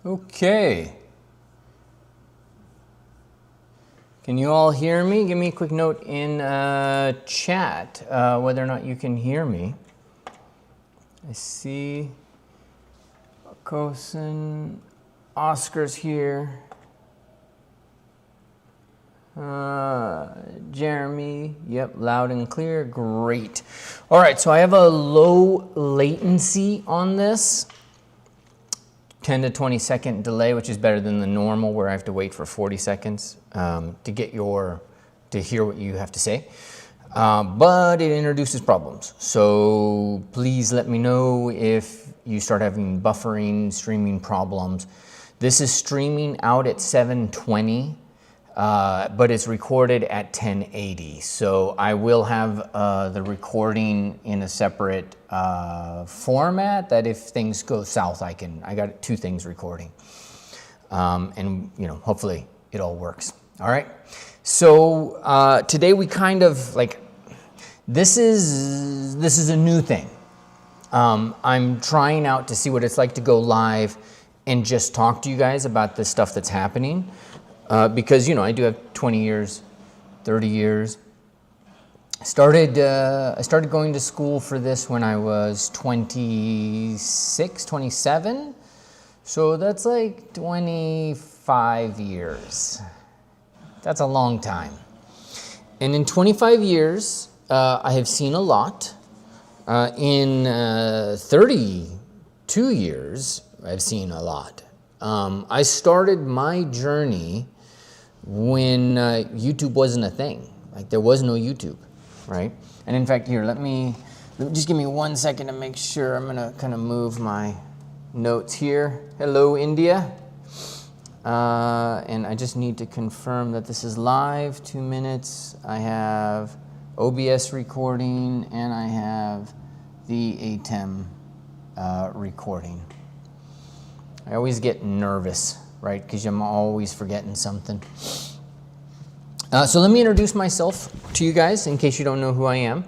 Okay. Can you all hear me? Give me a quick note in chat whether or not you can hear me. I see Kosen, Oscar's here. Jeremy, yep, loud and clear, great. All right, so I have a low latency on this. 10 to 20 second delay, which is better than the normal where I have to wait for 40 seconds to hear what you have to say. But it introduces problems. So please let me know if you start having buffering, streaming problems. This is streaming out at 720, but it's recorded at 1080. So I will have the recording in a separate format that if things go south, I got two things recording. And hopefully it all works. All right. So today we kind of this is a new thing. I'm trying out to see what it's like to go live and just talk to you guys about the stuff that's happening. Because, I do have 20 years, 30 years. I started going to school for this when I was 26, 27. So that's like 25 years. That's a long time. And in 25 years, I have seen a lot. In 32 years, I've seen a lot. I started my journey when YouTube wasn't a thing. There was no YouTube, right? And in fact, here, just give me 1 second to make sure. I'm gonna kind of move my notes here. Hello, India. And I just need to confirm that this is live, 2 minutes. I have OBS recording and I have the ATEM recording. I always get nervous, right? Because I'm always forgetting something. So let me introduce myself to you guys in case you don't know who I am.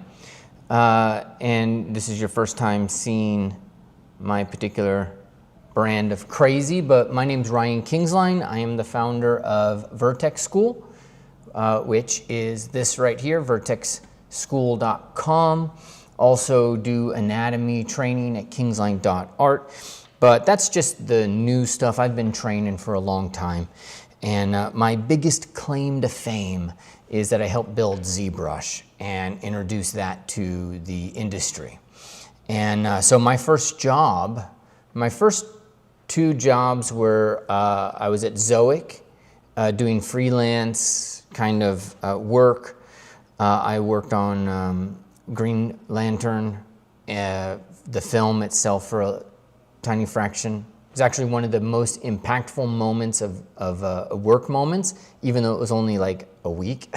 And this is your first time seeing my particular brand of crazy, but my name's Ryan Kingslien. I am the founder of Vertex School, which is this right here, vertexschool.com. Also do anatomy training at kingslien.art. But that's just the new stuff. I've been training for a long time. And my biggest claim to fame is that I helped build ZBrush and introduce that to the industry. And so my first two jobs were I was at Zoic doing freelance kind of work. I worked on Green Lantern, the film itself for a tiny fraction. It was actually one of the most impactful moments of work moments, even though it was only like a week.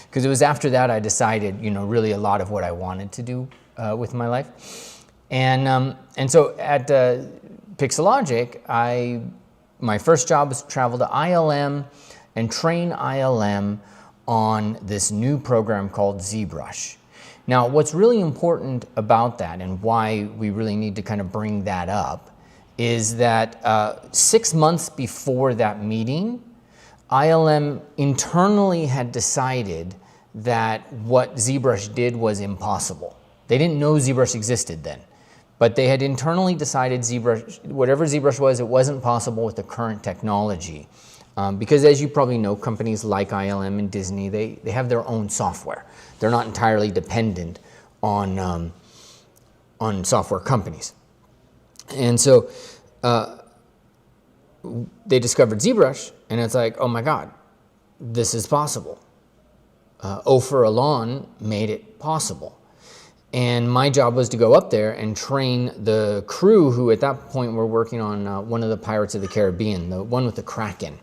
Because it was after that I decided, really a lot of what I wanted to do with my life. And so at Pixelogic, my first job was to travel to ILM and train ILM on this new program called ZBrush. Now, what's really important about that and why we really need to kind of bring that up is that 6 months before that meeting, ILM internally had decided that what ZBrush did was impossible. They didn't know ZBrush existed then, but they had internally decided ZBrush, whatever ZBrush was, it wasn't possible with the current technology. Because as you probably know, companies like ILM and Disney, they have their own software. They're not entirely dependent on software companies. And so they discovered ZBrush, and it's like, oh my God, this is possible. Ofer Alon made it possible. And my job was to go up there and train the crew who at that point were working on one of the Pirates of the Caribbean, the one with the Kraken.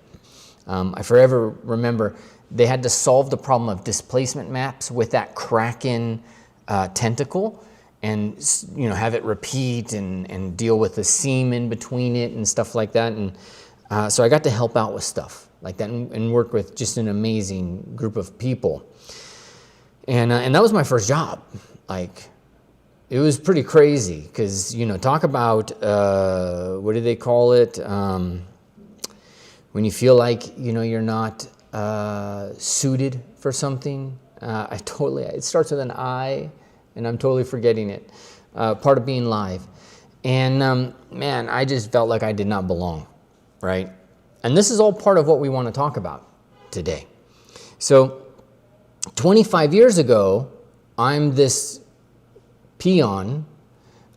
I forever remember they had to solve the problem of displacement maps with that Kraken tentacle and have it repeat and deal with the seam in between it and stuff like that. And so I got to help out with stuff like that and work with just an amazing group of people. And that was my first job. it was pretty crazy because, you know, talk about, what do they call it? When you feel like, you know, you're not suited for something. It starts with an I, and I'm totally forgetting it. Part of being live. And man, I just felt like I did not belong, right? And this is all part of what we want to talk about today. So 25 years ago, I'm this peon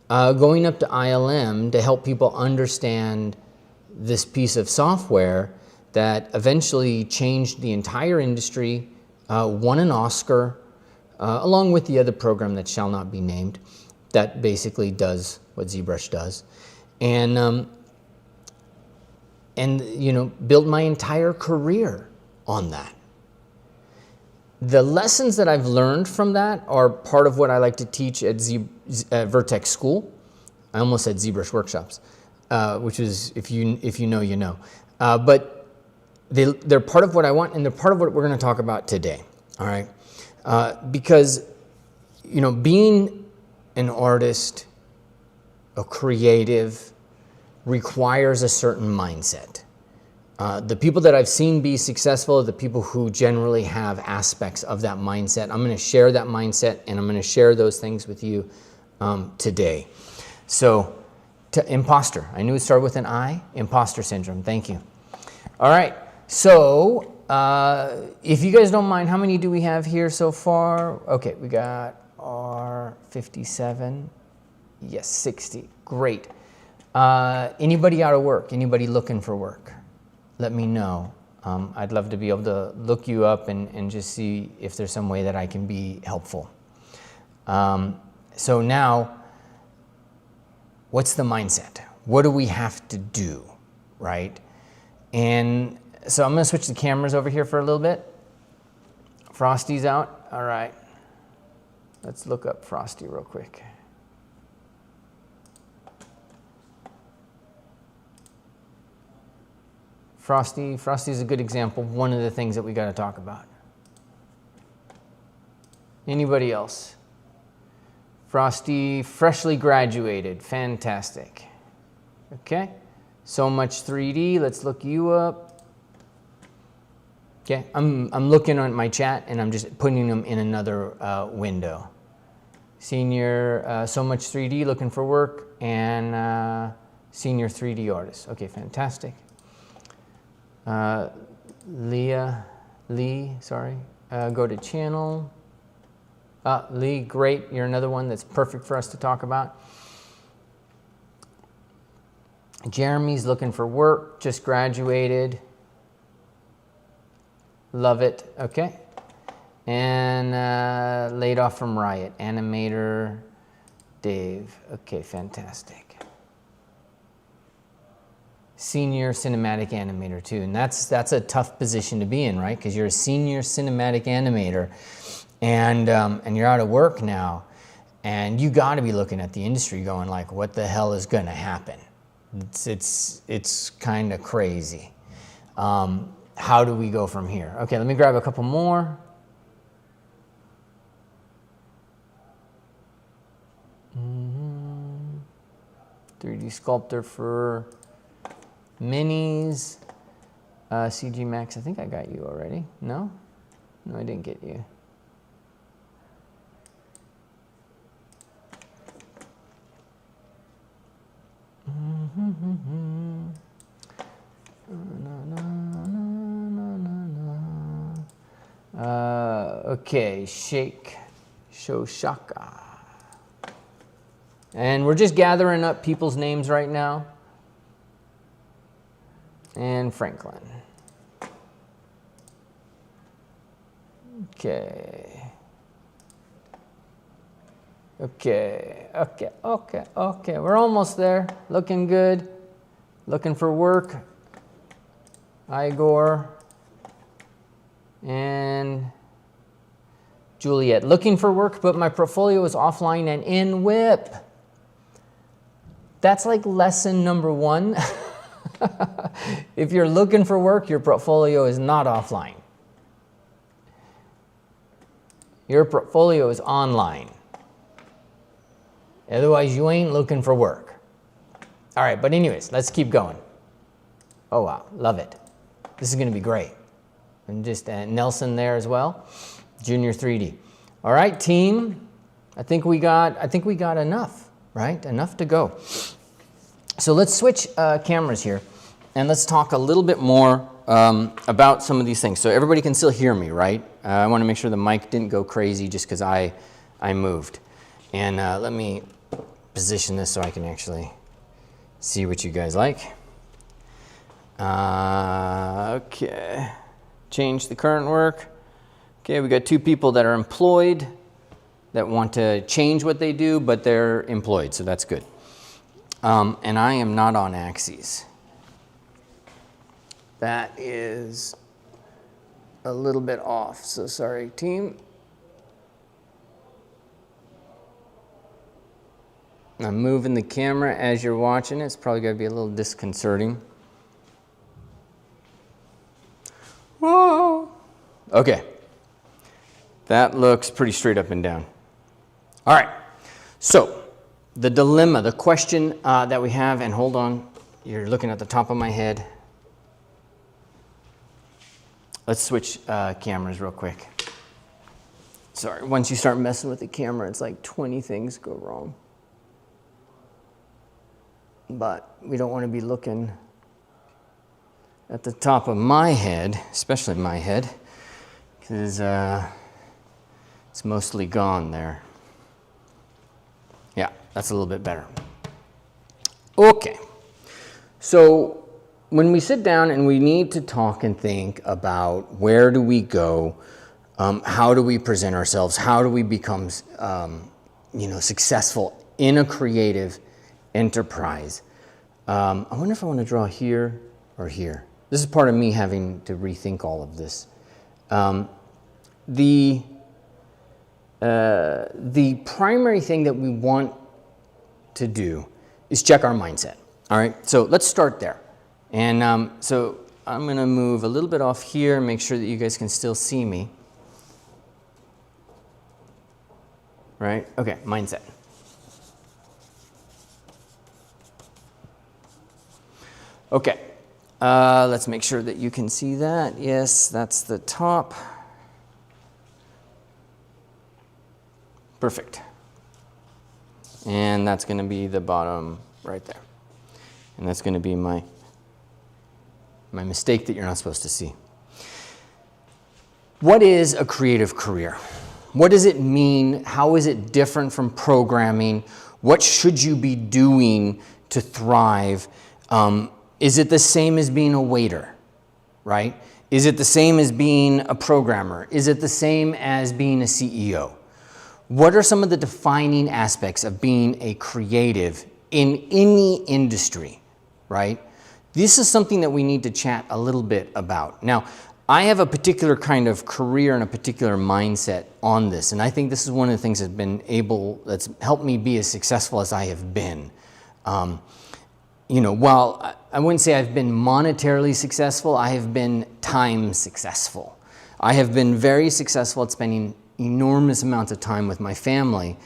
going up to ILM to help people understand this piece of software that eventually changed the entire industry, won an Oscar, along with the other program that shall not be named, that basically does what ZBrush does, and you know, built my entire career on that. The lessons that I've learned from that are part of what I like to teach at Vertex School. I almost said ZBrush workshops, which is, if you know, you know. But they're part of what I want, and they're part of what we're going to talk about today. All right, because, you know, being an artist, a creative, requires a certain mindset. The people that I've seen be successful are the people who generally have aspects of that mindset. I'm going to share that mindset, and I'm going to share those things with you today. So, imposter. I knew it started with an I. Imposter syndrome. Thank you. All right. So, if you guys don't mind, how many do we have here so far? Okay, we got our 57. Yes, 60. Great. Anybody out of work? Anybody looking for work? Let me know. I'd love to be able to look you up and just see if there's some way that I can be helpful. So now, what's the mindset? What do we have to do, right? And so I'm going to switch the cameras over here for a little bit. Frosty's out. All right. Let's look up Frosty real quick. Frosty's a good example of one of the things that we got to talk about. Anybody else? Frosty, freshly graduated. Fantastic. Okay. So much 3D. Let's look you up. Okay. I'm looking at my chat, and I'm just putting them in another window. Senior, so much 3D, looking for work, and senior 3D artist. Okay, fantastic. Lee, sorry. Go to channel. Lee, great. You're another one that's perfect for us to talk about. Jeremy's looking for work, just graduated. Love it. Okay. And laid off from Riot. Animator, Dave. Okay, fantastic. Senior cinematic animator too, and that's a tough position to be in, right? Because you're a senior cinematic animator, and you're out of work now, and you got to be looking at the industry, going like, what the hell is going to happen? It's kind of crazy. How do we go from here? Okay, let me grab a couple more. Mm-hmm. 3D sculptor for minis. CG Max, I think I got you already. No? No, I didn't get you. Okay, Shake Shoshaka. And we're just gathering up people's names right now. And Franklin. Okay. Okay. We're almost there. Looking good. Looking for work. Igor. And Juliet. Looking for work, but my portfolio is offline and in WIP. That's like lesson number 1. If you're looking for work, your portfolio is not offline. Your portfolio is online. Otherwise, you ain't looking for work. All right, but anyways, let's keep going. Oh, wow, love it. This is gonna be great. And just Nelson there as well, Junior 3D. All right, team, I think we got enough, right? Enough to go. So let's switch cameras here, and let's talk a little bit more about some of these things. So everybody can still hear me, right? I wanna make sure the mic didn't go crazy just because I moved. And let me position this so I can actually see what you guys like. Okay, change the current work. Okay, we got 2 people that are employed that want to change what they do, but they're employed, so that's good. And I am not on axes. That is a little bit off, so sorry, team. I'm moving the camera as you're watching it. It's probably going to be a little disconcerting. Whoa. Okay. That looks pretty straight up and down. All right. So the dilemma, the question that we have, and hold on, you're looking at the top of my head. Let's switch cameras real quick. Sorry, once you start messing with the camera, it's like 20 things go wrong. But we don't want to be looking at the top of my head, especially my head, because it's mostly gone there. Yeah, that's a little bit better. Okay, so when we sit down and we need to talk and think about where do we go, how do we present ourselves, how do we become successful in a creative enterprise. I wonder if I want to draw here or here. This is part of me having to rethink all of this. The primary thing that we want to do is check our mindset. All right, so let's start there. And so I'm going to move a little bit off here and make sure that you guys can still see me. Right? Okay, mindset. Okay, let's make sure that you can see that. Yes, that's the top. Perfect. And that's going to be the bottom right there. And that's going to be my mistake that you're not supposed to see. What is a creative career? What does it mean? How is it different from programming? What should you be doing to thrive? Is it the same as being a waiter, right? Is it the same as being a programmer? Is it the same as being a CEO? What are some of the defining aspects of being a creative in any industry, right? This is something that we need to chat a little bit about. Now, I have a particular kind of career and a particular mindset on this, and I think this is one of the things that's helped me be as successful as I have been. While I wouldn't say I've been monetarily successful, I have been time successful. I have been very successful at spending enormous amounts of time with my family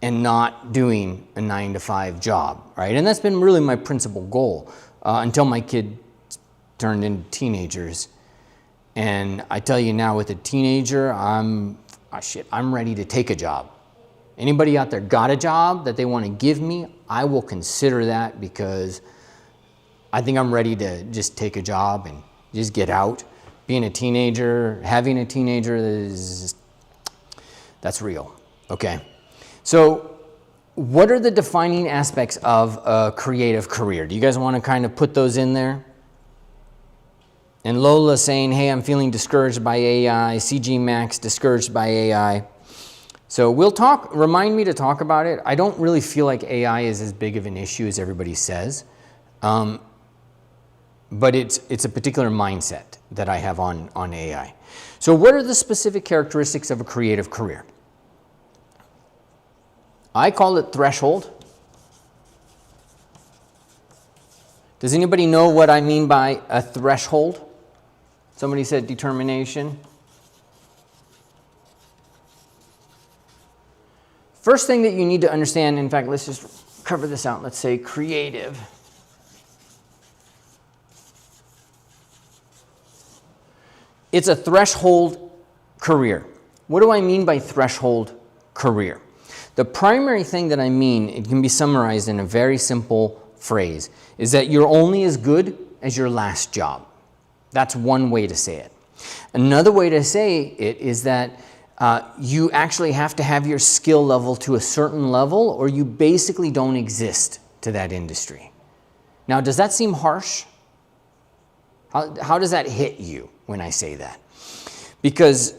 and not doing a 9-to-5 job, right? And that's been really my principal goal until my kid turned into teenagers. And I tell you now, with a teenager, I'm ready to take a job. Anybody out there got a job that they want to give me, I will consider that, because I think I'm ready to just take a job and just get out. Being a teenager, having a teenager, that's real, okay? So what are the defining aspects of a creative career? Do you guys want to kind of put those in there? And Lola saying, hey, I'm feeling discouraged by AI. CG Max, discouraged by AI. So we'll talk, remind me to talk about it. I don't really feel like AI is as big of an issue as everybody says. But it's a particular mindset that I have on AI. So what are the specific characteristics of a creative career? I call it threshold. Does anybody know what I mean by a threshold? Somebody said determination. First thing that you need to understand, in fact, let's just cover this out. Let's say creative. It's a threshold career. What do I mean by threshold career? The primary thing that I mean, it can be summarized in a very simple phrase, is that you're only as good as your last job. That's one way to say it. Another way to say it is that you actually have to have your skill level to a certain level, or you basically don't exist to that industry. Now, does that seem harsh? How does that hit you when I say that? Because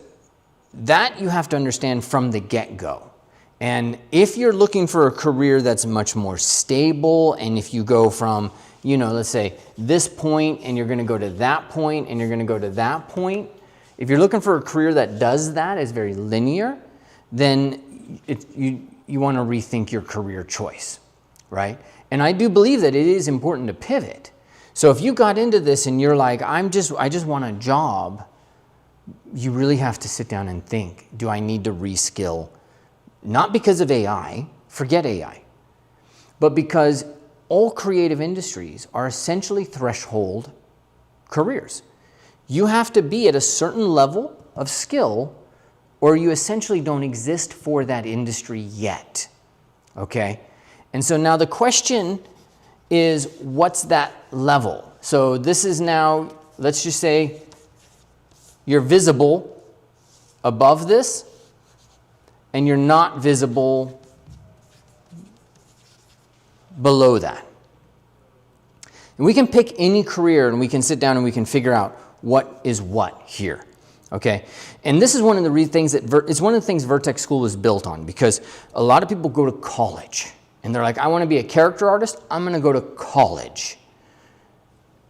that you have to understand from the get-go. And if you're looking for a career that's much more stable, and if you go from, you know, let's say this point and you're going to go to that point and you're going to go to that point, if you're looking for a career that does that, is very linear, then you want to rethink your career choice, right? And I do believe that it is important to pivot. So if you got into this and you're like, I just want a job, you really have to sit down and think, do I need to reskill? Not because of AI, forget AI, but because all creative industries are essentially threshold careers. You have to be at a certain level of skill, or you essentially don't exist for that industry yet, okay? And so now the question is, what's that level? So this is now, let's just say you're visible above this, and you're not visible below that. And we can pick any career and we can sit down and we can figure out what is what here, okay? And this is one of the things that, it's one of the things Vertex School is built on, because a lot of people go to college and they're like, I want to be a character artist, I'm going to go to college.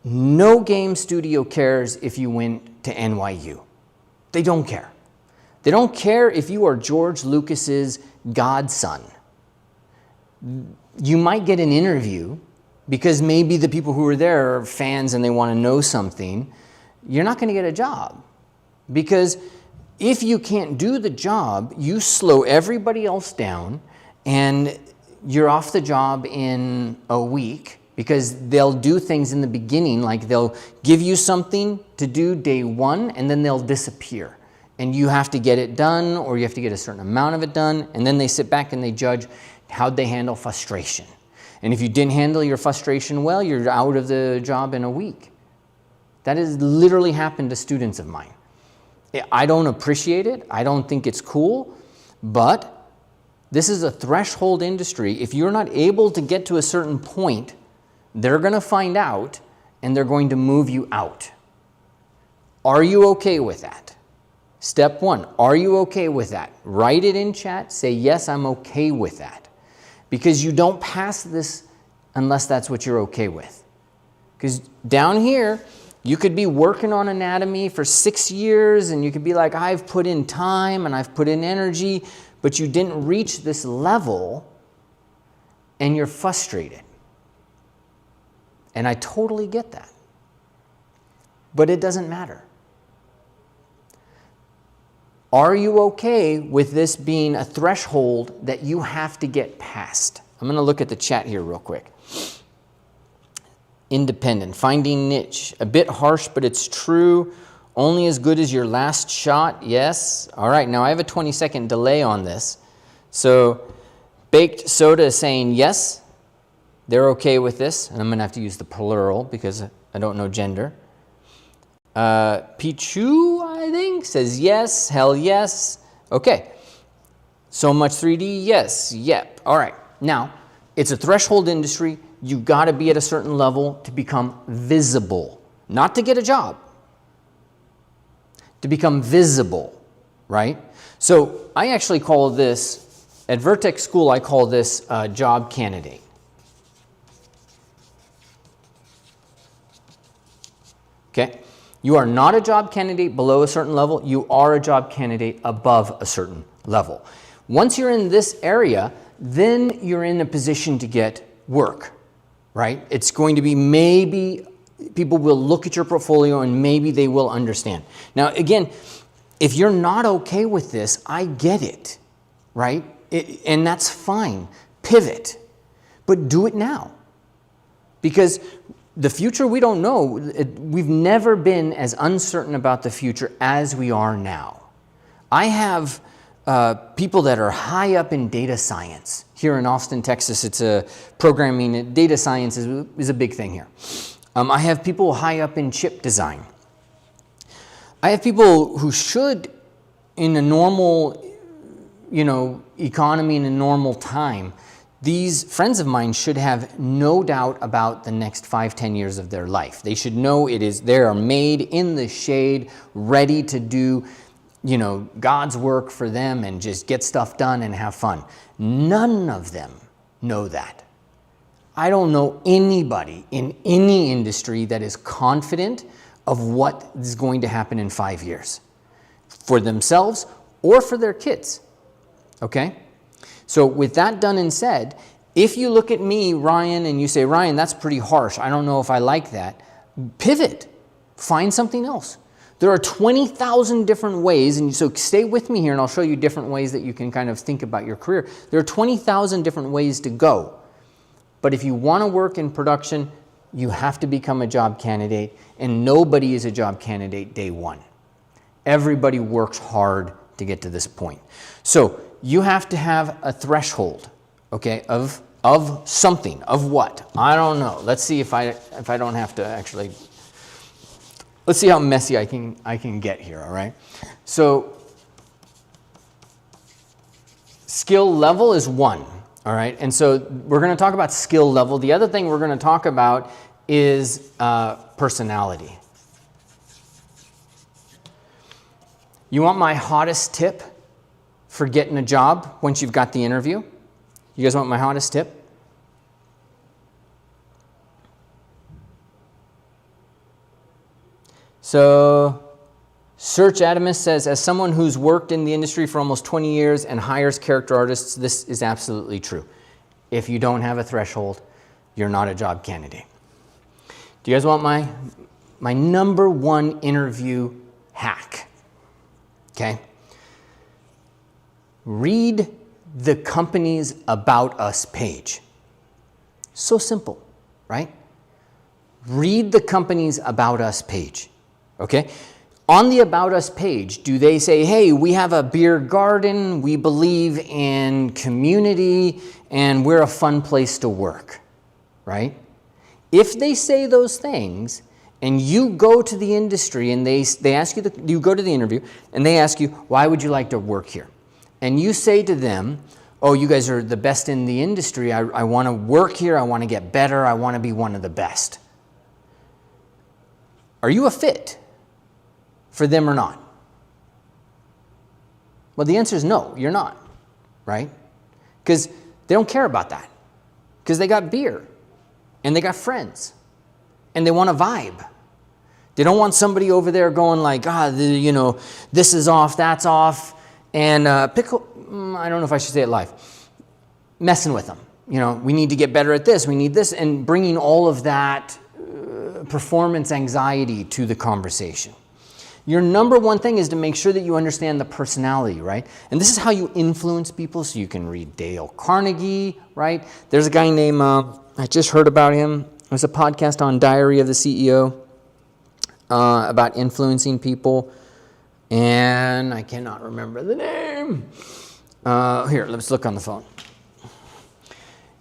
No game studio cares if you went to NYU. They don't care. They don't care if you are George Lucas's godson. You might get an interview because maybe the people who are there are fans and they want to know something. You're not going to get a job, because if you can't do the job, you slow everybody else down and you're off the job in a week, because they'll do things in the beginning, like they'll give you something to do day one and then they'll disappear. And you have to get it done, or you have to get a certain amount of it done, and then they sit back and they judge how'd they handle frustration. And if you didn't handle your frustration well, you're out of the job in a week. That has literally happened to students of mine. I don't appreciate it. I don't think it's cool, but this is a threshold industry. If you're not able to get to a certain point, they're going to find out and they're going to move you out. Are you okay with that? Step one, are you okay with that? Write it in chat, say, yes, I'm okay with that. Because you don't pass this unless that's what you're okay with. Because down here, you could be working on anatomy for 6 years and you could be like, I've put in time and I've put in energy, but you didn't reach this level and you're frustrated. And I totally get that. But it doesn't matter. Are you okay with this being a threshold that you have to get past? I'm going to look at the chat here real quick. Independent, finding niche, a bit harsh, but it's true. Only as good as your last shot, yes. All right, now I have a 20-second delay on this. So Baked Soda is saying yes, they're okay with this. And I'm going to have to use the plural because I don't know gender. Pichu, I think, says yes, hell yes. Okay. So Much 3D, yes, yep. All right. Now, it's a threshold industry. You got to be at a certain level to become visible. Not to get a job. To become visible, right? So I actually call this, at Vertex School, I call this a job candidate. Okay? You are not a job candidate below a certain level. You are a job candidate above a certain level. Once you're in this area, then you're in a position to get work, right? It's going to be maybe people will look at your portfolio and maybe they will understand. Now, again, if you're not okay with this, I get it, right? And that's fine. Pivot. But do it now. Because the future, we don't know. We've never been as uncertain about the future as we are now. I have people that are high up in data science. Here in Austin, Texas, it's a programming. Data science is a big thing here. I have people high up in chip design. I have people who should, in a normal, economy, in a normal time, these friends of mine should have no doubt about the next 5-10 years of their life. They should know they are made in the shade, ready to do, God's work for them and just get stuff done and have fun. None of them know that. I don't know anybody in any industry that is confident of what is going to happen in 5 years for themselves or for their kids. Okay? So with that done and said, if you look at me, Ryan, and you say, Ryan, that's pretty harsh. I don't know if I like that. Pivot. Find something else. There are 20,000 different ways, and so stay with me here and I'll show you different ways that you can kind of think about your career. There are 20,000 different ways to go. But if you want to work in production, you have to become a job candidate, and nobody is a job candidate day one. Everybody works hard to get to this point. So you have to have a threshold, okay, of something, of what? I don't know. Let's see if I don't have to actually, let's see how messy I can get here, all right? So skill level is 1, all right? And so we're going to talk about skill level. The other thing we're going to talk about is personality. You want my hottest tip for getting a job once you've got the interview? You guys want my hottest tip? So Search Adamus says, as someone who's worked in the industry for almost 20 years and hires character artists, this is absolutely true. If you don't have a threshold, you're not a job candidate. Do you guys want my number 1 interview hack? Okay. Read the company's About Us page. So simple, right? Read the company's About Us page, okay? On the About Us page, do they say, hey, we have a beer garden, we believe in community, and we're a fun place to work, right? If they say those things, and you go to the industry and they ask you, you go to the interview, and they ask you, why would you like to work here? And you say to them, oh, you guys are the best in the industry. I want to work here. I want to get better. I want to be one of the best. Are you a fit for them or not? Well, the answer is no, you're not, right? Because they don't care about that. Because they got beer and they got friends and they want a vibe. They don't want somebody over there going like, this is off, that's off. And I don't know if I should say it live, messing with them. We need to get better at this, we need this, and bringing all of that performance anxiety to the conversation. Your number 1 thing is to make sure that you understand the personality, right? And this is how you influence people, so you can read Dale Carnegie, right? There's a guy named, I just heard about him. There's a podcast on Diary of the CEO about influencing people. And I cannot remember the name. Here, let's look on the phone.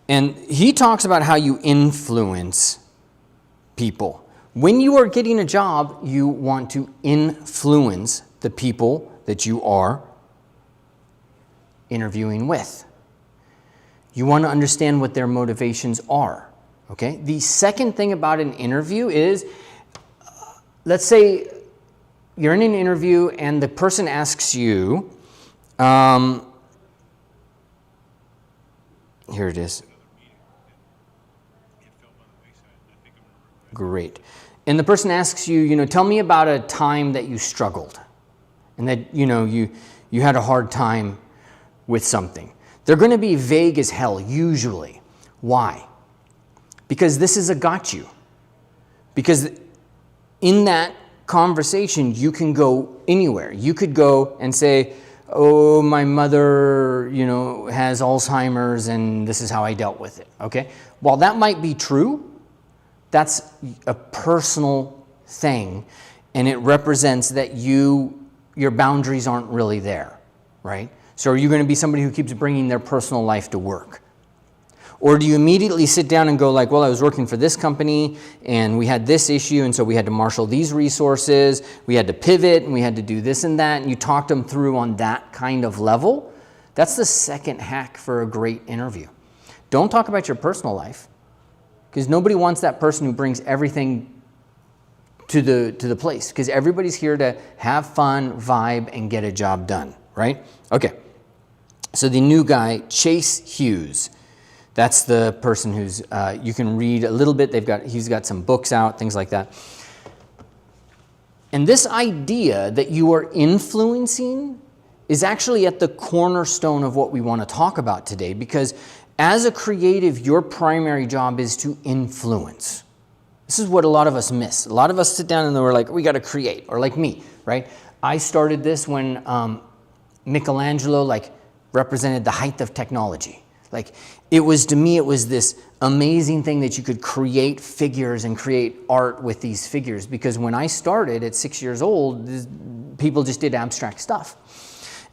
And he talks about how you influence people. When you are getting a job, you want to influence the people that you are interviewing with. You want to understand what their motivations are. Okay? The second thing about an interview is, let's say you're in an interview and the person asks you, here it is. Great. And the person asks you, tell me about a time that you struggled and that, you had a hard time with something. They're going to be vague as hell, usually. Why? Because this is a got you. Because in that conversation, you can go anywhere. You could go and say, oh, my mother, you know, has Alzheimer's and this is how I dealt with it, okay? While that might be true, that's a personal thing, and it represents that your boundaries aren't really there, right? So are you going to be somebody who keeps bringing their personal life to work? Or do you immediately sit down and go like, well, I was working for this company and we had this issue and so we had to marshal these resources, we had to pivot and we had to do this and that, and you talked them through on that kind of level? That's the second hack for a great interview. Don't talk about your personal life, because nobody wants that person who brings everything to the place, because everybody's here to have fun, vibe, and get a job done, right? Okay, so the new guy, Chase Hughes. That's the person who's, you can read a little bit. He's got some books out, things like that. And this idea that you are influencing is actually at the cornerstone of what we want to talk about today, because as a creative, your primary job is to influence. This is what a lot of us miss. A lot of us sit down and we're like, we got to create, or like me, right? I started this when Michelangelo represented the height of technology. It was, to me, it was this amazing thing that you could create figures and create art with these figures. Because when I started at 6 years old, people just did abstract stuff.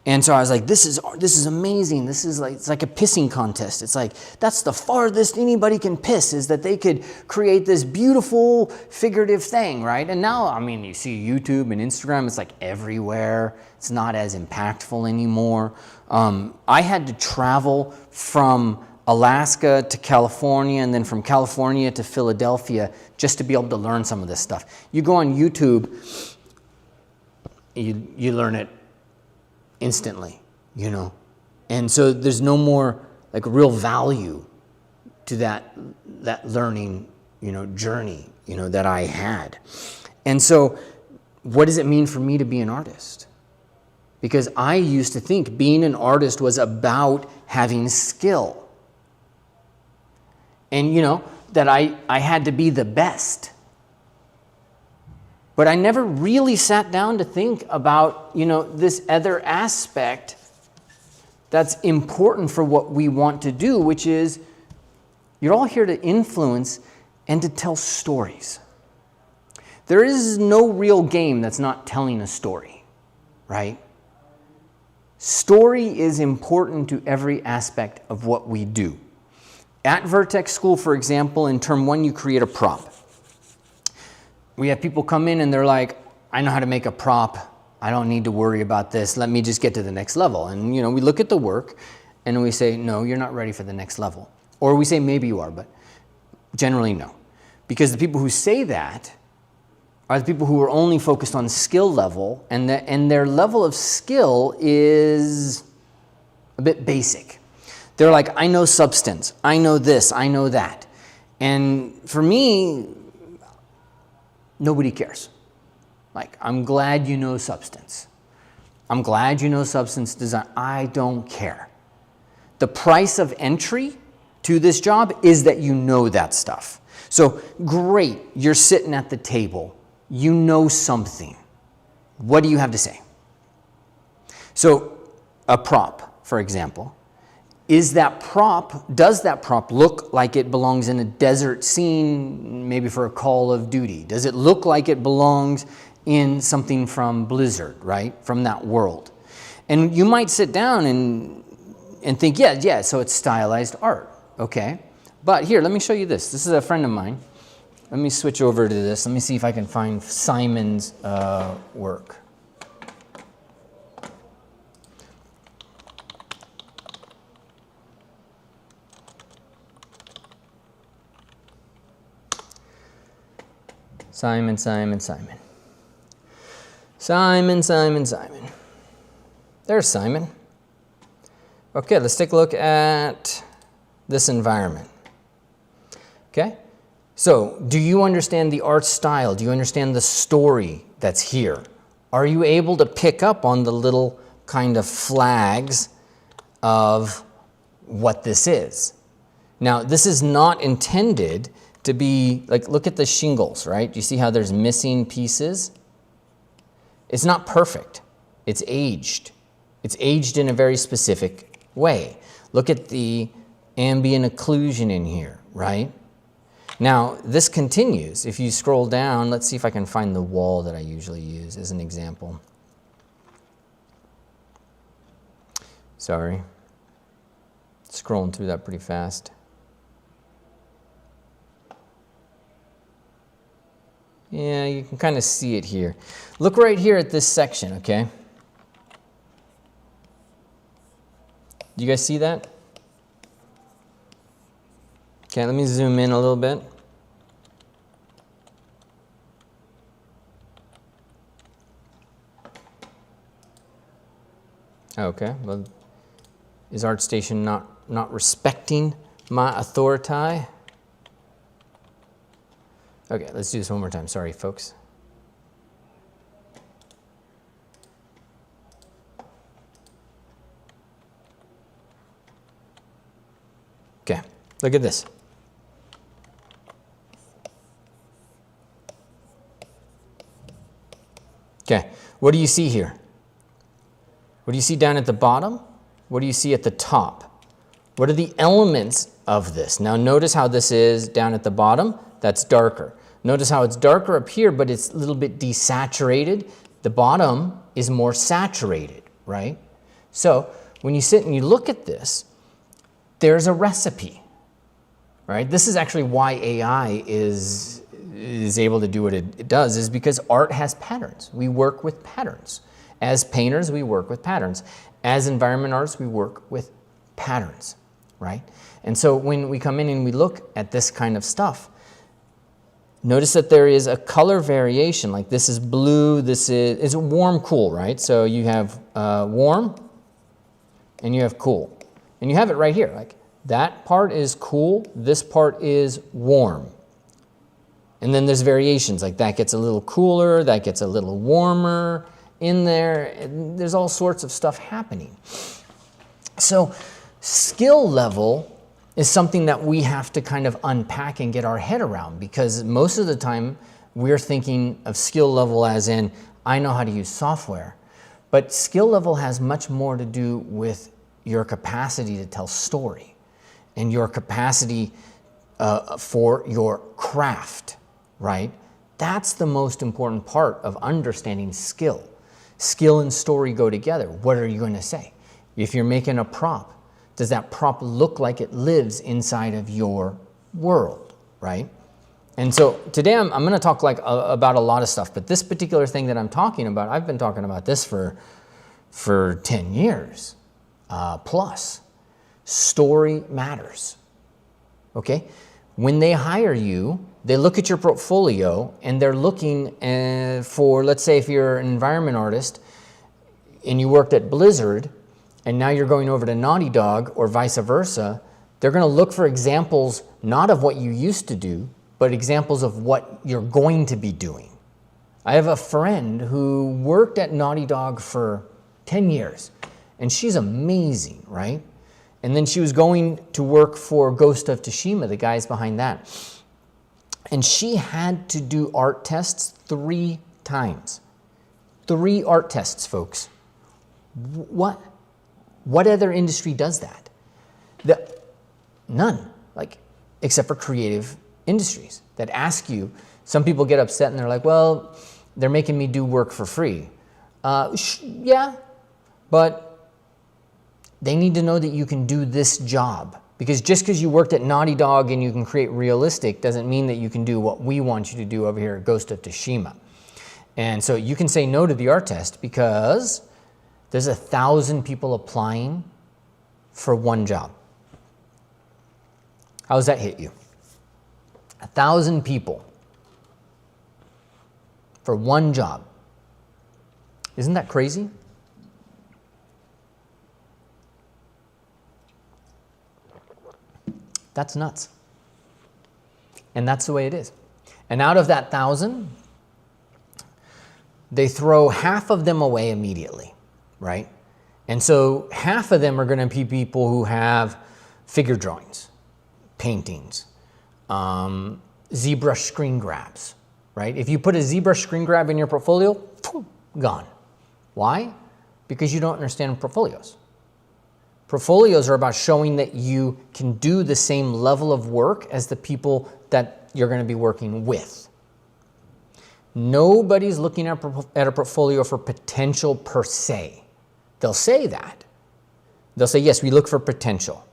And so I was like, this is amazing. This is it's like a pissing contest. It's like, that's the farthest anybody can piss, is that they could create this beautiful figurative thing, right? And now, I mean, you see YouTube and Instagram, it's like everywhere. It's not as impactful anymore. I had to travel from Alaska to California, and then from California to Philadelphia, just to be able to learn some of this stuff. You go on YouTube, you learn it instantly, you know. And so there's no more real value to that learning, journey, that I had. And so what does it mean for me to be an artist? Because I used to think being an artist was about having skill. And, that I had to be the best. But I never really sat down to think about, this other aspect that's important for what we want to do, which is you're all here to influence and to tell stories. There is no real game that's not telling a story, right? Story is important to every aspect of what we do. At Vertex School, for example, in term 1, you create a prop. We have people come in and they're like, I know how to make a prop. I don't need to worry about this. Let me just get to the next level. And, we look at the work and we say, no, you're not ready for the next level. Or we say, maybe you are, but generally no. Because the people who say that are the people who are only focused on skill level, and their level of skill is a bit basic. They're like, I know substance, I know this, I know that. And for me, nobody cares. I'm glad you know substance. I'm glad you know substance design. I don't care. The price of entry to this job is that you know that stuff. So great, you're sitting at the table. You know something. What do you have to say? So a prop, for example, does that prop look like it belongs in a desert scene, maybe for a Call of Duty? Does it look like it belongs in something from Blizzard, right? From that world. And you might sit down and think, yeah, so it's stylized art, okay? But here, let me show you this. This is a friend of mine. Let me switch over to this. Let me see if I can find Simon's work. Simon. There's Simon. Okay, let's take a look at this environment. Okay, so do you understand the art style? Do you understand the story that's here? Are you able to pick up on the little kind of flags of what this is? Now, this is not intended to be, look at the shingles, right? Do you see how there's missing pieces? It's not perfect. It's aged. It's aged in a very specific way. Look at the ambient occlusion in here, right? Now, this continues. If you scroll down, let's see if I can find the wall that I usually use as an example. Sorry. Scrolling through that pretty fast. Yeah, you can kind of see it here. Look right here at this section, okay? Do you guys see that? Okay, let me zoom in a little bit. Okay, well, is ArtStation not respecting my authority? Okay, let's do this one more time. Sorry, folks. Okay, look at this. Okay, what do you see here? What do you see down at the bottom? What do you see at the top? What are the elements of this? Now notice how this is down at the bottom. That's darker. Notice how it's darker up here, but it's a little bit desaturated. The bottom is more saturated, right? So when you sit and you look at this, there's a recipe, right? This is actually why AI is able to do what it does, is because art has patterns. We work with patterns. As painters, we work with patterns. As environment artists, we work with patterns, right? And so when we come in and we look at this kind of stuff, notice that there is a color variation. Like this is blue, this is warm, cool, right? So you have warm and you have cool. And you have it right here. Like that part is cool, this part is warm. And then there's variations, like that gets a little cooler, that gets a little warmer in there. And there's all sorts of stuff happening. So skill level is something that we have to kind of unpack and get our head around, because most of the time we're thinking of skill level as in, I know how to use software. But skill level has much more to do with your capacity to tell story and your capacity for your craft, right? That's the most important part of understanding skill. Skill and story go together. What are you going to say? If you're making a prop, does that prop look like it lives inside of your world, right? And so today I'm going to talk about a lot of stuff, but this particular thing that I'm talking about, I've been talking about this for 10 years plus. Story matters, okay? When they hire you, they look at your portfolio and they're looking for, let's say if you're an environment artist and you worked at Blizzard, and now you're going over to Naughty Dog or vice versa, they're going to look for examples not of what you used to do, but examples of what you're going to be doing. I have a friend who worked at Naughty Dog for 10 years, and she's amazing, right? And then she was going to work for Ghost of Tsushima, the guys behind that. And she had to do art tests 3 times. 3 art tests, folks. What other industry does that? None, except for creative industries that ask you. Some people get upset and they're like, well, they're making me do work for free. Yeah, but they need to know that you can do this job. Because just because you worked at Naughty Dog and you can create realistic doesn't mean that you can do what we want you to do over here at Ghost of Tsushima. And so you can say no to the art test because there's 1,000 people applying for one job. How does that hit you? 1,000 people for one job. Isn't that crazy? That's nuts. And that's the way it is. And out of that 1,000, they throw half of them away immediately. Right? And so half of them are going to be people who have figure drawings, paintings, ZBrush screen grabs, right? If you put a ZBrush screen grab in your portfolio, gone. Why? Because you don't understand portfolios. Portfolios are about showing that you can do the same level of work as the people that you're going to be working with. Nobody's looking at a portfolio for potential per se. They'll say that. They'll say, yes, we look for potential.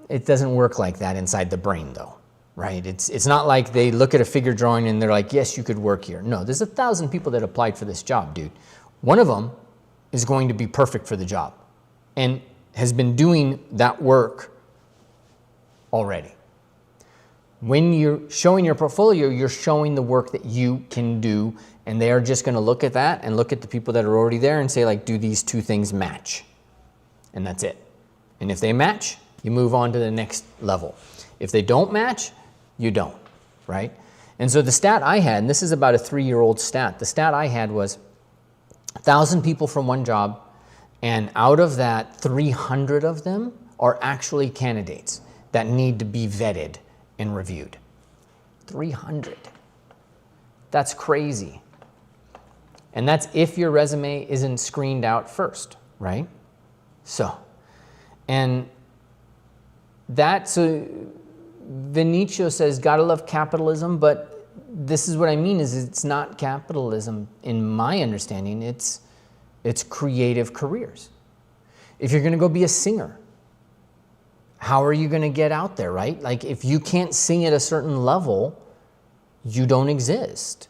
It doesn't work like that inside the brain, though, right? It's not like they look at a figure drawing and they're like, yes, you could work here. No, there's 1,000 people that applied for this job, dude. One of them is going to be perfect for the job and has been doing that work already. When you're showing your portfolio, you're showing the work that you can do, and they are just going to look at that and look at the people that are already there and say, like, do these two things match? And that's it. And if they match, you move on to the next level. If they don't match, you don't, right? And so the stat I had, and this is about a 3-year-old stat, the stat I had was 1,000 people from one job, and out of that, 300 of them are actually candidates that need to be vetted and reviewed. 300. That's crazy. And that's if your resume isn't screened out first, right? So Vinicio says, gotta love capitalism, but this is what I mean is it's not capitalism in my understanding, it's creative careers. If you're gonna go be a singer, how are you going to get out there, right? Like if you can't sing at a certain level, you don't exist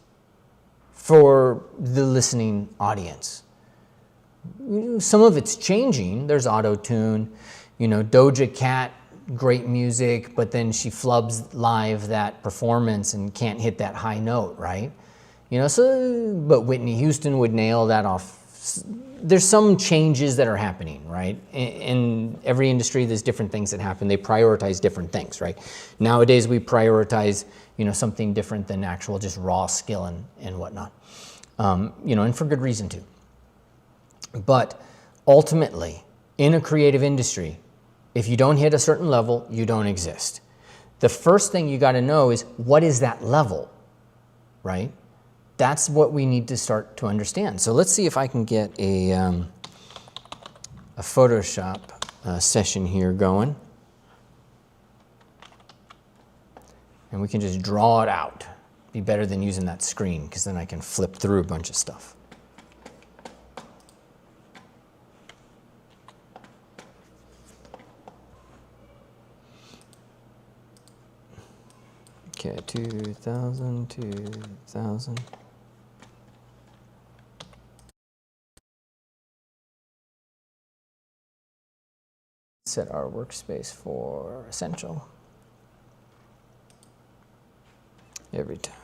for the listening audience. Some of it's changing. There's auto-tune, Doja Cat, great music, but then she flubs live that performance and can't hit that high note, right? But Whitney Houston would nail that off. There's some changes that are happening, right? In every industry, there's different things that happen. They prioritize different things, right? Nowadays, we prioritize, something different than actual just raw skill and whatnot, and for good reason too. But ultimately, in a creative industry, if you don't hit a certain level, you don't exist. The first thing you got to know is, what is that level, right? That's what we need to start to understand. So let's see if I can get a Photoshop session here going. And we can just draw it out. Be better than using that screen, because then I can flip through a bunch of stuff. Okay, 2000. Set our workspace for essential every time.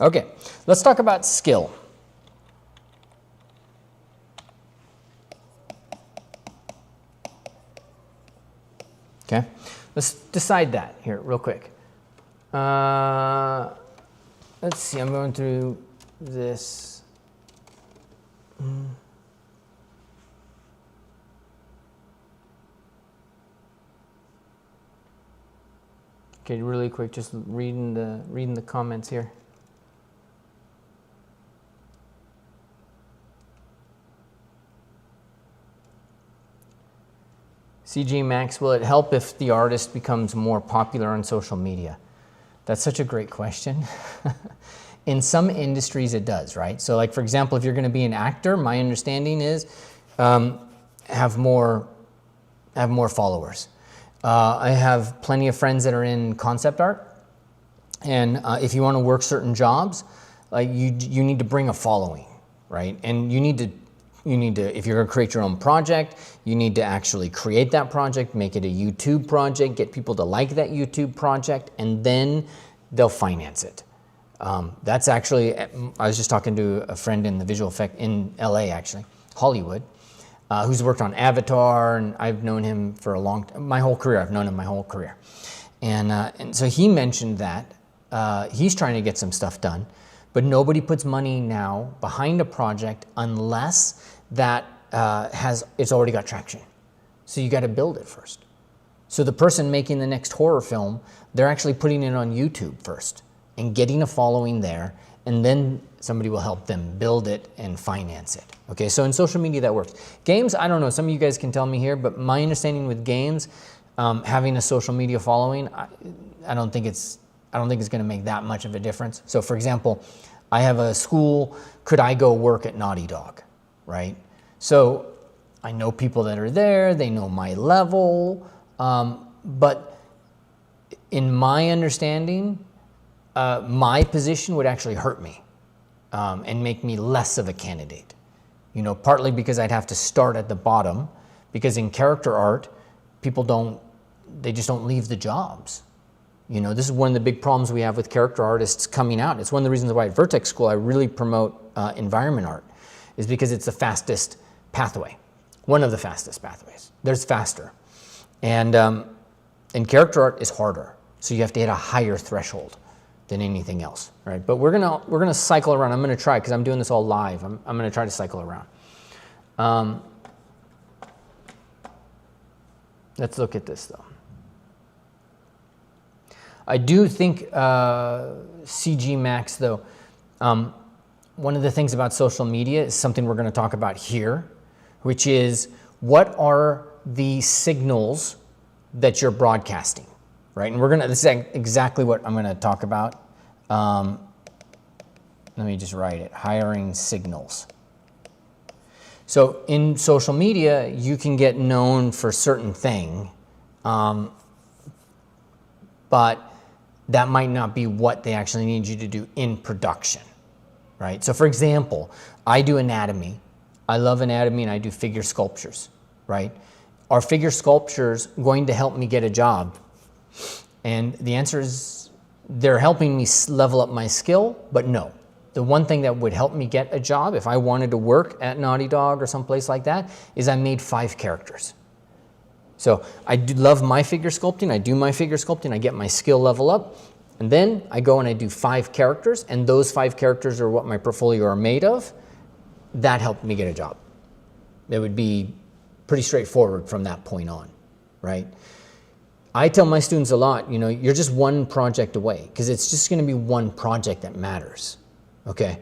Okay, let's talk about skill. Okay, let's decide that here real quick. Let's see, I'm going through this. Okay, really quick, just reading the comments here. CG Max, will it help if the artist becomes more popular on social media? That's such a great question. In some industries it does, right? So like, for example, if you're going to be an actor, my understanding is have more followers. I have plenty of friends that are in concept art, and if you want to work certain jobs, like you need to bring a following, right? And you need to, if you're going to create your own project, you need to actually create that project, make it a YouTube project, get people to like that YouTube project, and then they'll finance it. That's actually, I was just talking to a friend in the visual effect in LA, actually, Hollywood, who's worked on Avatar, and I've known him for my whole career. I've known him my whole career. And so he mentioned that he's trying to get some stuff done, but nobody puts money now behind a project unless that it's already got traction. So you got to build it first. So the person making the next horror film, they're actually putting it on YouTube first and getting a following there, and then somebody will help them build it and finance it. Okay, so in social media that works. Games, I don't know, some of you guys can tell me here, but my understanding with games, having a social media following, I don't think it's going to make that much of a difference. So for example, I have a school, could I go work at Naughty Dog, right? So I know people that are there, they know my level, but in my understanding, my position would actually hurt me and make me less of a candidate. You know, partly because I'd have to start at the bottom, because in character art, people they just don't leave the jobs. You know, this is one of the big problems we have with character artists coming out. It's one of the reasons why at Vertex School I really promote environment art, is because it's the fastest pathway, one of the fastest pathways. There's faster. And character art is harder, so you have to hit a higher threshold than anything else, right? But we're gonna cycle around. I'm gonna try, because I'm doing this all live. I'm gonna try to cycle around. Let's look at this though. I do think CG Max though, one of the things about social media is something we're gonna talk about here, which is what are the signals that you're broadcasting, right? And this is exactly what I'm gonna talk about. Let me just write it, hiring signals. So in social media, you can get known for a certain thing, but that might not be what they actually need you to do in production, right? So for example, I do anatomy. I love anatomy and I do figure sculptures, right? Are figure sculptures going to help me get a job? And the answer is they're helping me level up my skill, but no. The one thing that would help me get a job if I wanted to work at Naughty Dog or someplace like that is I made 5 characters. So I do love my figure sculpting, I do my figure sculpting, I get my skill level up, and then I go and I do 5 characters, and those 5 characters are what my portfolio are made of. That helped me get a job. It would be pretty straightforward from that point on, right? I tell my students a lot, you know, you're just one project away, because it's just gonna be one project that matters, okay?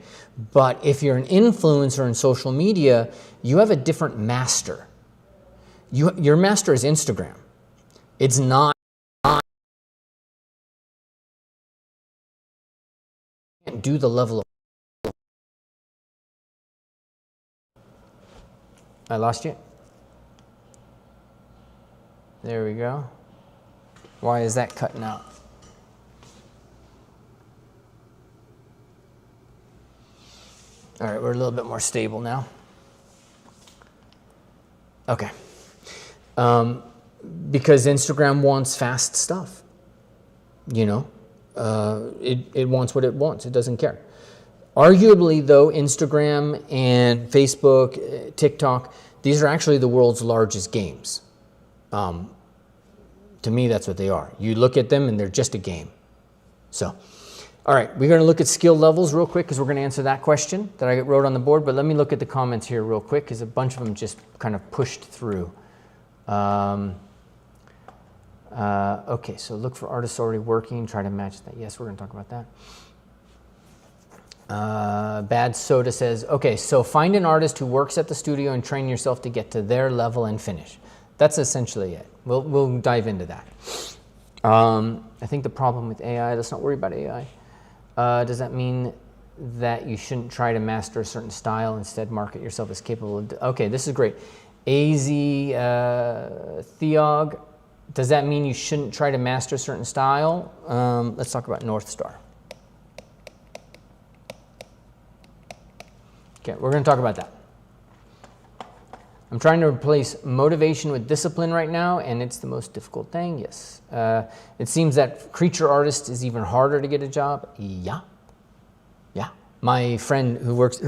But if you're an influencer in social media, you have a different master. Your master is Instagram. It's not do the level of. I lost you. There we go. Why is that cutting out? All right, we're a little bit more stable now. Okay. Because Instagram wants fast stuff, you know, it wants what it wants. It doesn't care. Arguably though, Instagram and Facebook, TikTok, these are actually the world's largest games. To me, that's what they are. You look at them and they're just a game. So, all right, we're gonna look at skill levels real quick because we're gonna answer that question that I wrote on the board, but let me look at the comments here real quick because a bunch of them just kind of pushed through. Okay, so look for artists already working, try to match that. Yes, we're gonna talk about that. Bad Soda says, okay, so find an artist who works at the studio and train yourself to get to their level and finish. That's essentially it. We'll dive into that. I think the problem with AI, let's not worry about AI. Does that mean that you shouldn't try to master a certain style, instead market yourself as capable of, okay, this is great. AZ Theog, does that mean you shouldn't try to master a certain style? Let's talk about North Star. Okay, we're gonna talk about that. I'm trying to replace motivation with discipline right now, and it's the most difficult thing, yes. It seems that creature artist is even harder to get a job. Yeah, yeah. My friend who works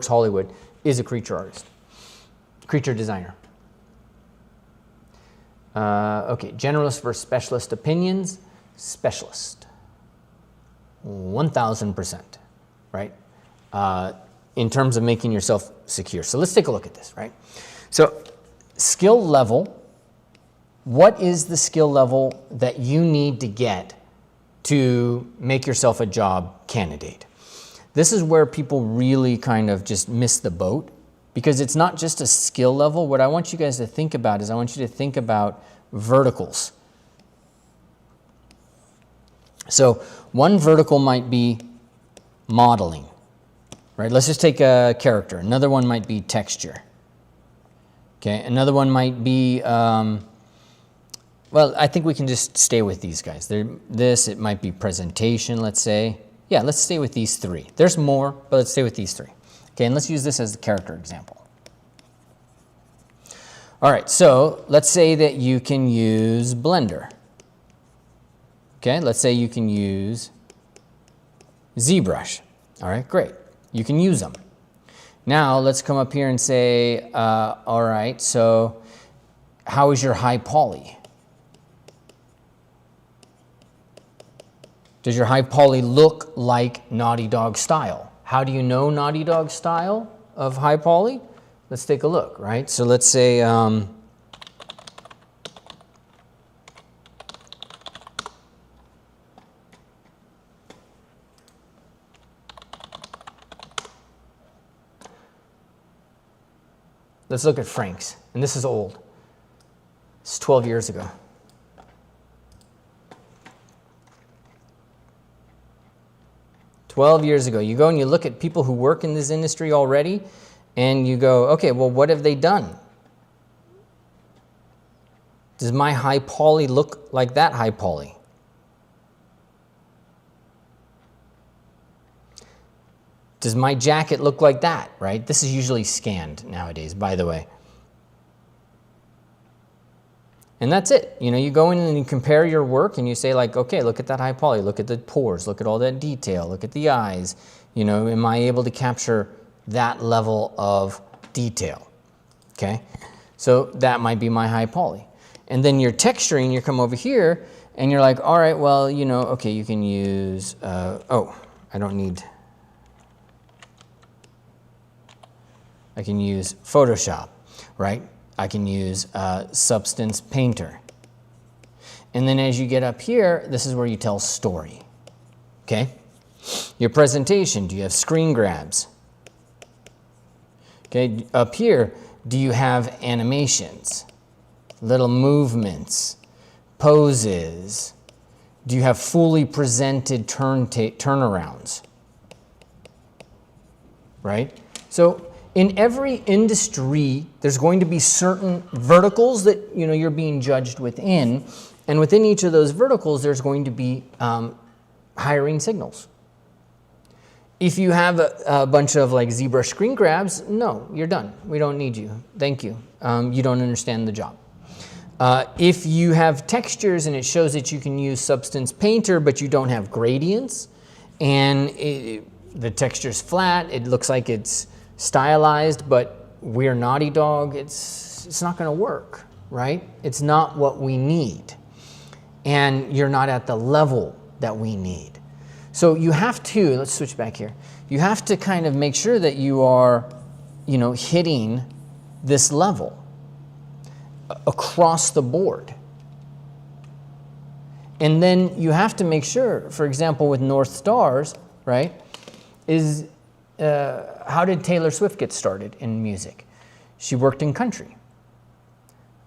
Hollywood is a creature artist, creature designer. Okay, generalist versus specialist opinions. Specialist, 1000%, right? in terms of making yourself secure. So let's take a look at this, right? So skill level, what is the skill level that you need to get to make yourself a job candidate? This is where people really kind of just miss the boat, because it's not just a skill level. What I want you guys to think about is I want you to think about verticals. So one vertical might be modeling, right? Let's just take a character. Another one might be texture. Okay, another one might be, well, I think we can just stay with these guys. It might be presentation, let's say. Yeah, let's stay with these three. There's more, but let's stay with these three. Okay, and let's use this as the character example. All right, so let's say that you can use Blender. Okay, let's say you can use ZBrush. All right, great. You can use them. Now let's come up here and say, all right, so how is your high poly? Does your high poly look like Naughty Dog style? How do you know Naughty Dog style of high poly? Let's take a look, right? So let's say, let's look at Frank's, and this is old. It's 12 years ago. You go and you look at people who work in this industry already, and you go, okay, well, what have they done? Does my high poly look like that high poly? Does my jacket look like that, right? This is usually scanned nowadays, by the way. And that's it. You know, you go in and you compare your work and you say like, okay, look at that high poly, look at the pores, look at all that detail, look at the eyes. You know, am I able to capture that level of detail? Okay, so that might be my high poly. And then you're texturing, you come over here and you're like, all right, well, you know, okay, you can use, I can use Photoshop, right? I can use Substance Painter. And then as you get up here, this is where you tell story, okay? Your presentation, do you have screen grabs? Okay, up here, do you have animations, little movements, poses? Do you have fully presented turnarounds, right? So in every industry, there's going to be certain verticals that you're being judged within, and within each of those verticals, there's going to be hiring signals. If you have a bunch of like ZBrush screen grabs, no, you're done. We don't need you. Thank you. You don't understand the job. If you have textures and it shows that you can use Substance Painter, but you don't have gradients, and the texture's flat, it looks like it's stylized, but we're Naughty Dog, it's not going to work, right? It's not what we need, and you're not at the level that we need. So you have to, let's switch back here, you have to kind of make sure that you are, hitting this level across the board. And then you have to make sure, for example, with North Stars, right, is how did Taylor Swift get started in music? She worked in country.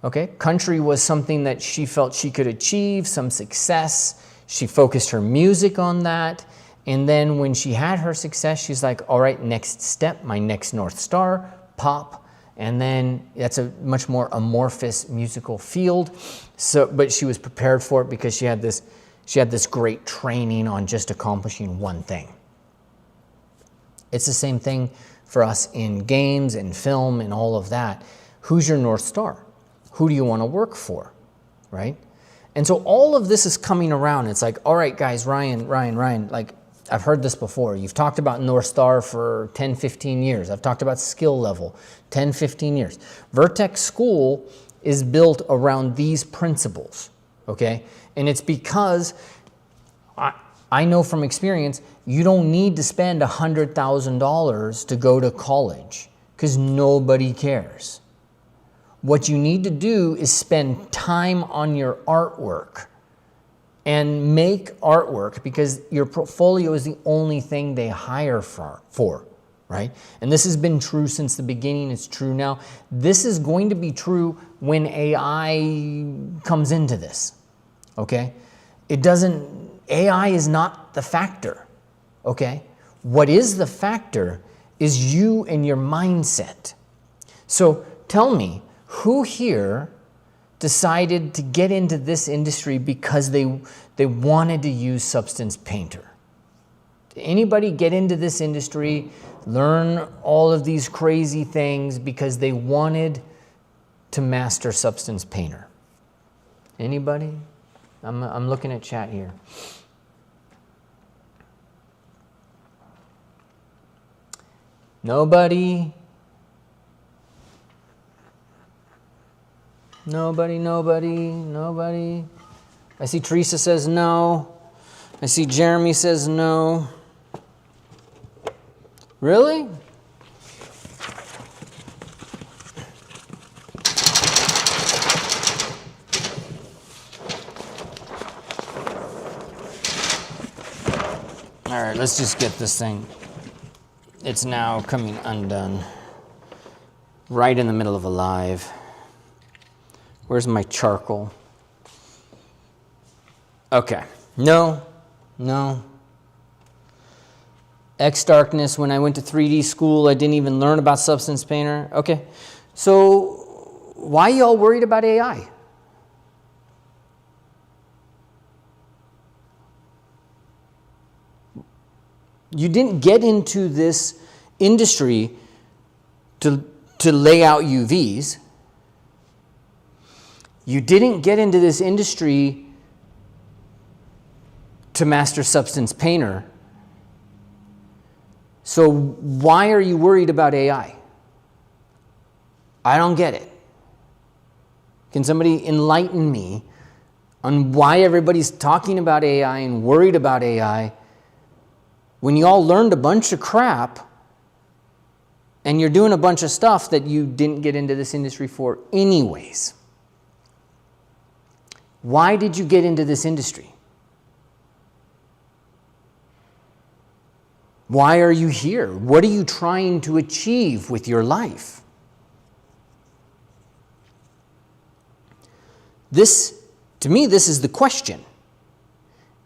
Okay, country was something that she felt she could achieve, some success. She focused her music on that. And then when she had her success, she's like, all right, next step, my next North Star, pop. And then that's a much more amorphous musical field. So, but she was prepared for it because she had this great training on just accomplishing one thing. It's the same thing for us in games and film and all of that. Who's your North Star? Who do you want to work for, right? And so all of this is coming around. It's like, all right, guys, Ryan, like I've heard this before. You've talked about North Star for 10, 15 years. I've talked about skill level, 10, 15 years. Vertex School is built around these principles, okay? And it's because I know from experience, you don't need to spend $100,000 to go to college because nobody cares. What you need to do is spend time on your artwork and make artwork, because your portfolio is the only thing they hire for, right? And this has been true since the beginning. It's true now. This is going to be true when AI comes into this, okay? AI is not the factor, okay? What is the factor is you and your mindset. So tell me, who here decided to get into this industry because they wanted to use Substance Painter? Did anybody get into this industry, learn all of these crazy things because they wanted to master Substance Painter? Anybody? I'm looking at chat here. Nobody? Nobody. I see Teresa says no. I see Jeremy says no. Really? All right, let's just get this thing. It's now coming undone. Right in the middle of a live. Where's my charcoal? Okay. No. X Darkness, when I went to 3D school, I didn't even learn about Substance Painter. Okay. So why are y'all worried about AI? You didn't get into this industry to lay out UVs. You didn't get into this industry to master Substance Painter. So why are you worried about AI? I don't get it. Can somebody enlighten me on why everybody's talking about AI and worried about AI when you all learned a bunch of crap and you're doing a bunch of stuff that you didn't get into this industry for anyways? Why did you get into this industry? Why are you here? What are you trying to achieve with your life? To me, this is the question.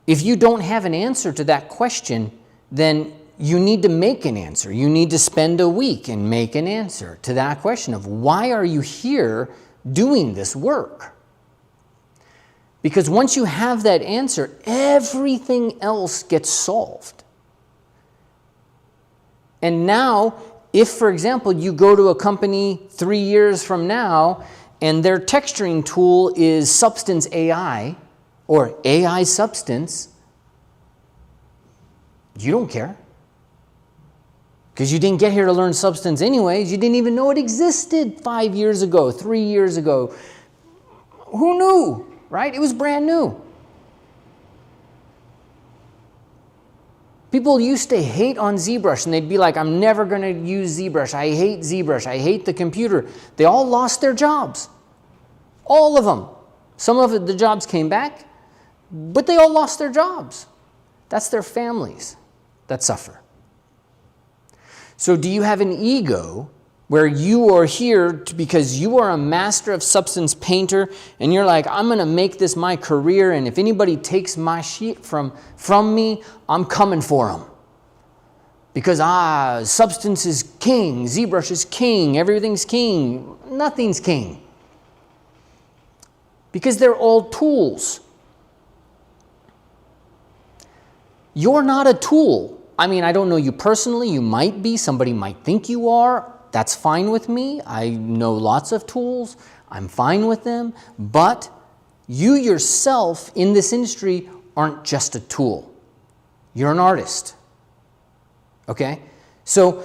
If you don't have an answer to that question, then you need to make an answer. You need to spend a week and make an answer to that question of why are you here doing this work? Because once you have that answer, everything else gets solved. And now, if, for example, you go to a company 3 years from now and their texturing tool is Substance AI or AI Substance, you don't care. Because you didn't get here to learn Substance anyways. You didn't even know it existed 5 years ago, 3 years ago. Who knew? Right? It was brand new. People used to hate on ZBrush and they'd be like, I'm never going to use ZBrush. I hate ZBrush. I hate the computer. They all lost their jobs. All of them. Some of the jobs came back, but they all lost their jobs. That's their families that suffer. So do you have an ego where you are here because you are a master of Substance Painter and you're like, I'm going to make this my career, and if anybody takes my sheet from me, I'm coming for them. Because Substance is king, ZBrush is king, everything's king. Nothing's king. Because they're all tools. You're not a tool. I mean, I don't know you personally. You might be. Somebody might think you are. That's fine with me. I know lots of tools. I'm fine with them. But you yourself in this industry aren't just a tool. You're an artist. Okay? So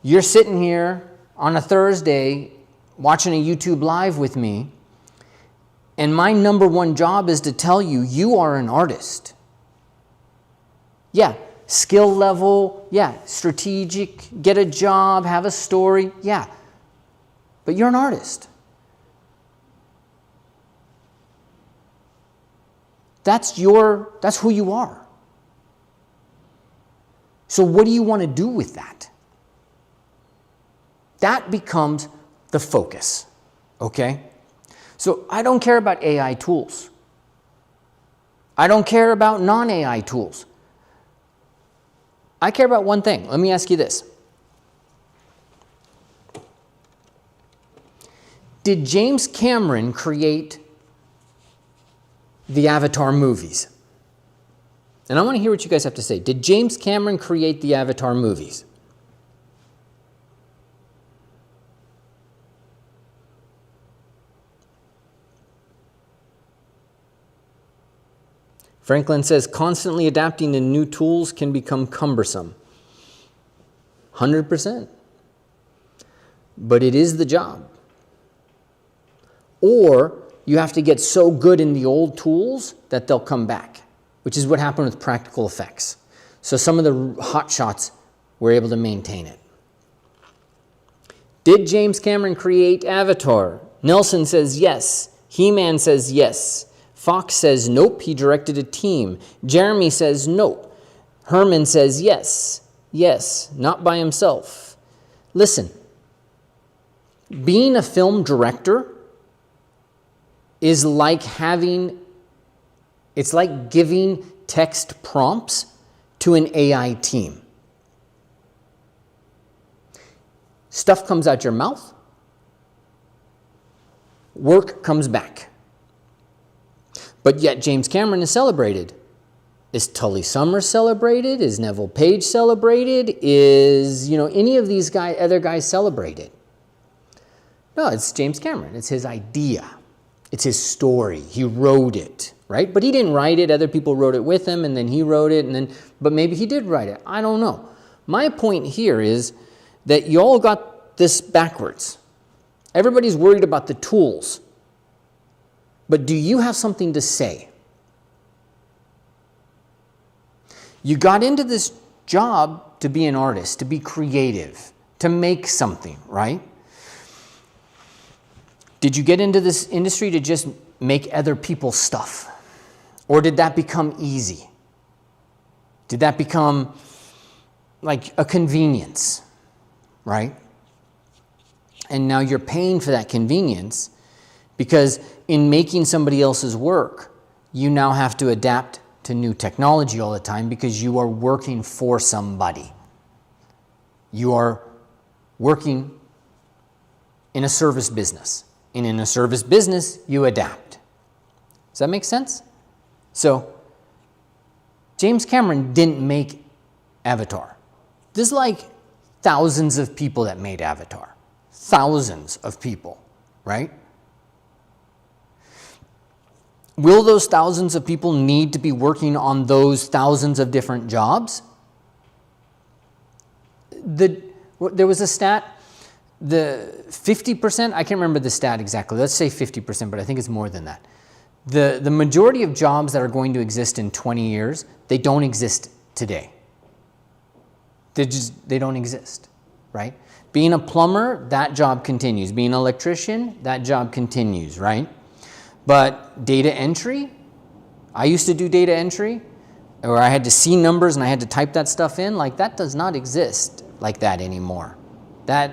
you're sitting here on a Thursday watching a YouTube Live with me, and my number one job is to tell you, you are an artist. Yeah. Skill level, yeah. Strategic, get a job, have a story, yeah. But you're an artist. That's who you are. So what do you want to do with that? That becomes the focus, okay? So I don't care about AI tools. I don't care about non-AI tools. I care about one thing. Let me ask you this. Did James Cameron create the Avatar movies? And I want to hear what you guys have to say. Did James Cameron create the Avatar movies? Franklin says, constantly adapting to new tools can become cumbersome. 100%. But it is the job. Or you have to get so good in the old tools that they'll come back, which is what happened with practical effects. So some of the hot shots were able to maintain it. Did James Cameron create Avatar? Nelson says yes. He-Man says yes. Fox says nope, he directed a team. Jeremy says nope. Herman says yes. Yes, not by himself. Listen, being a film director is like it's like giving text prompts to an AI team. Stuff comes out your mouth. Work comes back. But yet James Cameron is celebrated. Is Tully Summers celebrated? Is Neville Page celebrated? Is, any of these other guys celebrated? No, it's James Cameron. It's his idea. It's his story. He wrote it, right? But he didn't write it. Other people wrote it with him, and then he wrote it, but maybe he did write it. I don't know. My point here is that you all got this backwards. Everybody's worried about the tools. But do you have something to say? You got into this job to be an artist, to be creative, to make something, right? Did you get into this industry to just make other people's stuff? Or did that become easy? Did that become like a convenience, right? And now you're paying for that convenience because in making somebody else's work, you now have to adapt to new technology all the time because you are working for somebody. You are working in a service business. And in a service business, you adapt. Does that make sense? So, James Cameron didn't make Avatar. There's like thousands of people that made Avatar. Thousands of people, right? Will those thousands of people need to be working on those thousands of different jobs? There was a stat, the 50%, I can't remember the stat exactly, let's say 50%, but I think it's more than that. The majority of jobs that are going to exist in 20 years, they don't exist today. They don't exist, right? Being a plumber, that job continues. Being an electrician, that job continues, right? But data entry, I used to do data entry, or I had to see numbers and I had to type that stuff in, like that does not exist like that anymore. That,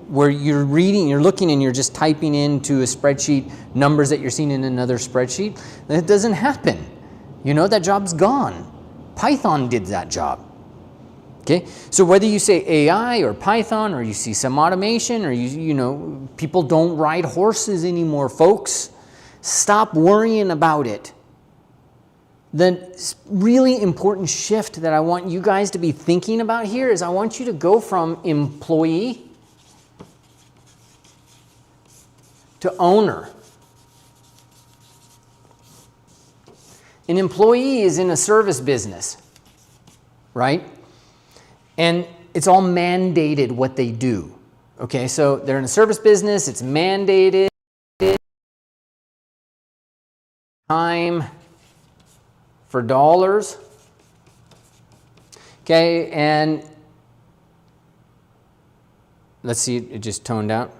where you're reading, you're looking and you're just typing into a spreadsheet numbers that you're seeing in another spreadsheet, that doesn't happen. That job's gone. Python did that job. Okay, so whether you say AI or Python or you see some automation or people don't ride horses anymore, folks. Stop worrying about it. The really important shift that I want you guys to be thinking about here is I want you to go from employee to owner. An employee is in a service business, right? And it's all mandated what they do. Okay, so they're in a service business, it's mandated. Time for dollars. Okay, and let's see, it just toned out.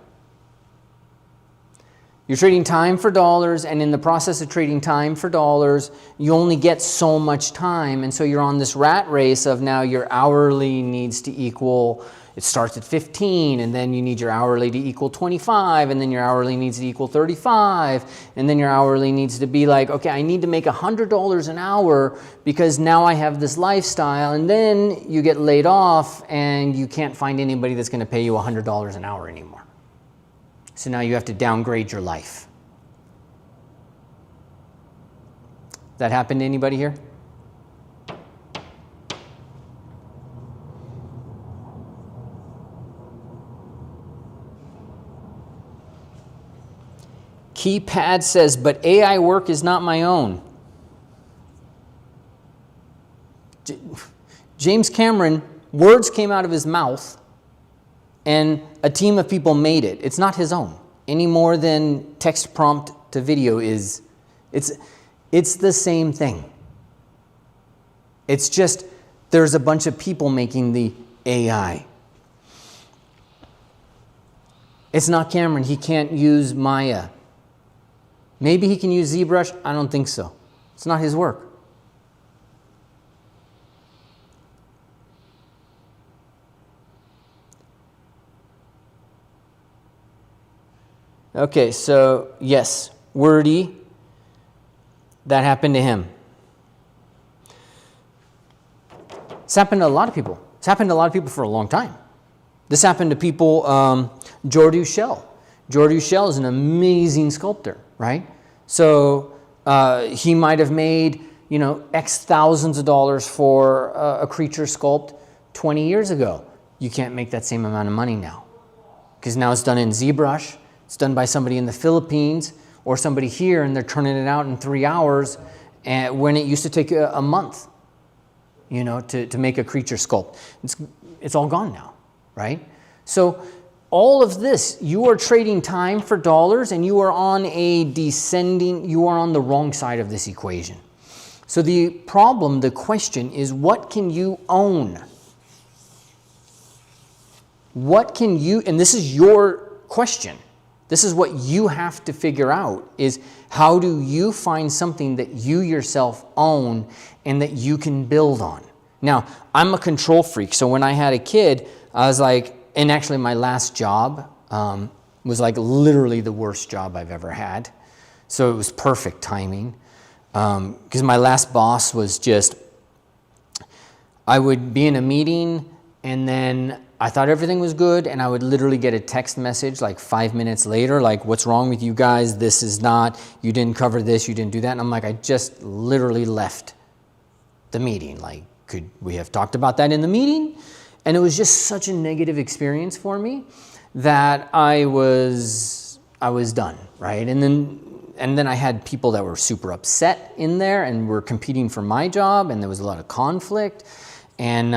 You're trading time for dollars, and in the process of trading time for dollars, you only get so much time, and so you're on this rat race of now your hourly needs to equal, it starts at 15, and then you need your hourly to equal 25, and then your hourly needs to equal 35, and then your hourly needs to be like, okay, I need to make $100 an hour because now I have this lifestyle, and then you get laid off, and you can't find anybody that's gonna pay you $100 an hour anymore. So now you have to downgrade your life. That happened to anybody here? Keypad says, but AI work is not my own. James Cameron, words came out of his mouth, and a team of people made it. It's not his own, any more than text prompt to video is. It's the same thing. It's just there's a bunch of people making the AI. It's not Cameron. He can't use Maya. Maybe he can use ZBrush. I don't think so. It's not his work. Okay, so yes, Wordy, that happened to him. It's happened to a lot of people. It's happened to a lot of people for a long time. This happened to people, Jordu Shell. Jordu Shell is an amazing sculptor, right? So he might have made, X thousands of dollars for a creature sculpt 20 years ago. You can't make that same amount of money now because now it's done in ZBrush. It's done by somebody in the Philippines or somebody here, and they're turning it out in 3 hours, and when it used to take a month, to make a creature sculpt. It's all gone now, right? So all of this, you are trading time for dollars, and you are on you are on the wrong side of this equation. So the question is, what can you own? What can you, and this is your question. This is what you have to figure out, is how do you find something that you yourself own and that you can build on? Now, I'm a control freak, so when I had a kid, I was like, and actually my last job was like literally the worst job I've ever had. So it was perfect timing, because my last boss was just, I would be in a meeting and then I thought everything was good, and I would literally get a text message like 5 minutes later, like, what's wrong with you guys? This is not, you didn't cover this, you didn't do that. And I'm like, I just literally left the meeting. Like, could we have talked about that in the meeting? And it was just such a negative experience for me that I was done, right? And then I had people that were super upset in there and were competing for my job, and there was a lot of conflict. And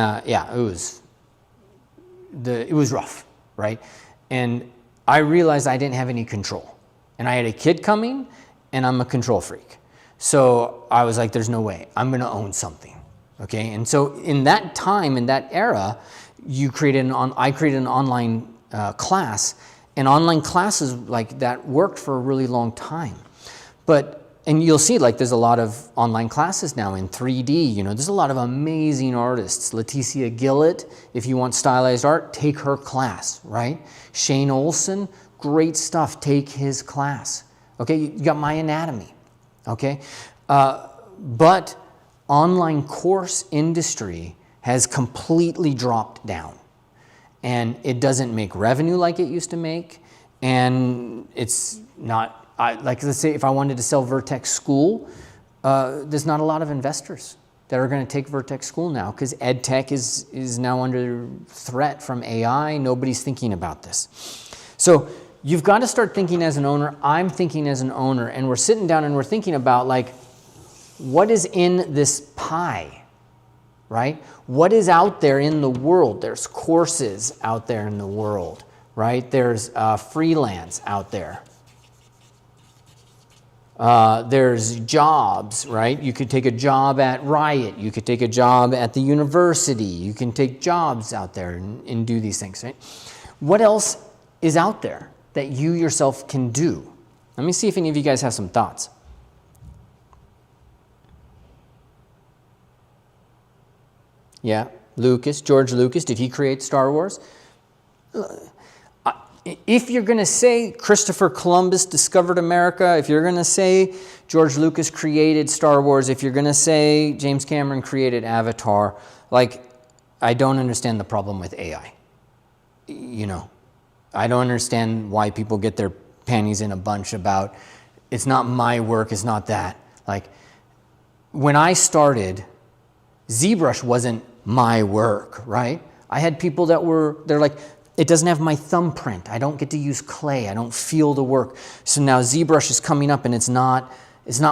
it was rough, right? And I realized I didn't have any control. And I had a kid coming, and I'm a control freak. So I was like, there's no way. I'm going to own something, okay? And so in that time, in that era, I created an online class, and online classes like that worked for a really long time. And you'll see, like, there's a lot of online classes now in 3D. There's a lot of amazing artists. Leticia Gillett, if you want stylized art, take her class, right? Shane Olson, great stuff. Take his class. Okay, you got My Anatomy. Okay, but online course industry has completely dropped down, and it doesn't make revenue like it used to make, and it's not. Like, let's say if I wanted to sell Vertex School, there's not a lot of investors that are going to take Vertex School now, because ed tech is now under threat from AI. Nobody's thinking about this. So you've got to start thinking as an owner. I'm thinking as an owner, and we're sitting down and we're thinking about, like, what is in this pie, right? What is out there in the world? There's courses out there in the world, right? There's freelance out there. There's jobs, right? You could take a job at Riot. You could take a job at the university. You can take jobs out there and do these things, right? What else is out there that you yourself can do? Let me see if any of you guys have some thoughts. Yeah, George Lucas, did he create Star Wars? If you're going to say Christopher Columbus discovered America, if you're going to say George Lucas created Star Wars, if you're going to say James Cameron created Avatar, like, I don't understand the problem with AI. You know, I don't understand why people get their panties in a bunch about, it's not my work, it's not that. Like, when I started, ZBrush wasn't my work, right? I had people that they're like, it doesn't have my thumbprint. I don't get to use clay. I don't feel the work. So now ZBrush is coming up and it's not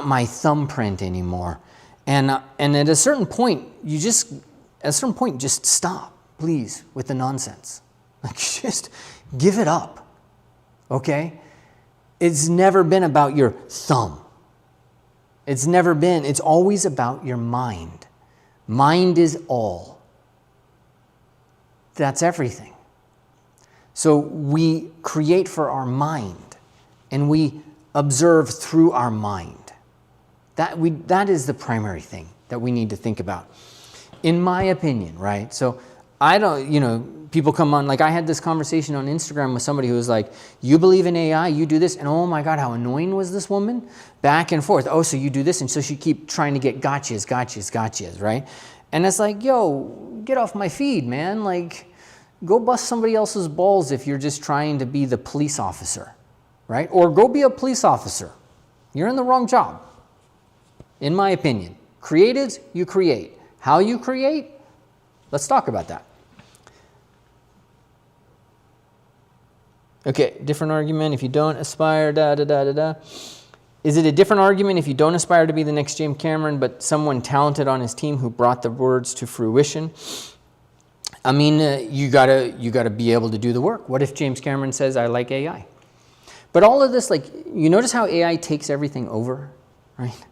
my thumbprint anymore. And at a certain point, just stop, please, with the nonsense. Like, just give it up, okay? It's never been about your thumb. It's always about your mind. Mind is all. That's everything. So we create for our mind, and we observe through our mind. That is the primary thing that we need to think about, in my opinion, right? So I don't, people come on, like I had this conversation on Instagram with somebody who was like, you believe in AI, you do this, and oh my God, how annoying was this woman? Back and forth. Oh, so you do this, and so she keep trying to get gotchas, right? And it's like, yo, get off my feed, man. Like, go bust somebody else's balls if you're just trying to be the police officer, right? Or go be a police officer. You're in the wrong job, in my opinion. Creatives, you create. How you create? Let's talk about that. Okay, different argument if you don't aspire, Is it a different argument if you don't aspire to be the next James Cameron, but someone talented on his team who brought the words to fruition? I mean, you gotta be able to do the work. What if James Cameron says, I like AI? But all of this, like, you notice how AI takes everything over, right?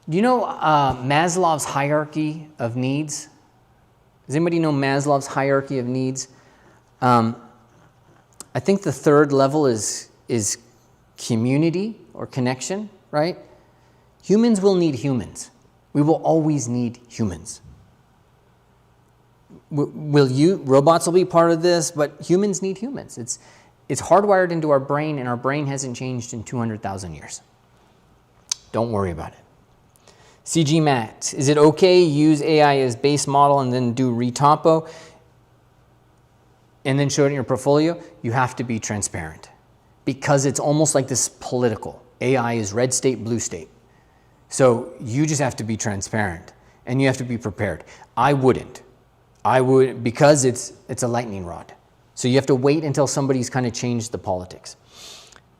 Do you know Maslow's hierarchy of needs? Does anybody know Maslow's hierarchy of needs? I think the third level is community or connection, right? Humans will need humans. We will always need humans. Robots will be part of this, but humans need humans. It's hardwired into our brain, and our brain hasn't changed in 200,000 years. Don't worry about it. CG Matt, is it okay to use AI as base model and then do retopo and then show it in your portfolio? You have to be transparent, because it's almost like this political. AI is red state, blue state. So you just have to be transparent, and you have to be prepared. I would, because it's a lightning rod. So you have to wait until somebody's kind of changed the politics.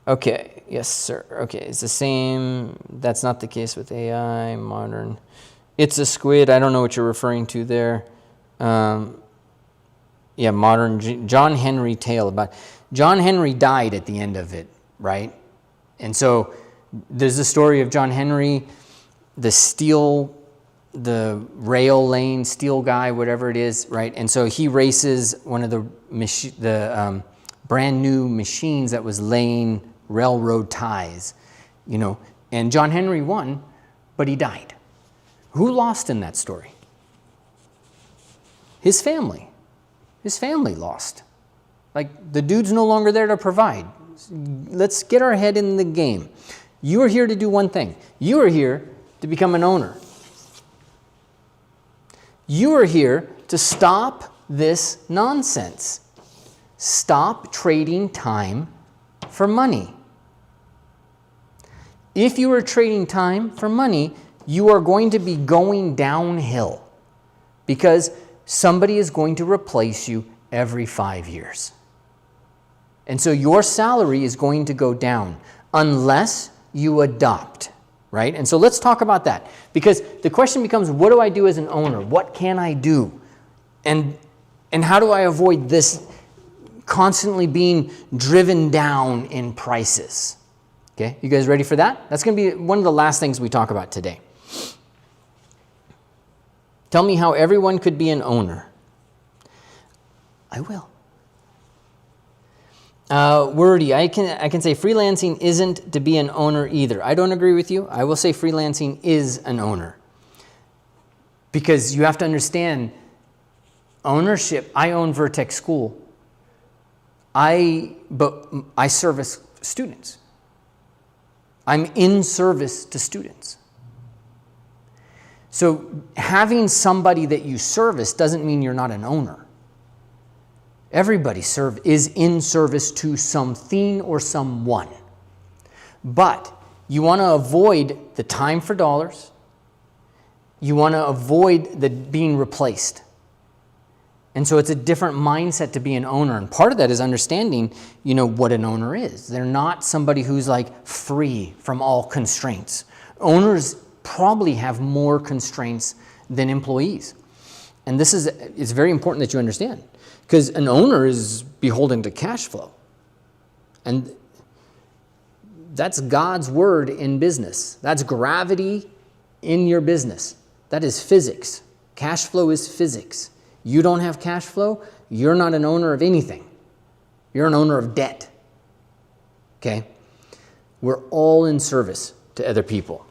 Okay, yes, sir. Okay, it's the same. That's not the case with AI, modern. It's a squid. I don't know what you're referring to there. Yeah, modern. John Henry tale about. John Henry died at the end of it, right? And so there's the story of John Henry, the rail lane, steel guy, whatever it is, right? And so he races one of the brand new machines that was laying railroad ties, and John Henry won, but he died. Who lost in that story? His family. His family lost. Like, the dude's no longer there to provide. Let's get our head in the game. You are here to do one thing. You are here to become an owner. You are here to stop this nonsense. Stop trading time for money. If you are trading time for money, you are going to be going downhill, because somebody is going to replace you every 5 years. And so your salary is going to go down unless you adopt, right? And so let's talk about that, because the question becomes, what do I do as an owner? What can I do? And how do I avoid this constantly being driven down in prices? Okay, you guys ready for that? That's going to be one of the last things we talk about today. Tell me how everyone could be an owner. I will. Wordy, I can say freelancing isn't to be an owner either. I don't agree with you. I will say freelancing is an owner. Because you have to understand ownership. I own Vertex School. But I service students. I'm in service to students. So having somebody that you service doesn't mean you're not an owner. Everybody is in service to something or someone. But you want to avoid the time for dollars. You want to avoid the being replaced. And so it's a different mindset to be an owner. And part of that is understanding, what an owner is. They're not somebody who's like free from all constraints. Owners probably have more constraints than employees. And it's very important that you understand. Because an owner is beholden to cash flow. And that's God's word in business. That's gravity in your business. That is physics. Cash flow is physics. You don't have cash flow, you're not an owner of anything. You're an owner of debt. Okay? We're all in service to other people.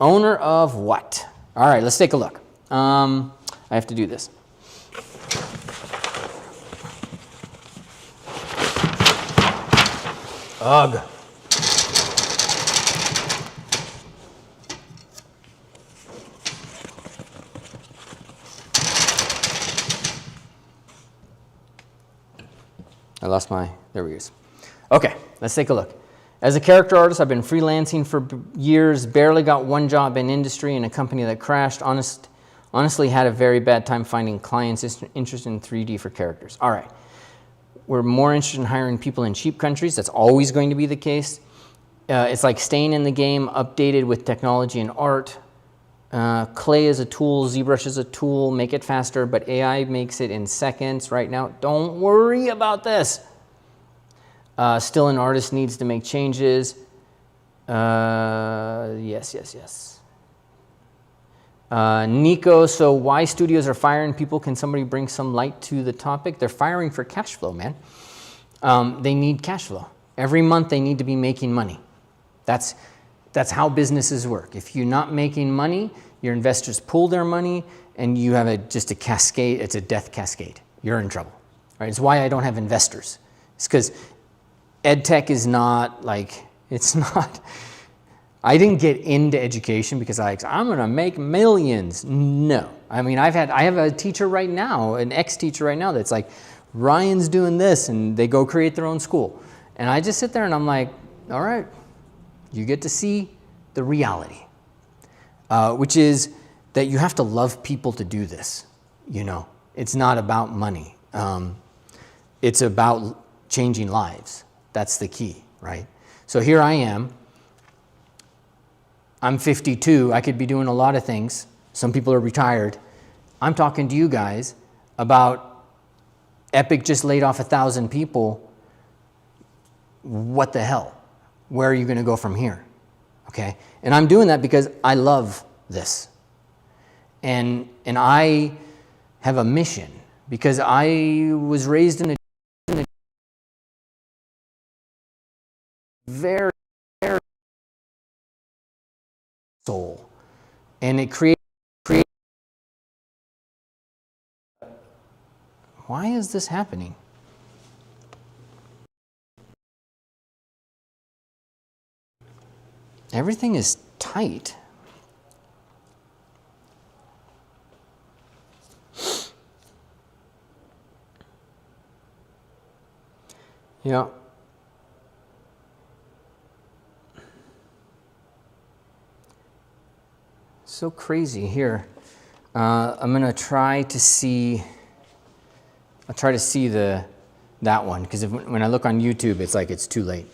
Owner of what? All right, let's take a look. I have to do this. Ugh. I lost there we go. Okay, let's take a look. As a character artist, I've been freelancing for years, barely got one job in industry in a company that crashed. Honestly had a very bad time finding clients interested in 3D for characters. All right. We're more interested in hiring people in cheap countries. That's always going to be the case. It's like staying in the game, updated with technology and art. Clay is a tool, ZBrush is a tool, make it faster, but AI makes it in seconds right now. Don't worry about this. Still an artist needs to make changes. Yes. Nico, so why studios are firing people? Can somebody bring some light to the topic? They're firing for cash flow, man. They need cash flow. Every month they need to be making money. That's how businesses work. If you're not making money, your investors pull their money and you have just a cascade. It's a death cascade. You're in trouble. Right? It's why I don't have investors. It's because EdTech is not it's not. I didn't get into education because I'm going to make millions. No. I mean, I have a teacher right now, an ex-teacher right now that's like, Ryan's doing this, and they go create their own school. And I just sit there and I'm like, all right, you get to see the reality, which is that you have to love people to do this. It's not about money. It's about changing lives. That's the key, right? So here I am. I'm 52. I could be doing a lot of things. Some people are retired. I'm talking to you guys about Epic just laid off 1,000 people. What the hell? Where are you going to go from here? Okay? And I'm doing that because I love this. And I have a mission because I was raised in a very soul, and it creates. Why is this happening? Everything is tight. Yeah. So crazy here. I'm gonna try to see. I'll try to see that one because when I look on YouTube, it's like it's too late.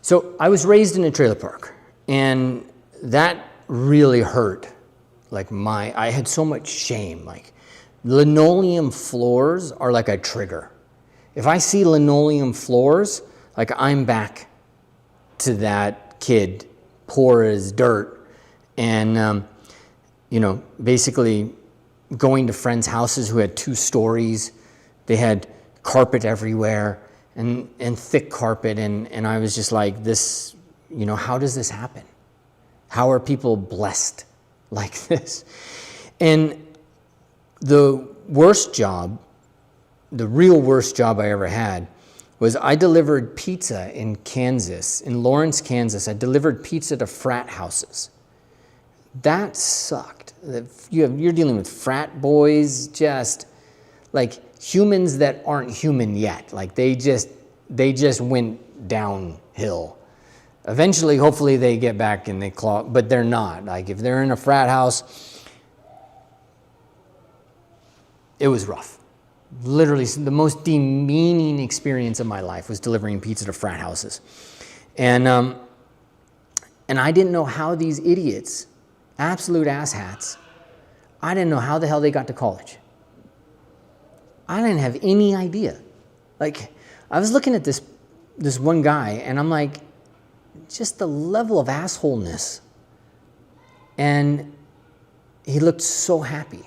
So I was raised in a trailer park, and that really hurt. I had so much shame. Like, linoleum floors are like a trigger. If I see linoleum floors, I'm back to that kid, poor as dirt, and you know, basically going to friends' houses who had 2 stories. They had carpet everywhere and thick carpet, and I was just like, this, you know, how does this happen? How are people blessed like this? And the worst job, the real worst job I ever had, was I delivered pizza in Kansas, in Lawrence, Kansas. I delivered pizza to frat houses. That sucked. You're dealing with frat boys, just like humans that aren't human yet. Like they just went downhill. Eventually, hopefully they get back and they claw, but they're not. Like if they're in a frat house, it was rough. Literally, the most demeaning experience of my life was delivering pizza to frat houses. And I didn't know how these idiots, absolute asshats, I didn't know how the hell they got to college. I didn't have any idea. Like, I was looking at this one guy, and I'm like, just the level of assholeness. And he looked so happy.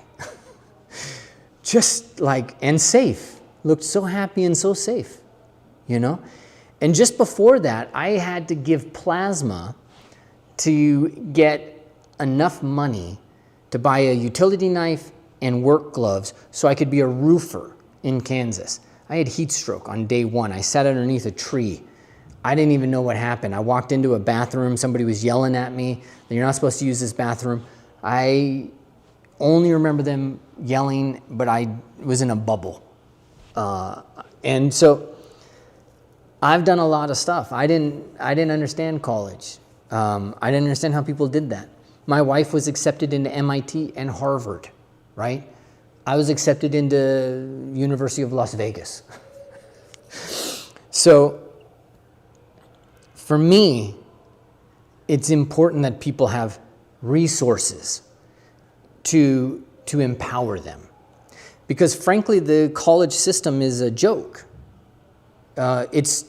Just like, and safe. Looked so happy and so safe, you know? And just before that, I had to give plasma to get enough money to buy a utility knife and work gloves so I could be a roofer in Kansas. I had heat stroke on day 1. I sat underneath a tree. I didn't even know what happened. I walked into a bathroom. Somebody was yelling at me that you're not supposed to use this bathroom. I only remember them yelling, but I was in a bubble. And so I've done a lot of stuff. I didn't understand college. I didn't understand how people did that. My wife was accepted into MIT and Harvard, right? I was accepted into University of Las Vegas. So for me, it's important that people have resources to empower them. Because frankly, the college system is a joke. It's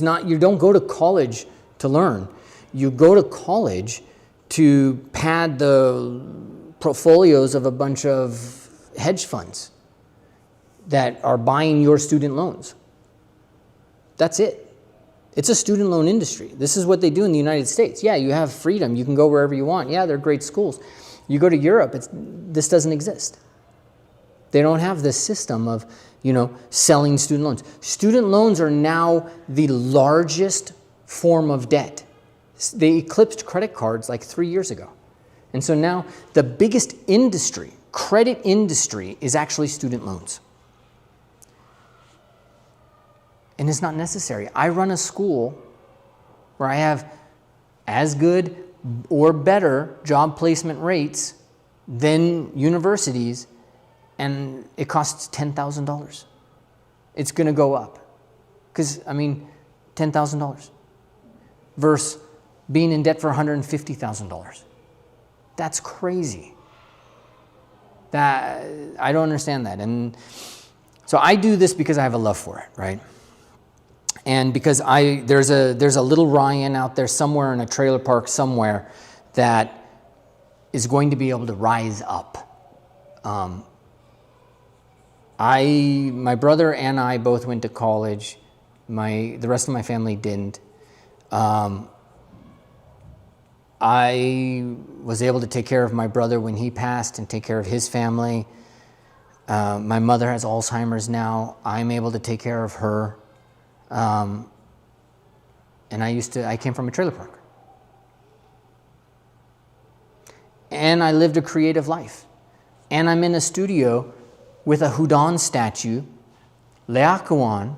not, you don't go to college to learn. You go to college to pad the portfolios of a bunch of hedge funds that are buying your student loans. That's it. It's a student loan industry. This is what they do in the United States. Yeah, you have freedom. You can go wherever you want. Yeah, they're great schools. You go to Europe, this doesn't exist. They don't have this system of, you know, selling student loans. Student loans are now the largest form of debt. They eclipsed credit cards like 3 years ago. And so now the biggest industry, credit industry, is actually student loans. And it's not necessary. I run a school where I have as good or better job placement rates than universities, and it costs $10,000. It's going to go up. Because, I mean, $10,000 versus being in debt for $150,000. That's crazy. I don't understand that. And so I do this because I have a love for it, right? And because there's a little Ryan out there somewhere in a trailer park somewhere that is going to be able to rise up. My brother and I both went to college. The rest of my family didn't. I was able to take care of my brother when he passed and take care of his family. My mother has Alzheimer's now. I'm able to take care of her. And I came from a trailer park. And I lived a creative life. And I'm in a studio with a Houdan statue, Laocoon.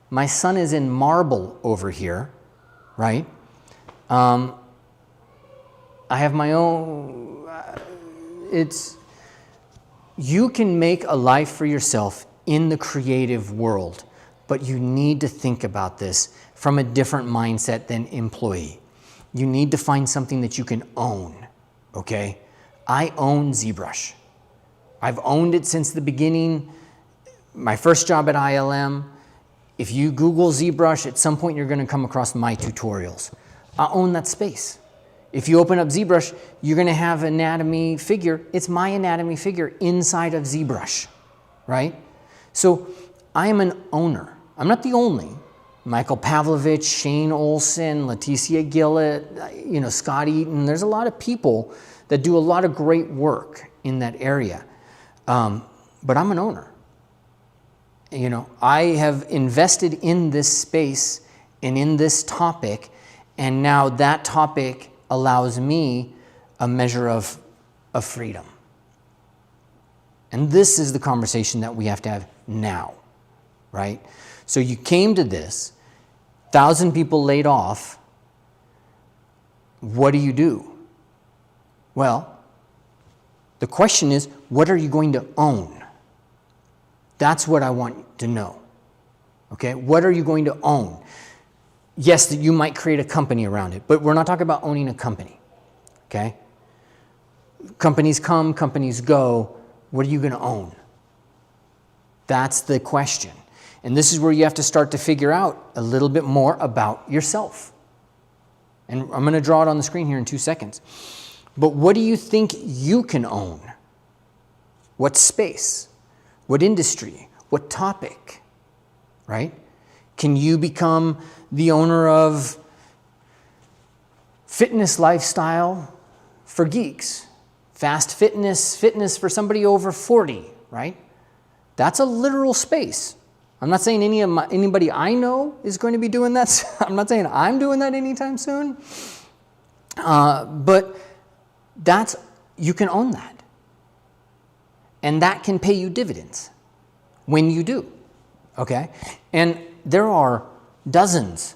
My son is in marble over here, right? I have my own, you can make a life for yourself in the creative world, but you need to think about this from a different mindset than employee. You need to find something that you can own, okay? I own ZBrush. I've owned it since the beginning. My first job at ILM, If you Google ZBrush, at some point you're going to come across my tutorials. I own that space. If you open up ZBrush, you're going to have anatomy figure. It's my anatomy figure inside of ZBrush, right? So I am an owner. I'm not the only. Michael Pavlovich, Shane Olson, Leticia Gillett, Scott Eaton. There's a lot of people that do a lot of great work in that area. But I'm an owner. I have invested in this space and in this topic, and now that topic allows me a measure of freedom. And this is the conversation that we have to have now, right? So you came to this, 1,000 people laid off. What do you do? Well, the question is, what are you going to own? That's what I want to know. Okay, what are you going to own? Yes, that you might create a company around it, but we're not talking about owning a company. Okay? Companies come, companies go. What are you going to own? That's the question. And this is where you have to start to figure out a little bit more about yourself. And I'm going to draw it on the screen here in 2 seconds. But what do you think you can own? What space? What industry? What topic? Right? Can you become the owner of fitness lifestyle for geeks? Fast fitness for somebody over 40, right? That's a literal space. I'm not saying anybody I know is going to be doing that. I'm not saying I'm doing that anytime soon. But you can own that. And that can pay you dividends when you do, okay? And there are dozens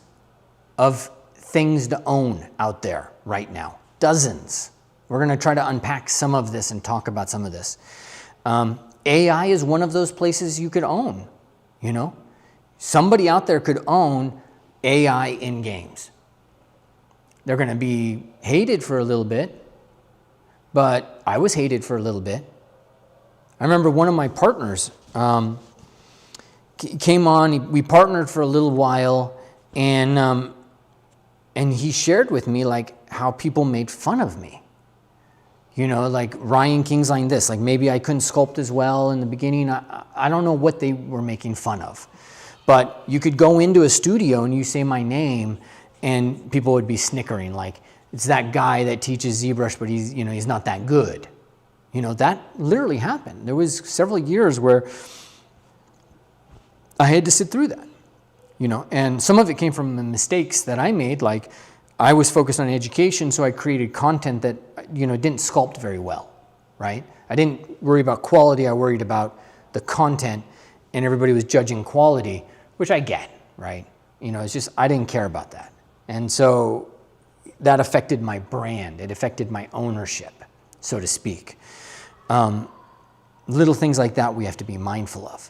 of things to own out there right now. Dozens. We're going to try to unpack some of this and talk about some of this. AI is one of those places you could own, Somebody out there could own AI in games. They're going to be hated for a little bit, but I was hated for a little bit. I remember one of my partners came on. We partnered for a little while, and he shared with me how people made fun of me. Like Ryan Kingslien this. Like maybe I couldn't sculpt as well in the beginning. I don't know what they were making fun of, but you could go into a studio and you say my name, and people would be snickering like it's that guy that teaches ZBrush, but he's not that good. That literally happened. There was several years where I had to sit through that, and some of it came from the mistakes that I made. Like I was focused on education, so I created content that, didn't sculpt very well, right? I didn't worry about quality. I worried about the content, and everybody was judging quality, which I get, right? It's just, I didn't care about that. And so that affected my brand. It affected my ownership, so to speak. Little things like that we have to be mindful of.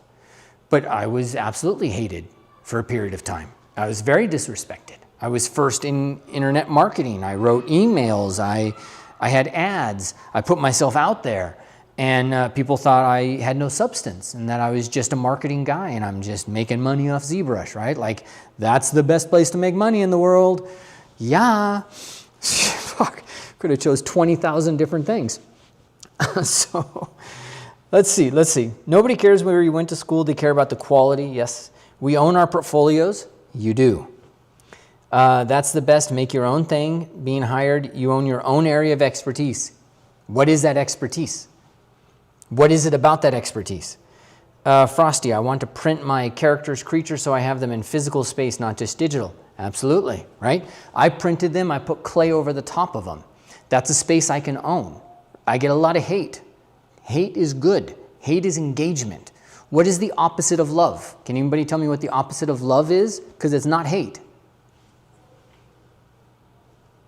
But I was absolutely hated for a period of time. I was very disrespected. I was first in internet marketing. I wrote emails. I had ads. I put myself out there. And people thought I had no substance and that I was just a marketing guy and I'm just making money off ZBrush, right? Like, that's the best place to make money in the world. Yeah. Fuck. Could have chose 20,000 different things. So, let's see. Nobody cares where you went to school. They care about the quality. Yes. We own our portfolios. You do. That's the best. Make your own thing. Being hired, you own your own area of expertise. What is that expertise? What is it about that expertise? Frosty, I want to print my characters, creatures, so I have them in physical space, not just digital. Absolutely, right? I printed them. I put clay over the top of them. That's a space I can own. I get a lot of hate. Hate is good. Hate is engagement. What is the opposite of love? Can anybody tell me what the opposite of love is? Because it's not hate.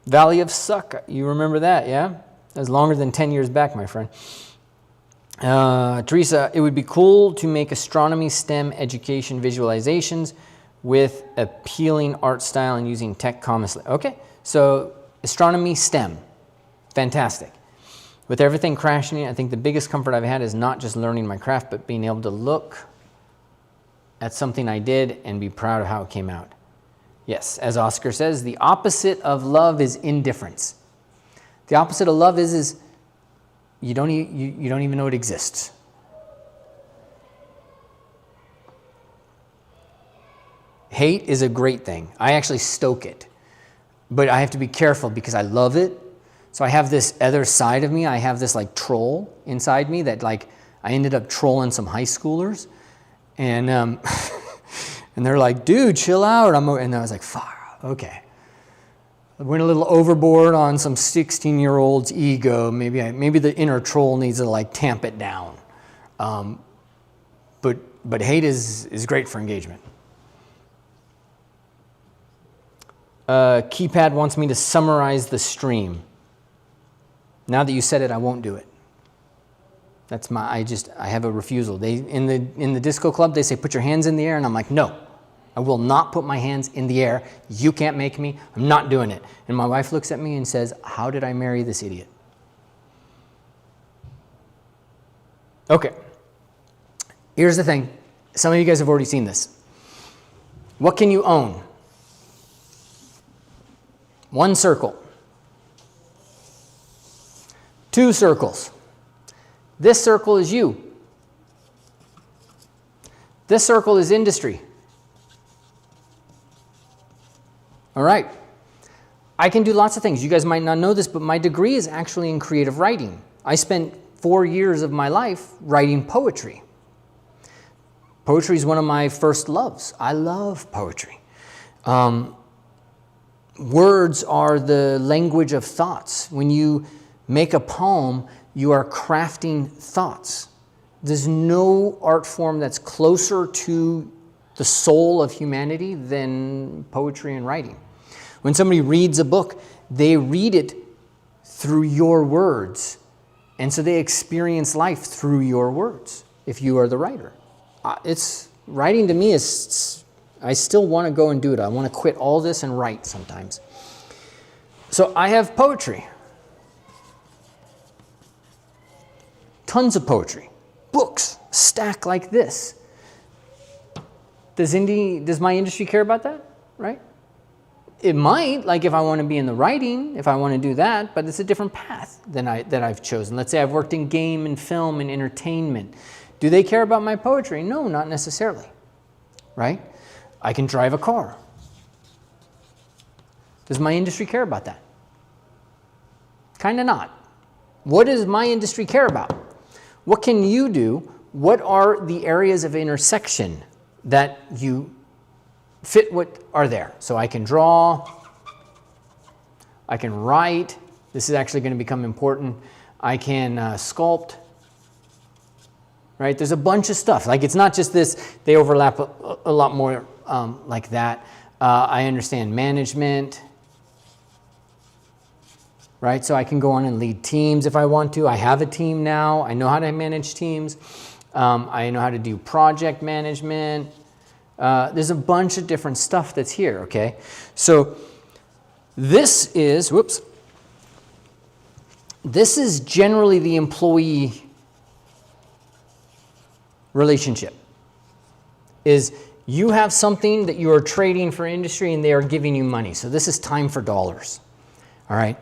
Valley of Suck. You remember that, yeah? That was longer than 10 years back, my friend. Teresa, it would be cool to make astronomy STEM education visualizations with appealing art style and using tech commonly. Okay, so astronomy STEM. Fantastic. With everything crashing, I think the biggest comfort I've had is not just learning my craft, but being able to look at something I did and be proud of how it came out. Yes, as Oscar says, the opposite of love is indifference. The opposite of love is you don't even know it exists. Hate is a great thing. I actually stoke it. But I have to be careful because I love it. So I have this other side of me. I have this like troll inside me that like I ended up trolling some high schoolers. And and they're like, dude, chill out. And I was like, fuck, okay. I went a little overboard on some 16-year-old's ego. Maybe the inner troll needs to like tamp it down. But hate is great for engagement. Keypad wants me to summarize the stream. Now that you said it, I won't do it. That's I have a refusal. They in the disco club, they say, put your hands in the air, and I'm like, no, I will not put my hands in the air. You can't make me. I'm not doing it. And my wife looks at me and says, how did I marry this idiot? Okay. Here's the thing. Some of you guys have already seen this. What can you own? One circle. Two circles. This circle is you. This circle is industry. All right. I can do lots of things. You guys might not know this, but my degree is actually in creative writing. I spent 4 years of my life writing poetry. Poetry is one of my first loves. I love poetry. Words are the language of thoughts. When you make a poem, you are crafting thoughts. There's no art form that's closer to the soul of humanity than poetry and writing. When somebody reads a book, they read it through your words. And so they experience life through your words, if you are the writer. Writing to me is, I still want to go and do it. I want to quit all this and write sometimes. So I have poetry. Tons of poetry. Books, stack like this. Does my industry care about that, right? It might, like if I want to be in the writing, if I want to do that, but it's a different path that I've chosen. Let's say I've worked in game and film and entertainment. Do they care about my poetry? No, not necessarily, right? I can drive a car. Does my industry care about that? Kind of not. What does my industry care about? What can you do? What are the areas of intersection that you fit what are there? So I can draw, I can write. This is actually going to become important. I can sculpt, right? There's a bunch of stuff. Like it's not just this, they overlap a lot more like that. I understand management, right? So I can go on and lead teams if I want to. I have a team now. I know how to manage teams. I know how to do project management. There's a bunch of different stuff that's here, okay? So this is generally the employee relationship. Is you have something that you are trading for industry and they are giving you money. So this is time for dollars, all right?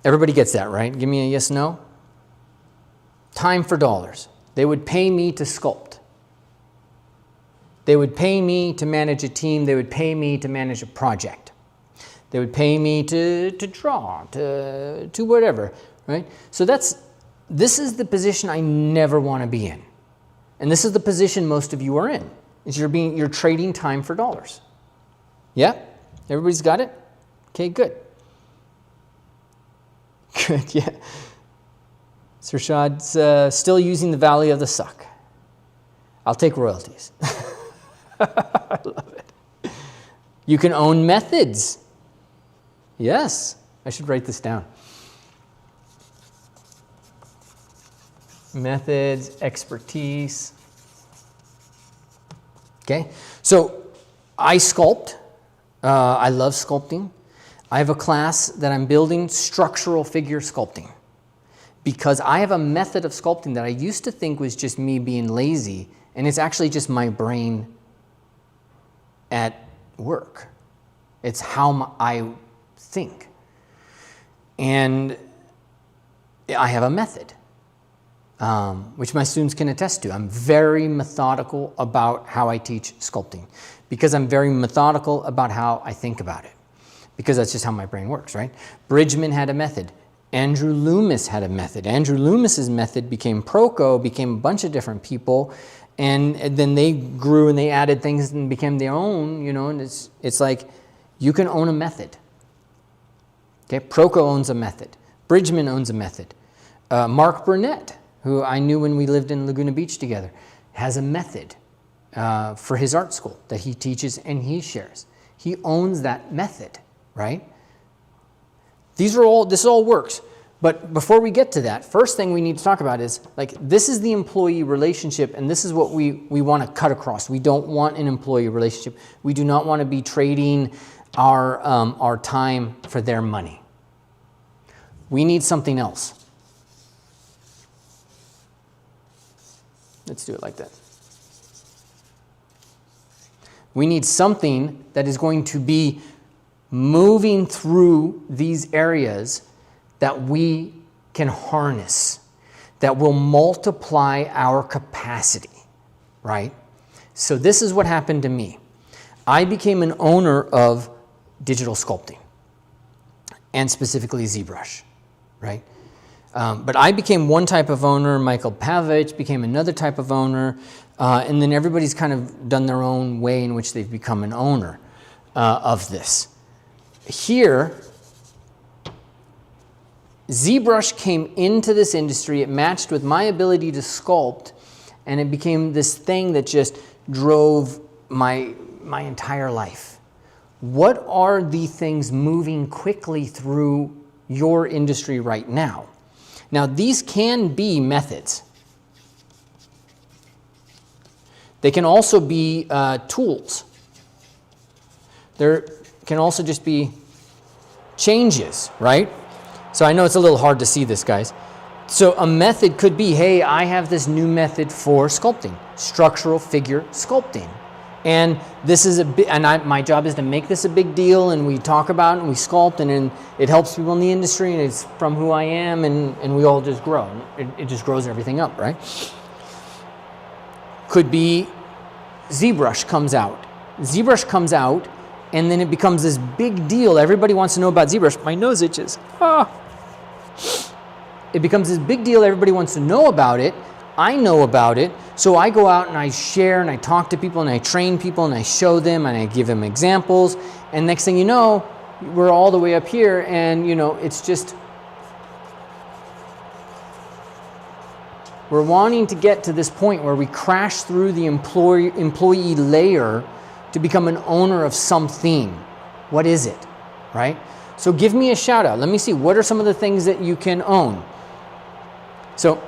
Everybody gets that, right? Give me a yes, no. Time for dollars. They would pay me to sculpt. They would pay me to manage a team. They would pay me to manage a project. They would pay me to draw, to whatever, right? So this is the position I never want to be in. And this is the position most of you are in. Is you're trading time for dollars. Yeah? Everybody's got it? Okay, good. Good, yeah. Sirshad's still using the Valley of the Suck. I'll take royalties. I love it. You can own methods. Yes, I should write this down. Methods, expertise. Okay, so I sculpt. I love sculpting. I have a class that I'm building structural figure sculpting because I have a method of sculpting that I used to think was just me being lazy, and it's actually just my brain at work. It's how I think. And I have a method, which my students can attest to. I'm very methodical about how I teach sculpting because I'm very methodical about how I think about it, because that's just how my brain works, right? Bridgman had a method. Andrew Loomis had a method. Andrew Loomis's method became Proco, became a bunch of different people, and then they grew and they added things and became their own, you know, and it's like you can own a method. Okay, Proco owns a method. Bridgman owns a method. Mark Burnett, who I knew when we lived in Laguna Beach together, has a method for his art school that he teaches and he shares. He owns that method, right? This all works. But before we get to that, first thing we need to talk about is, like, this is the employee relationship, and this is what we want to cut across. We don't want an employee relationship. We do not want to be trading our time for their money. We need something else. Let's do it like that. We need something that is going to be moving through these areas that we can harness, that will multiply our capacity, right? So this is what happened to me. I became an owner of digital sculpting, and specifically ZBrush, right? But I became one type of owner, Michael Pavich became another type of owner, and then everybody's kind of done their own way in which they've become an owner of this. Here, ZBrush came into this industry, it matched with my ability to sculpt, and it became this thing that just drove my entire life. What are the things moving quickly through your industry right now? Now, these can be methods. They can also be tools. There can also just be changes, right? So I know it's a little hard to see this, guys. So a method could be, hey, I have this new method for sculpting, structural figure sculpting. And this is my job is to make this a big deal, and we talk about it and we sculpt, and then it helps people in the industry, and it's from who I am, and we all just grow. It just grows everything up, right? Could be ZBrush comes out. ZBrush comes out, and then it becomes this big deal. Everybody wants to know about ZBrush. My nose itches. It becomes this big deal. Everybody wants to know about it. I know about it. So I go out and I share and I talk to people and I train people and I show them and I give them examples. And next thing you know, we're all the way up here, and, you know, it's just, we're wanting to get to this point where we crash through the employee layer to become an owner of something. What is it, right? So give me a shout out. Let me see, what are some of the things that you can own? So,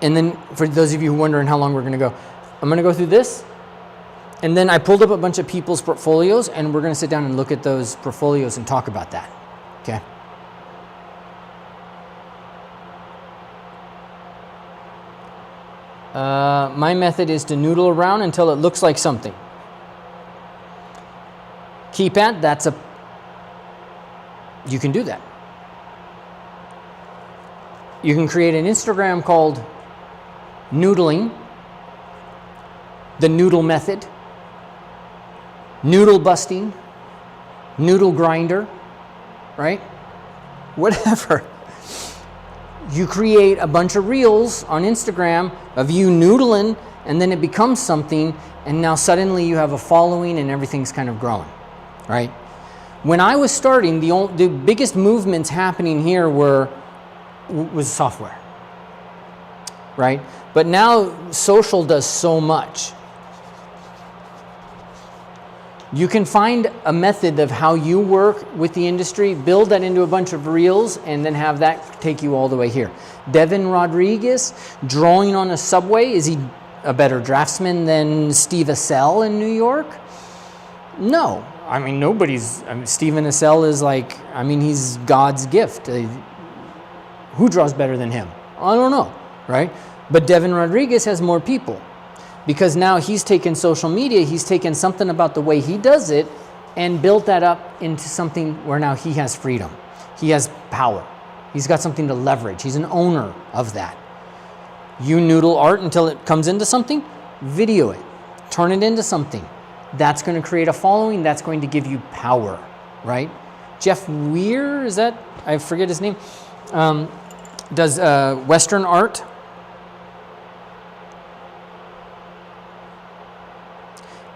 and then for those of you who are wondering how long we're gonna go, I'm gonna go through this, and then I pulled up a bunch of people's portfolios, and we're gonna sit down and look at those portfolios and talk about that, okay? My method is to noodle around until it looks like something. Keypad, you can do that. You can create an Instagram called Noodling, the Noodle Method, Noodle Busting, Noodle Grinder, right? Whatever. You create a bunch of reels on Instagram of you noodling, and then it becomes something, and now suddenly you have a following and everything's kind of growing, right? When I was starting, the biggest movements happening here was software, right? But now social does so much. You can find a method of how you work with the industry, build that into a bunch of reels, and then have that take you all the way here. Devin Rodriguez, drawing on a subway, is he a better draftsman than Steve Assell in New York? No. I mean, Stephen Assell is like, I mean, he's God's gift. Who draws better than him? I don't know, right? But Devin Rodriguez has more people. because now he's taken social media, he's taken something about the way he does it and built that up into something where now he has freedom. He has power. He's got something to leverage. He's an owner of that. You noodle art until it comes into something, video it, turn it into something. That's going to create a following. That's going to give you power, right? Jeff Weir, is that? I forget his name. Does Western art.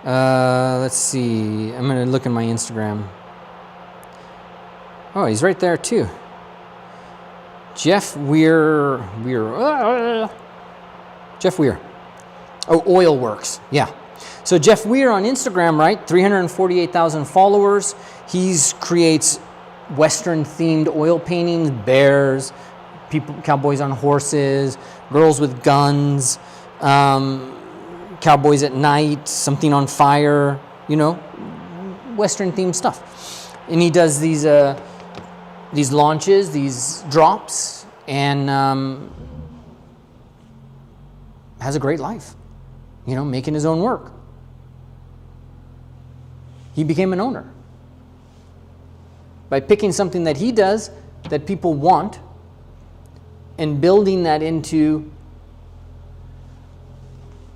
Let's see. I'm going to look in my Instagram. Oh, he's right there too. Jeff Weir. Jeff Weir. Oh, Oil Works. Yeah. So Jeff Weir on Instagram, right? 348,000 followers. He creates Western-themed oil paintings, bears, people, cowboys on horses, girls with guns, cowboys at night, something on fire, you know, Western-themed stuff. And he does these launches, these drops, and has a great life, you know, making his own work. He became an owner by picking something that he does that people want and building that into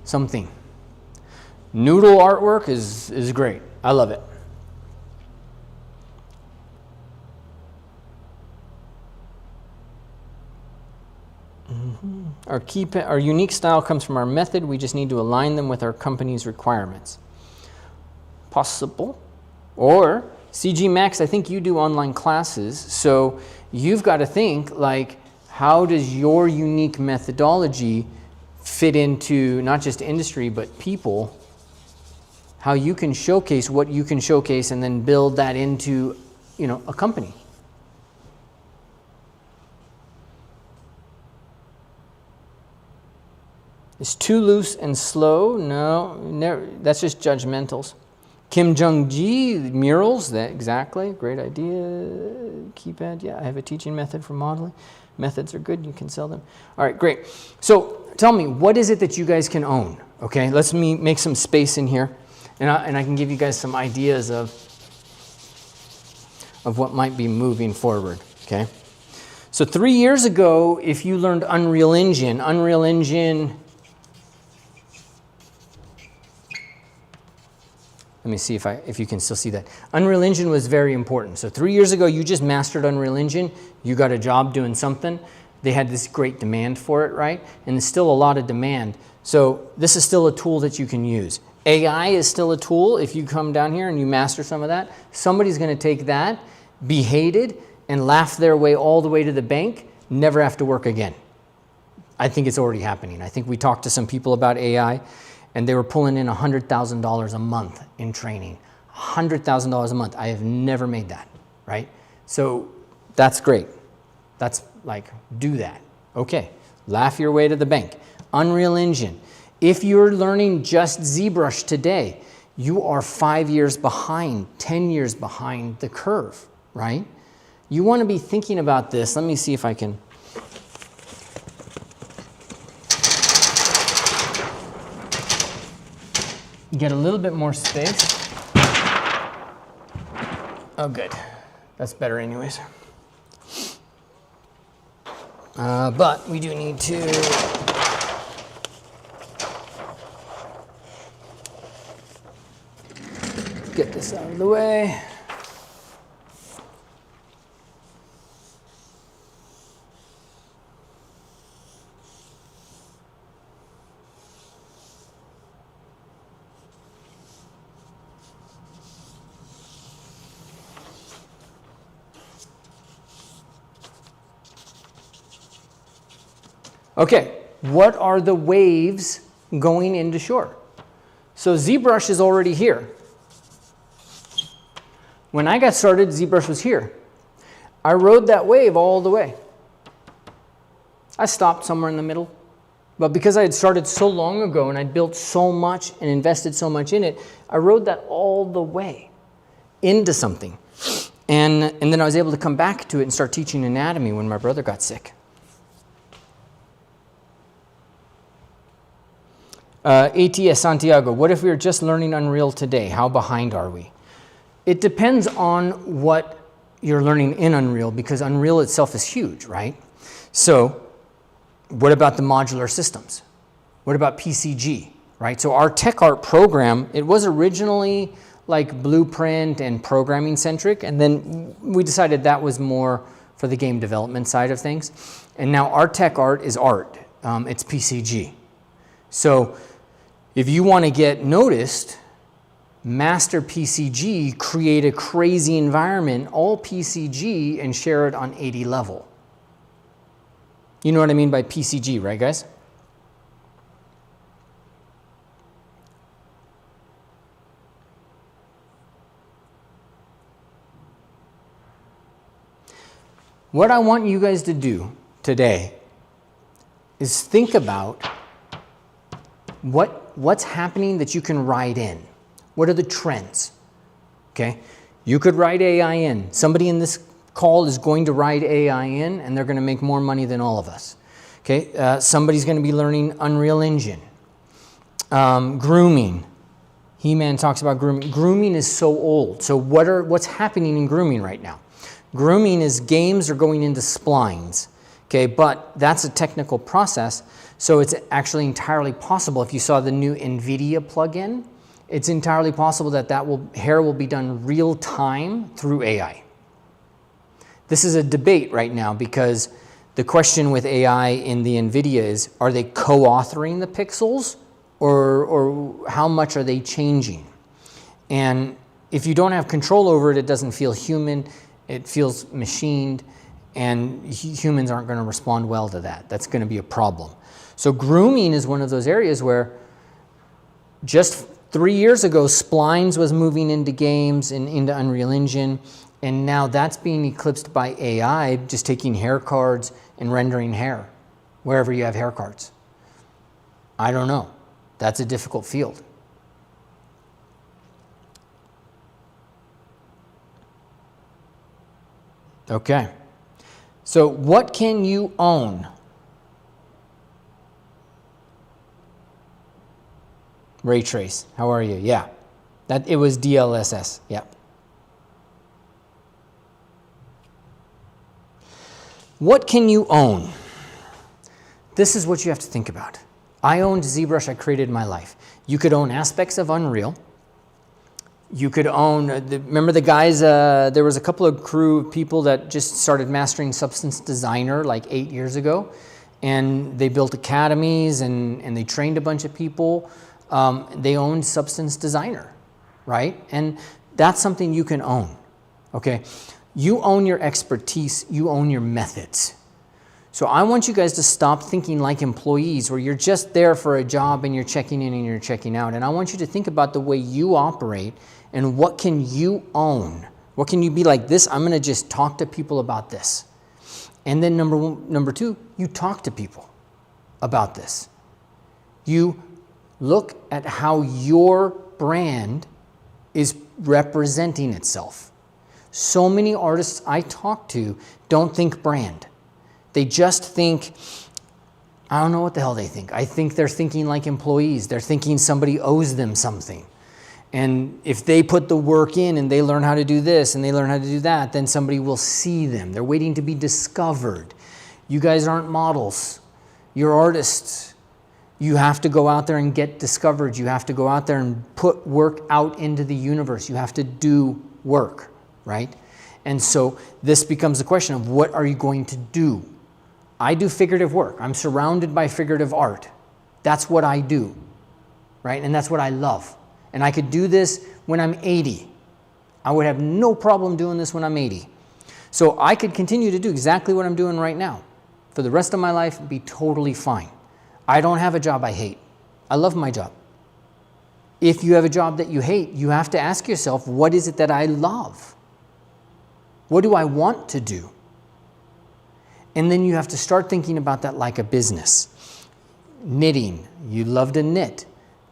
something. Noodle artwork is great. I love it. Our unique style comes from our method. We just need to align them with our company's requirements. Possible. Or CG Max, I think you do online classes, so you've got to think like, how does your unique methodology fit into not just industry but people? How you can showcase what you can showcase and then build that into, you know, a company. It's too loose and slow. No, never, that's just judgmentals. Kim Jung-ji, murals, that exactly, great idea. Keypad, yeah, I have a teaching method for modeling. Methods are good, you can sell them. All right, great. So tell me, what is it that you guys can own? Okay, let's make some space in here, and I can give you guys some ideas of what might be moving forward, okay? So 3 years ago, if you learned Unreal Engine, let me see if you can still see that. Unreal Engine was very important. So 3 years ago, you just mastered Unreal Engine. You got a job doing something. They had this great demand for it, right? And there's still a lot of demand. So this is still a tool that you can use. AI is still a tool. If you come down here and you master some of that, somebody's going to take that, be hated, and laugh their way all the way to the bank, never have to work again. I think it's already happening. I think we talked to some people about AI, and they were pulling in $100,000 a month in training. $100,000 a month. I have never made that, right? So that's great. That's like, do that. Okay, laugh your way to the bank. Unreal Engine. If you're learning just ZBrush today, you are 5 years behind, 10 years behind the curve, right? You want to be thinking about this. Let me see if I can. Get a little bit more space. Oh, good. That's better anyways. But we do need to get this out of the way. Okay, what are the waves going into shore? So ZBrush is already here. When I got started, ZBrush was here. I rode that wave all the way. I stopped somewhere in the middle. But because I had started so long ago and I'd built so much and invested so much in it, I rode that all the way into something. And then I was able to come back to it and start teaching anatomy when my brother got sick. ATS Santiago, what if we were just learning Unreal today? How behind are we? It depends on what you're learning in Unreal, because Unreal itself is huge, right? So what about the modular systems? What about PCG, right? So our tech art program, it was originally like blueprint and programming centric, and then we decided that was more for the game development side of things. And now our tech art is art. It's PCG. So if you want to get noticed, master PCG, create a crazy environment, all PCG, and share it on 80 level. You know what I mean by PCG, right, guys? What I want you guys to do today is think about what's happening that you can write in. What are the trends? Okay, you could write AI in. Somebody in this call is going to write AI in, and they're going to make more money than all of us. Okay, somebody's going to be learning Unreal Engine. Grooming. He-Man talks about grooming. Grooming is so old. So what's happening in grooming right now? Grooming is games are going into splines, okay, but that's a technical process, so it's actually entirely possible. If you saw the new NVIDIA plugin, it's entirely possible that hair will be done real time through AI. This is a debate right now, because the question with AI in the NVIDIA is, are they co-authoring the pixels, or how much are they changing? And if you don't have control over it, it doesn't feel human. It feels machined, and humans aren't going to respond well to that. That's going to be a problem. So grooming is one of those areas where just 3 years ago, splines was moving into games and into Unreal Engine, and now that's being eclipsed by AI, just taking hair cards and rendering hair wherever you have hair cards. I don't know. That's a difficult field. Okay, so what can you own? Ray Trace, how are you? Yeah, it was DLSS, yeah. What can you own? This is what you have to think about. I owned ZBrush, I created my life. You could own aspects of Unreal. You could own, remember the guys, there was a couple of crew of people that just started mastering Substance Designer like 8 years ago, and they built academies and they trained a bunch of people. They owned Substance Designer, right? And that's something you can own, okay? You own your expertise, you own your methods. So I want you guys to stop thinking like employees where you're just there for a job and you're checking in and you're checking out. And I want you to think about the way you operate and what can you own? What can you be like this? I'm gonna just talk to people about this. And then number two, you talk to people about this. You look at how your brand is representing itself. So many artists I talk to don't think brand. They just think, I don't know what the hell they think. I think they're thinking like employees. They're thinking somebody owes them something. And if they put the work in and they learn how to do this and they learn how to do that, then somebody will see them. They're waiting to be discovered. You guys aren't models. You're artists. You have to go out there and get discovered. You have to go out there and put work out into the universe. You have to do work, right? And so this becomes the question of what are you going to do? I do figurative work. I'm surrounded by figurative art. That's what I do, right? And that's what I love. And I could do this when I'm 80. I would have no problem doing this when I'm 80. So I could continue to do exactly what I'm doing right now for the rest of my life and be totally fine. I don't have a job I hate. I love my job. If you have a job that you hate, you have to ask yourself, what is it that I love? What do I want to do? And then you have to start thinking about that like a business. Knitting, you love to knit.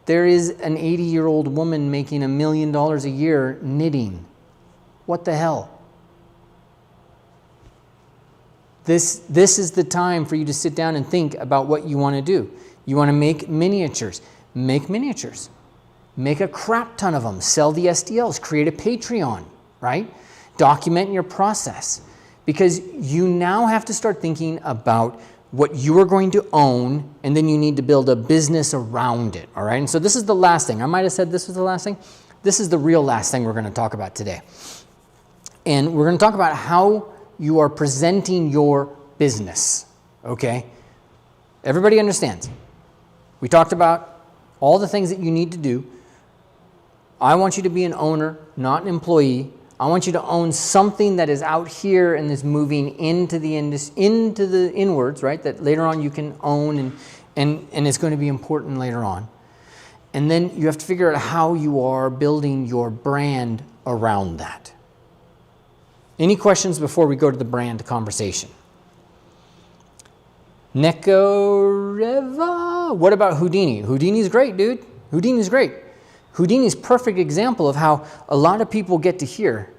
There is an 80-year-old woman making $1 million a year knitting. What the hell? This is the time for you to sit down and think about what you want to do. You want to make miniatures. make miniatures. Make a crap ton of them. Sell the STLs. Create a Patreon, right? Document your process. Because you now have to start thinking about what you are going to own, and then you need to build a business around it, all right? And so this is the last thing. I might have said this was the last thing. This is the real last thing we're going to talk about today. And we're going to talk about how you are presenting your business, okay? Everybody understands. We talked about all the things that you need to do. I want you to be an owner, not an employee. I want you to own something that is out here and is moving into the inwards, right? That later on you can own and it's going to be important later on. And then you have to figure out how you are building your brand around that. Any questions before we go to the brand conversation? Nekoreva? What about Houdini? Houdini's great, dude. Houdini's great. Houdini's perfect example of how a lot of people get to here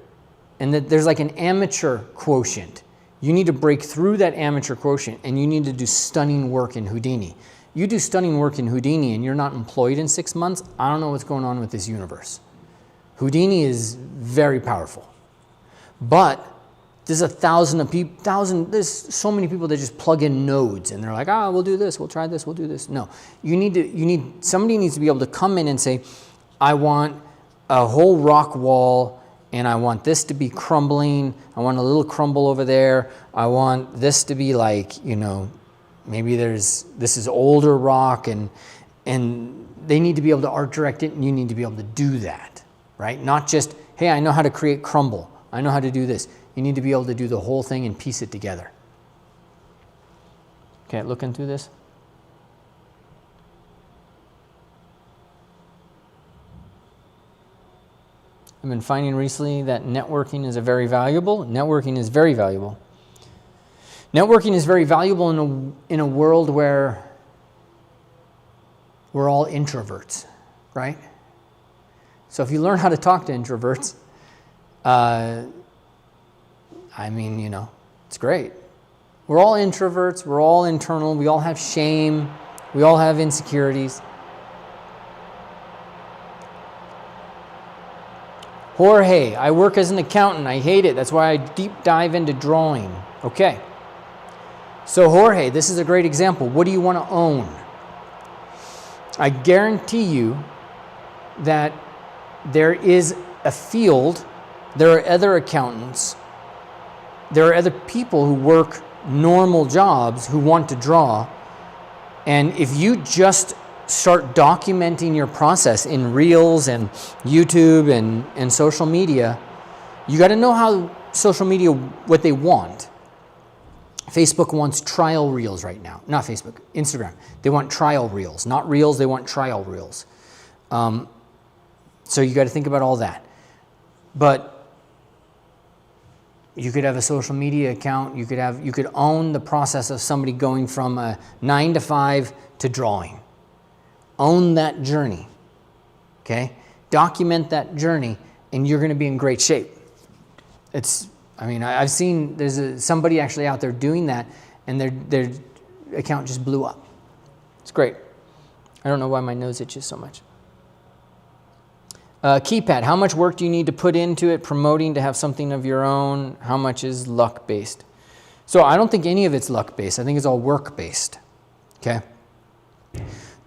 and that there's like an amateur quotient. You need to break through that amateur quotient and you need to do stunning work in Houdini. You do stunning work in Houdini and you're not employed in 6 months, I don't know what's going on with this universe. Houdini is very powerful. But there's there's so many people that just plug in nodes and they're like, we'll do this, we'll try this, we'll do this. No, somebody needs to be able to come in and say, I want a whole rock wall and I want this to be crumbling. I want a little crumble over there. I want this to be like, maybe this is older rock and they need to be able to art direct it and you need to be able to do that, right? Not just, hey, I know how to create crumble. I know how to do this. You need to be able to do the whole thing and piece it together. Okay, looking through this. I've been finding recently that networking is very valuable. Networking is very valuable. Networking is very valuable in a world where we're all introverts, right? So if you learn how to talk to introverts, it's great. We're all introverts. We're all internal. We all have shame. We all have insecurities. Jorge, I work as an accountant. I hate it. That's why I deep dive into drawing. Okay. So Jorge, this is a great example. What do you want to own? I guarantee you that there is a field, there are other accountants, there are other people who work normal jobs who want to draw. And if you just start documenting your process in Reels and YouTube and social media, you got to know how social media, what they want. Facebook wants trial reels right now. Not Facebook, Instagram. They want trial reels. Not reels, they want trial reels. So you got to think about all that. But you could have a social media account. You could own the process of somebody going from a 9 to 5 to drawing. Own that journey, okay? Document that journey, and you're going to be in great shape. I've seen there's somebody actually out there doing that, and their account just blew up. It's great. I don't know why my nose itches so much. Keypad, how much work do you need to put into it, promoting to have something of your own? How much is luck-based? So I don't think any of it's luck-based. I think it's all work-based, okay?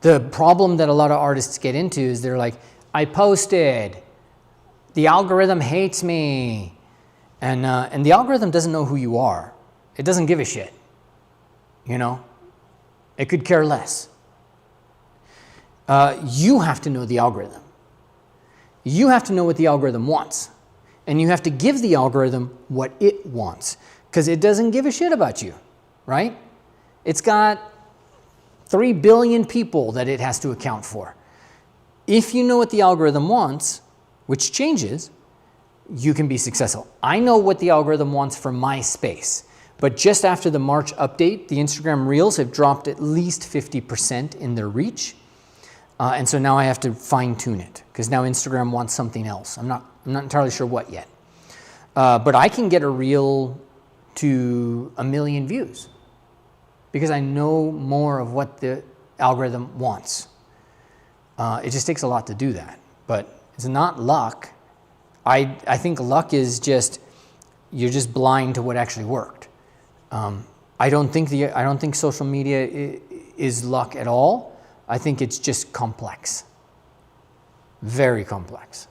The problem that a lot of artists get into is they're like, I posted, the algorithm hates me. And the algorithm doesn't know who you are. It doesn't give a shit, It could care less. You have to know the algorithm. You have to know what the algorithm wants. And you have to give the algorithm what it wants. Because it doesn't give a shit about you, right? It's got 3 billion people that it has to account for. If you know what the algorithm wants, which changes, you can be successful. I know what the algorithm wants for my space, but just after the March update, the Instagram Reels have dropped at least 50% in their reach. And so now I have to fine tune it because now Instagram wants something else. I'm not entirely sure what yet. But I can get a reel to 1 million views because I know more of what the algorithm wants. It just takes a lot to do that, but it's not luck. I think luck is just, you're just blind to what actually worked. I don't think social media is luck at all. I think it's just complex, very complex.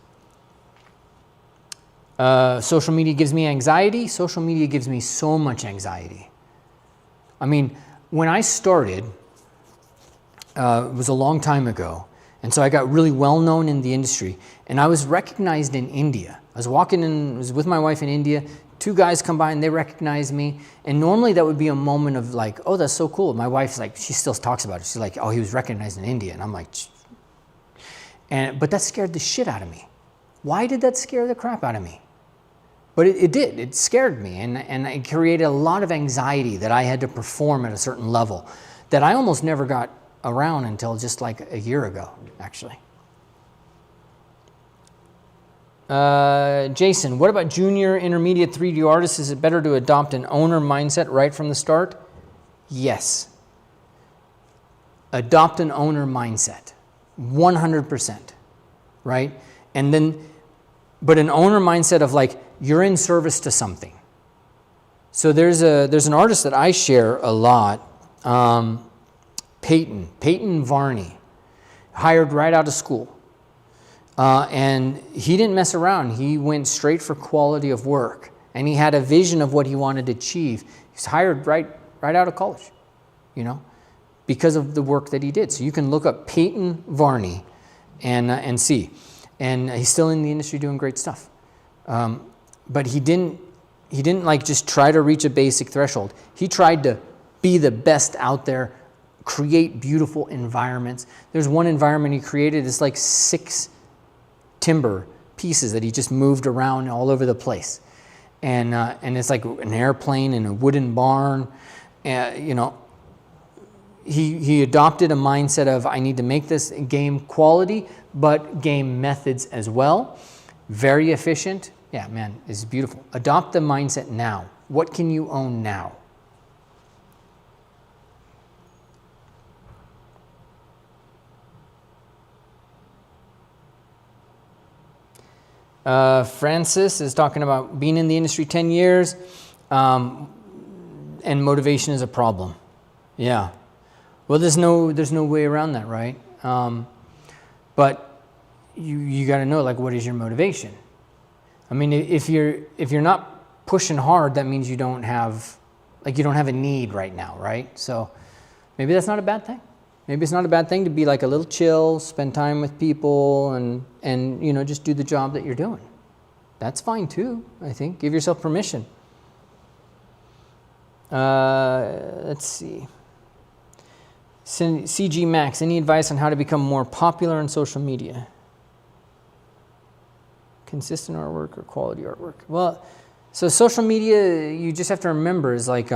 Social media gives me anxiety. Social media gives me so much anxiety. I mean, when I started, it was a long time ago, and so I got really well known in the industry, and I was recognized in India. I was walking in, I was with my wife in India, 2 guys come by and they recognized me, and normally that would be a moment of like, oh, that's so cool. My wife's like, she still talks about it. She's like, oh, he was recognized in India, and I'm like, but that scared the shit out of me. Why did that scare the crap out of me? But it did. It scared me, and it created a lot of anxiety that I had to perform at a certain level that I almost never got around until just like a year ago, actually. Jason, what about junior, intermediate 3D artists? Is it better to adopt an owner mindset right from the start? Yes. Adopt an owner mindset, 100%, right? And then, but an owner mindset of like, you're in service to something. So there's an artist that I share a lot, Peyton Varney, hired right out of school. And he didn't mess around. He went straight for quality of work, and he had a vision of what he wanted to achieve. He's hired right out of college, you know, because of the work that he did. So you can look up Peyton Varney and see. And he's still in the industry doing great stuff. But he didn't like just try to reach a basic threshold. He tried to be the best out there, create beautiful environments. There's one environment he created, it's like 6 timber pieces that he just moved around all over the place. And it's like an airplane and a wooden barn. You know, he adopted a mindset of, I need to make this game quality, but game methods as well. Very efficient. Yeah, man, it's beautiful. Adopt the mindset now. What can you own now? Francis is talking about being in the industry 10 years and motivation is a problem. Yeah. Well, there's no way around that, right? But you got to know, like, what is your motivation? I mean, if you're not pushing hard, that means you don't have a need right now, right? So maybe that's not a bad thing. Maybe it's not a bad thing to be like a little chill, spend time with people, and you know, just do the job that you're doing. That's fine too, I think. Give yourself permission. Let's see. CG Max, any advice on how to become more popular on social media? Consistent artwork or quality artwork? Well, so social media, you just have to remember, is like,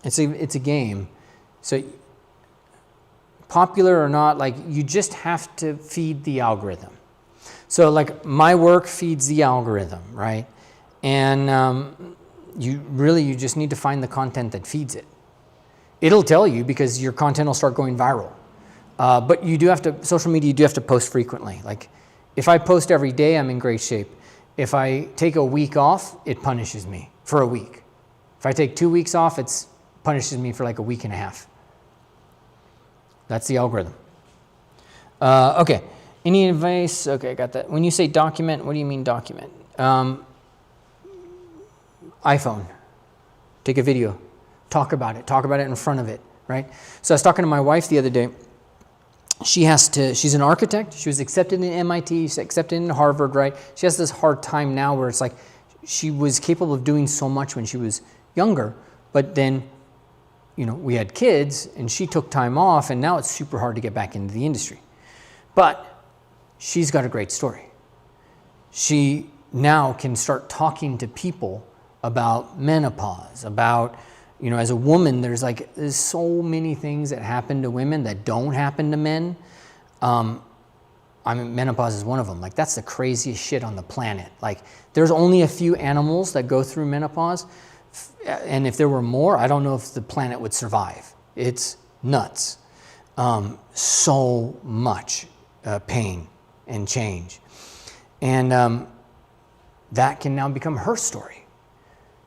it's a game. So popular or not, like, you just have to feed the algorithm. So like my work feeds the algorithm, right? And you just need to find the content that feeds it. It'll tell you because your content will start going viral. But you do have to, social media, you do have to post frequently. Like, if I post every day, I'm in great shape. If I take a week off, it punishes me for a week. If I take 2 weeks off, it punishes me for like a week and a half. That's the algorithm. Okay, any advice? Okay, I got that. When you say document, what do you mean document? iPhone, take a video, talk about it in front of it, right? So I was talking to my wife the other day. She's an architect. She was accepted in MIT, she's accepted in Harvard, right? She has this hard time now where it's like she was capable of doing so much when she was younger, but then, you know, we had kids and she took time off and now it's super hard to get back into the industry. But she's got a great story. She now can start talking to people about menopause, about, you know, as a woman, there's so many things that happen to women that don't happen to men. I mean, menopause is one of them. Like, that's the craziest shit on the planet. Like, there's only a few animals that go through menopause. And if there were more, I don't know if the planet would survive. It's nuts. So much pain and change. And that can now become her story.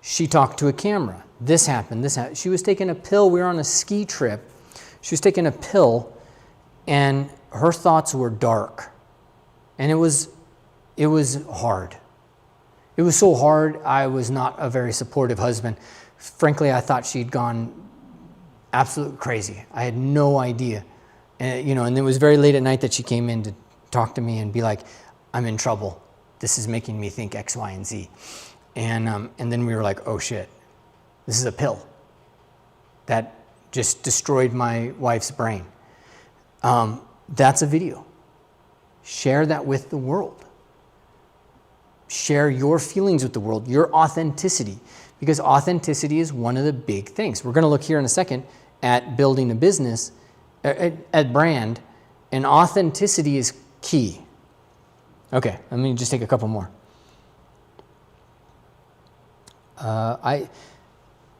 She talked to a camera. This happened, this happened. She was taking a pill. We were on a ski trip. She was taking a pill, and her thoughts were dark. And it was hard. It was so hard. I was not a very supportive husband. Frankly, I thought she'd gone absolutely crazy. I had no idea. And it was very late at night that she came in to talk to me and be like, I'm in trouble. This is making me think X, Y, and Z. And then we were like, oh shit, this is a pill that just destroyed my wife's brain. That's a video. Share that with the world. Share your feelings with the world, your authenticity, because authenticity is one of the big things. We're going to look here in a second at building a business, at brand, and authenticity is key. Okay, let me just take a couple more.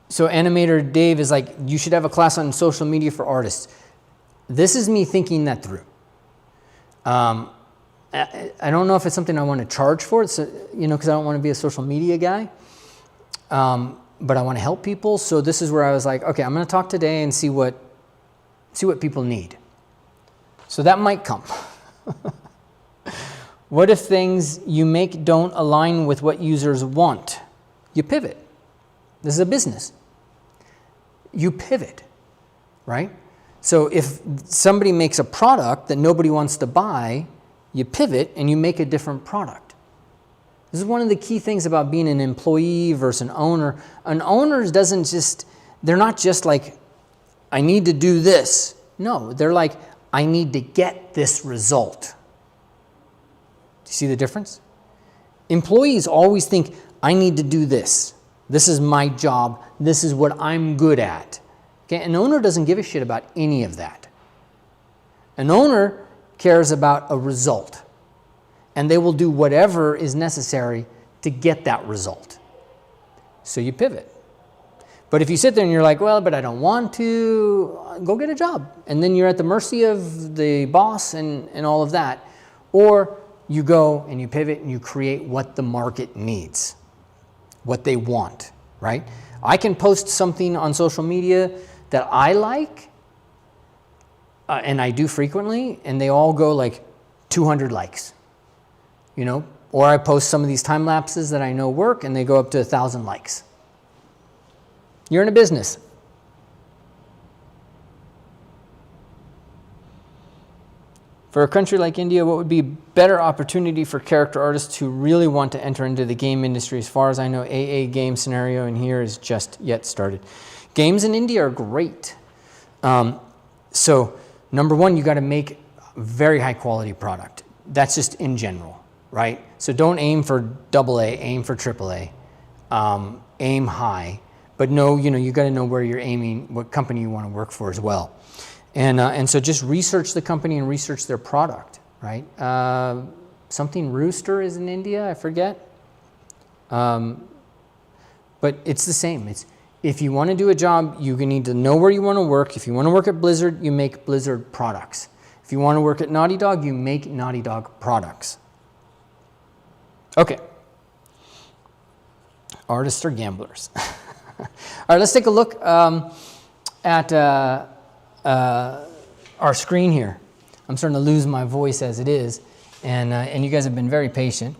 So animator Dave is like, you should have a class on social media for artists. This is me thinking that through. I don't know if it's something I want to charge for, because I don't want to be a social media guy, but I want to help people. So this is where I was like, okay, I'm going to talk today and see what people need. So that might come. What if things you make don't align with what users want? You pivot. This is a business. You pivot, right? So if somebody makes a product that nobody wants to buy, you pivot and you make a different product. This is one of the key things about being an employee versus an owner. An owner they're not just like, I need to do this. No, they're like, I need to get this result. Do you see the difference? Employees always think, I need to do this. This is my job. This is what I'm good at. Okay? An owner doesn't give a shit about any of that. An owner cares about a result, and they will do whatever is necessary to get that result. So you pivot. But if you sit there and you're like, well, but I don't want to, go get a job. And then you're at the mercy of the boss and all of that. Or you go and you pivot and you create what the market needs, what they want, right? I can post something on social media that I like, and I do frequently, and they all go like 200 likes, Or I post some of these time lapses that I know work, and they go up to 1,000 likes. You're in a business. For a country like India, what would be a better opportunity for character artists who really want to enter into the game industry? As far as I know, AA game scenario in here is just yet started. Games in India are great. So number one, you got to make a very high quality product. That's just in general, right? So don't aim for AA, aim for AAA. Aim high, but you got to know where you're aiming, what company you want to work for as well. And so just research the company and research their product, right? Something Rooster is in India, I forget. But it's the same. If you want to do a job, you need to know where you want to work. If you want to work at Blizzard, you make Blizzard products. If you want to work at Naughty Dog, you make Naughty Dog products. Okay. Artists or gamblers? All right, let's take a look at our screen here. I'm starting to lose my voice as it is, and you guys have been very patient.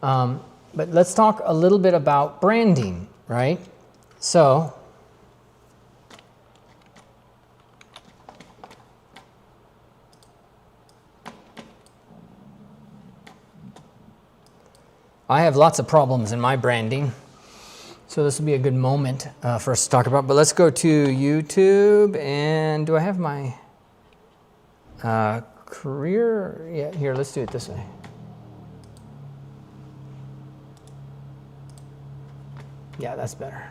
But let's talk a little bit about branding, right? So, I have lots of problems in my branding. So this will be a good moment for us to talk about. But let's go to YouTube, and do I have my career? Yeah, here, let's do it this way. Yeah, that's better.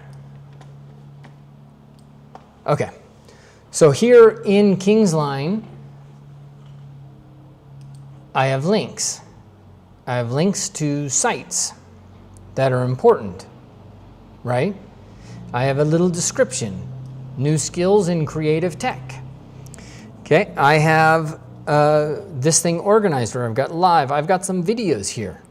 Okay, so here in Kingslien, I have links. I have links to sites that are important. Right? I have a little description, new skills in creative tech. Okay, I have this thing organized, or I've got live. I've got some videos here.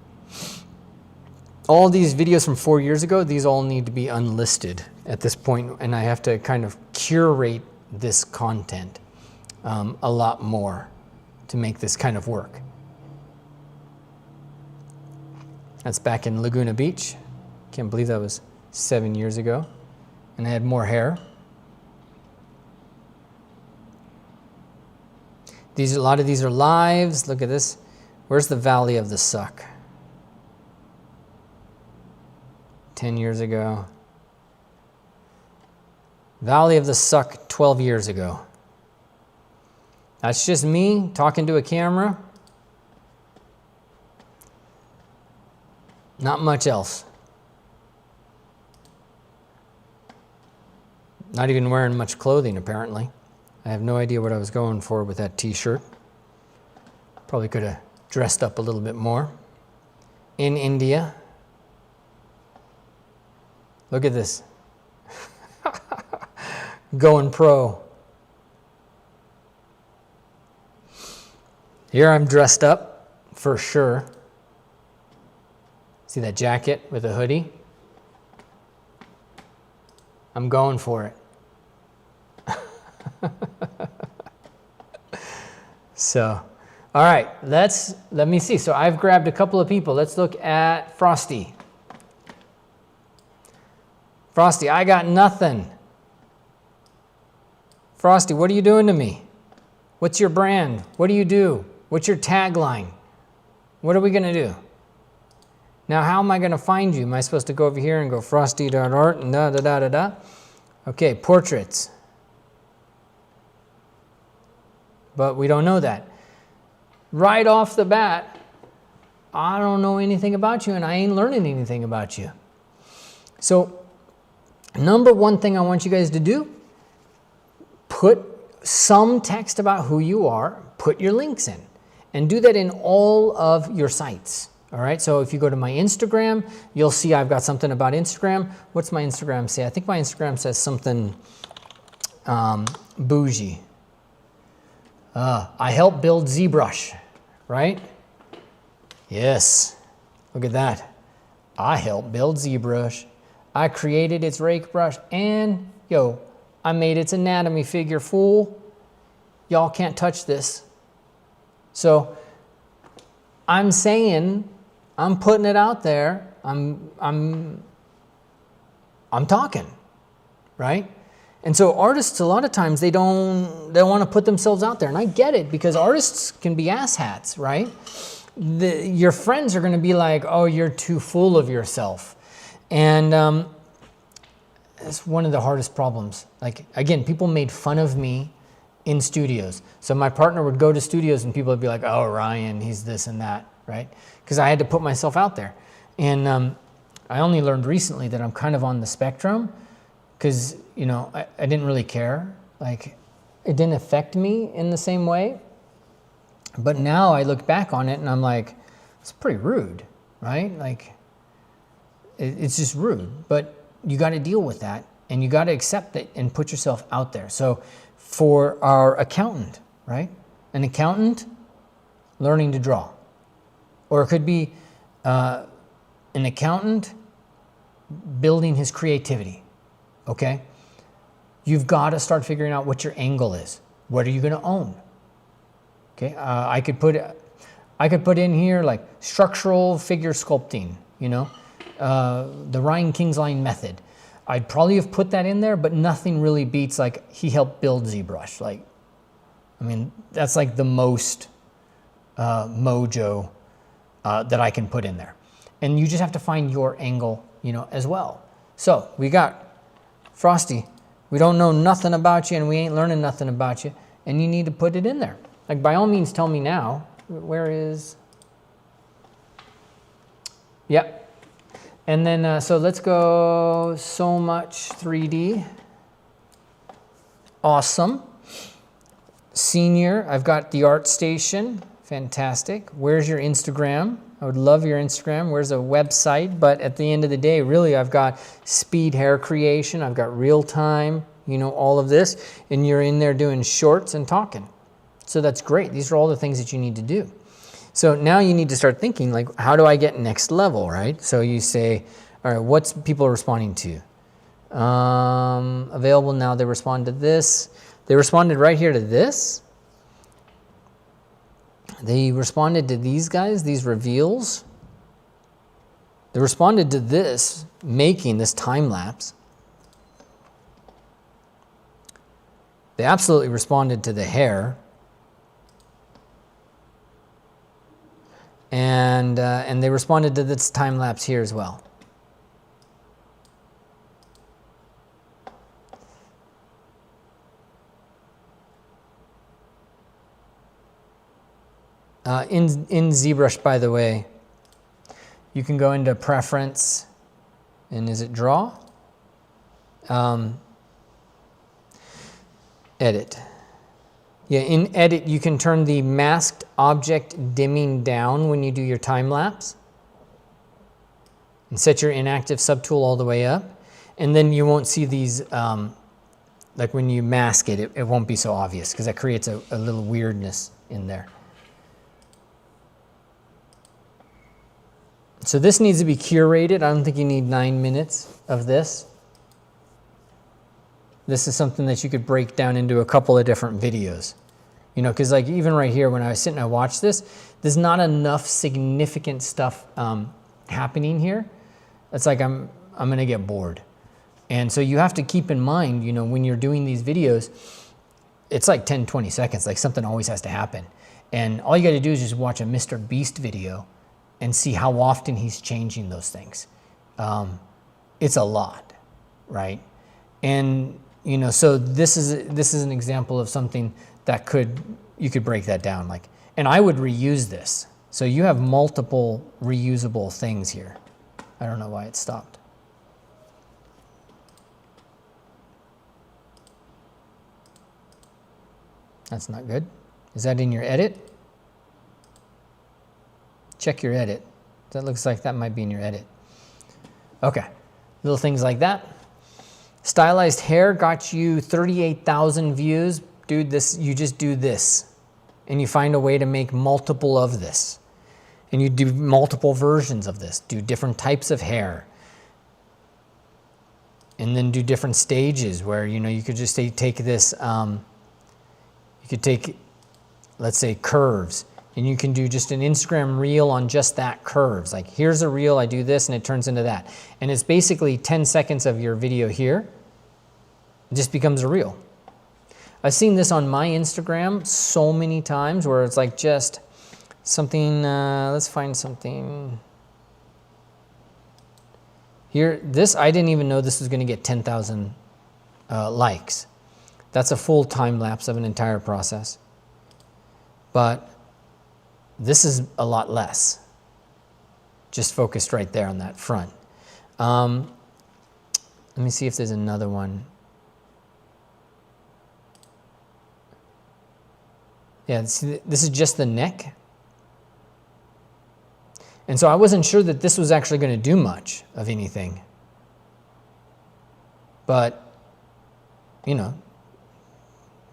All these videos from 4 years ago, these all need to be unlisted at this point, and I have to kind of curate this content a lot more to make this kind of work. That's back in Laguna Beach. Can't believe that was 7 years ago. And I had more hair. A lot of these are lives. Look at this. Where's the Valley of the Suck? 10 years ago. Valley of the Suck 12 years ago. That's just me talking to a camera. Not much else. Not even wearing much clothing, apparently. I have no idea what I was going for with that t-shirt. Probably could have dressed up a little bit more. In India. Look at this. Going pro. Here I'm dressed up, for sure. See that jacket with a hoodie? I'm going for it. So, all right, let me see. So I've grabbed a couple of people. Let's look at Frosty. Frosty, I got nothing. Frosty, what are you doing to me? What's your brand? What do you do? What's your tagline? What are we going to do? Now, how am I going to find you? Am I supposed to go over here and go frosty.art and da-da-da-da-da? Okay, portraits. But we don't know that. Right off the bat, I don't know anything about you and I ain't learning anything about you. So, number one thing I want you guys to do, put some text about who you are, put your links in, and do that in all of your sites. All right, so if you go to my Instagram, you'll see I've got something about Instagram. What's my Instagram say? I think my Instagram says something bougie. I help build ZBrush, right? Yes, look at that. I help build ZBrush. I created its rake brush and, I made its anatomy figure full. Y'all can't touch this. So I'm saying, I'm putting it out there. I'm talking, right? And so artists, a lot of times they don't want to put themselves out there, and I get it because artists can be asshats, right? Your friends are going to be like, "Oh, you're too full of yourself," and it's one of the hardest problems. Like again, people made fun of me in studios. So my partner would go to studios, and people would be like, "Oh, Ryan, he's this and that," right? Because I had to put myself out there. And I only learned recently that I'm kind of on the spectrum because, I didn't really care. Like, it didn't affect me in the same way. But now I look back on it and I'm like, it's pretty rude, right? Like, it's just rude. But you got to deal with that and you got to accept it and put yourself out there. So for our accountant, right? An accountant learning to draw. Or it could be an accountant building his creativity, okay? You've got to start figuring out what your angle is. What are you going to own? Okay, I could put in here like structural figure sculpting, the Ryan Kingslien method. I'd probably have put that in there, but nothing really beats like he helped build ZBrush. Like, I mean, that's like the most mojo that I can put in there. And you just have to find your angle, as well. So we got Frosty. We don't know nothing about you and we ain't learning nothing about you. And you need to put it in there. Like, by all means, tell me now. Where is... Yep. And then, so let's go so much 3D. Awesome. Senior, I've got the art station. Fantastic. Where's your Instagram? I would love your Instagram. Where's a website? But at the end of the day, really, I've got speed hair creation. I've got real time, all of this. And you're in there doing shorts and talking. So that's great. These are all the things that you need to do. So now you need to start thinking, like, how do I get next level, right? So you say, all right, what's people responding to? Available now, they respond to this. They responded right here to this. They responded to these guys, these reveals. They responded to this, making this time lapse. They absolutely responded to the hair. And they responded to this time lapse here as well. In ZBrush, by the way, you can go into Preference, and is it Draw? Edit. Yeah, in Edit, you can turn the masked object dimming down when you do your time lapse, and set your inactive subtool all the way up, and then you won't see these, like when you mask it, it won't be so obvious, because that creates a little weirdness in there. So this needs to be curated. I don't think you need 9 minutes of this. This is something that you could break down into a couple of different videos. You know, because like even right here, when I was sitting, I watched this, there's not enough significant stuff happening here. It's like I'm gonna get bored. And so you have to keep in mind, you know, when you're doing these videos, it's like 10, 20 seconds, like something always has to happen. And all you gotta do is just watch a Mr. Beast video and see how often he's changing those things. It's a lot, right? And you know, so this is an example of something that you could break that down, like, and I would reuse this. So you have multiple reusable things here. I don't know why it stopped. That's not good. Is that in your edit? Check your edit. That looks like that might be in your edit. Okay, little things like that. Stylized hair got you 38,000 views. Dude, you just do this, and you find a way to make multiple of this. And you do multiple versions of this. Do different types of hair. And then do different stages where, you know, you could just take this, you could take, let's say, curves. And you can do just an Instagram reel on just that curves. Like, here's a reel, I do this, and it turns into that. And it's basically 10 seconds of your video here. It just becomes a reel. I've seen this on my Instagram so many times where it's like just something, let's find something. Here, this, I didn't even know this was gonna get 10,000 likes. That's a full time lapse of an entire process. But this is a lot less, just focused right there on that front. Let me see if there's another one. Yeah, see, this is just the neck. And so I wasn't sure that this was actually going to do much of anything. But, you know,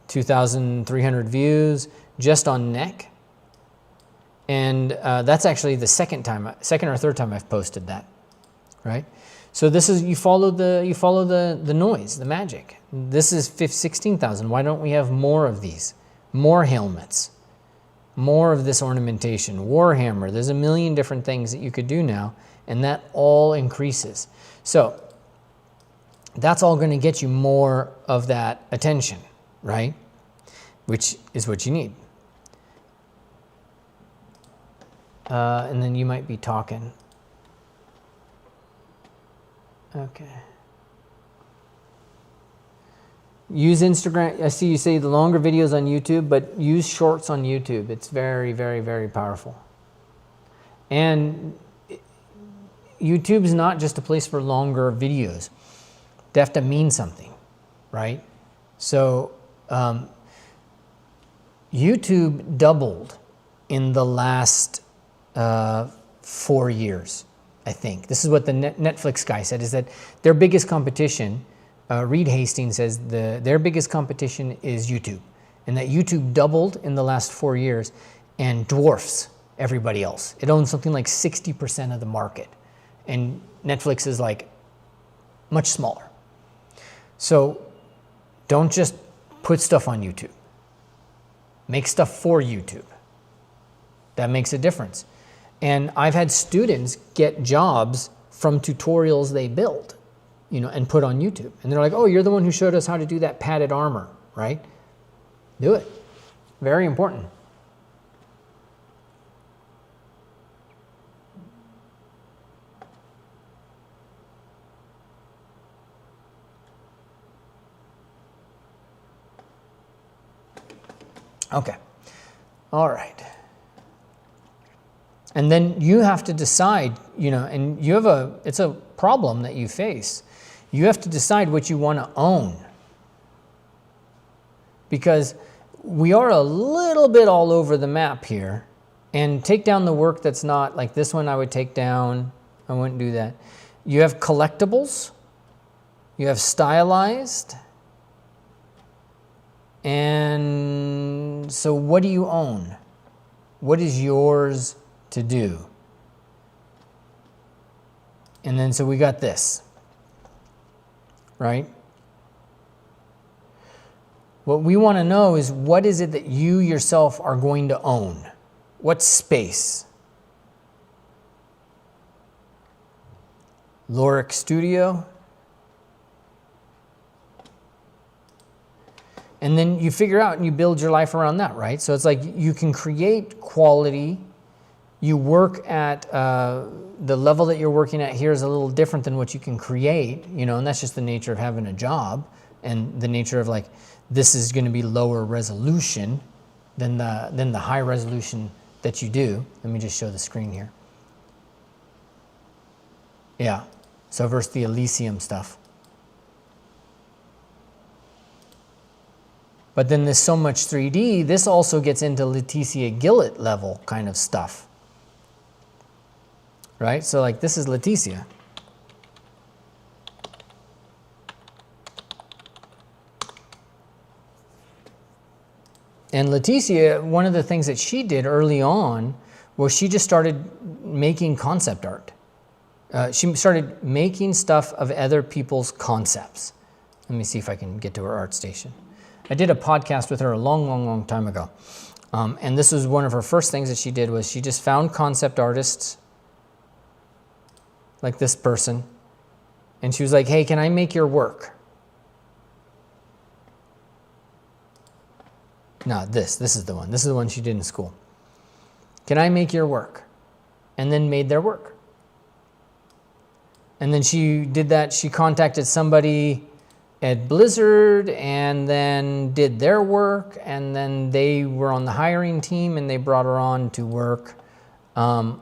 2,300 views just on neck. And that's actually the second or third time I've posted that, right? So this is, you follow the noise, the magic. This is 16,000. Why don't we have more of these? More helmets, more of this ornamentation, Warhammer. There's a million different things that you could do now, and that all increases. So that's all going to get you more of that attention, right? Which is what you need. And then you might be talking. Okay. Use Instagram. I see you say the longer videos on YouTube, but use shorts on YouTube. It's very, very, very powerful. And YouTube's not just a place for longer videos. They have to mean something, right? So YouTube doubled in the last 4 years, I think. This is what the Netflix guy said, is that their biggest competition, Reed Hastings says their biggest competition is YouTube. and that YouTube doubled in the last 4 years and dwarfs everybody else. It owns something like 60% of the market, and Netflix is like much smaller. So don't just put stuff on YouTube. Make stuff for YouTube. That makes a difference. And I've had students get jobs from tutorials they build, you know, and put on YouTube. And they're like, oh, you're the one who showed us how to do that padded armor, right? Do it. Very important. Okay. All right. And then you have to decide, you know, and you have it's a problem that you face. You have to decide what you want to own. Because we are a little bit all over the map here. And take down the work that's not, like this one I would take down. I wouldn't do that. You have collectibles. You have stylized. And so what do you own? What is yours to do? And then so we got this, right? What we want to know is, what is it that you yourself are going to own? What space? Loric Studio. And then you figure out and you build your life around that, right? So it's like you can create quality. You work at the level that you're working at here is a little different than what you can create, you know, and that's just the nature of having a job and the nature of like, this is going to be lower resolution than the high resolution that you do. Let me just show the screen here. Yeah, so versus the Elysium stuff. But then there's so much 3D, this also gets into Leticia Gillett level kind of stuff. Right? So like this is Leticia. And Leticia, one of the things that she did early on was she just started making concept art. She started making stuff of other people's concepts. Let me see if I can get to her art station. I did a podcast with her a long time ago. And this was one of her first things that she did was she just found concept artists like this person. And she was like, hey, can I make your work? No, this is the one. This is the one she did in school. Can I make your work? And then made their work. And then she did that. She contacted somebody at Blizzard and then did their work, and then they were on the hiring team and they brought her on to work on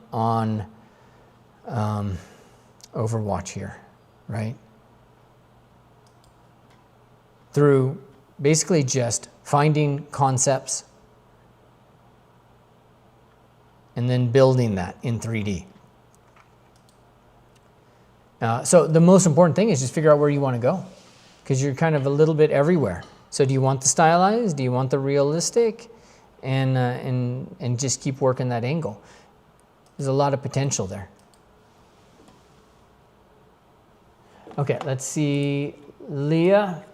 Overwatch here, right? Through basically just finding concepts and then building that in 3D. So the most important thing is just figure out where you want to go, because you're kind of a little bit everywhere. So do you want the stylized? Do you want the realistic? And just keep working that angle. There's a lot of potential there. Okay, let's see. Leah.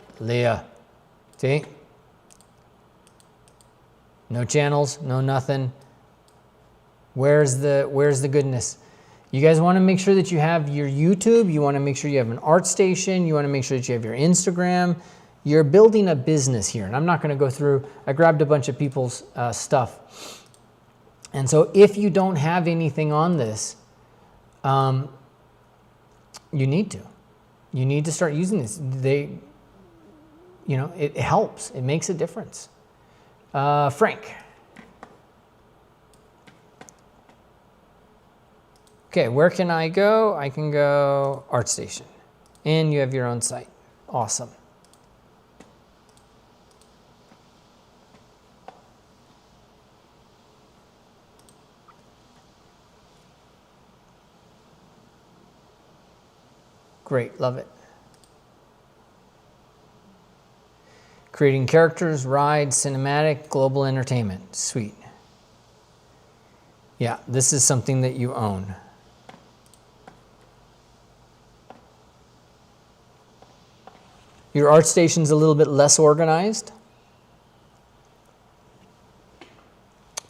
See? No channels, no nothing. Where's the goodness? You guys want to make sure that you have your YouTube. You want to make sure you have an art station. You want to make sure that you have your Instagram. You're building a business here. And I'm not going to go through. I grabbed a bunch of people's stuff. And so if you don't have anything on this, you need to. You need to start using this. It helps. It makes a difference. Frank. Okay, where can I go? I can go ArtStation. And you have your own site. Awesome. Great, love it. Creating characters, ride, cinematic, global entertainment. Sweet. Yeah, this is something that you own. Your ArtStation's a little bit less organized.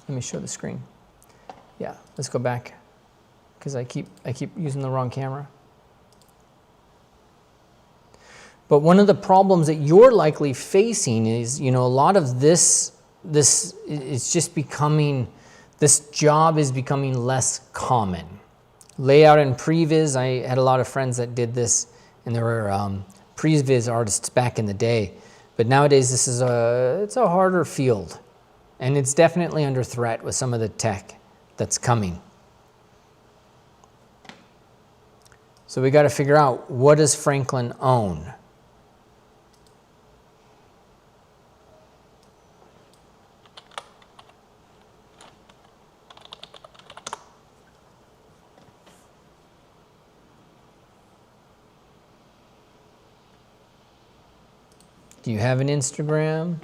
Let me show the screen. Yeah, let's go back because I keep using the wrong camera. But one of the problems that you're likely facing is, you know, a lot of this is just becoming, this job is becoming less common. Layout and previs, I had a lot of friends that did this, and there were previs artists back in the day. But nowadays, this is it's a harder field, and it's definitely under threat with some of the tech that's coming. So we got to figure out, what does Franklin own? Do you have an Instagram?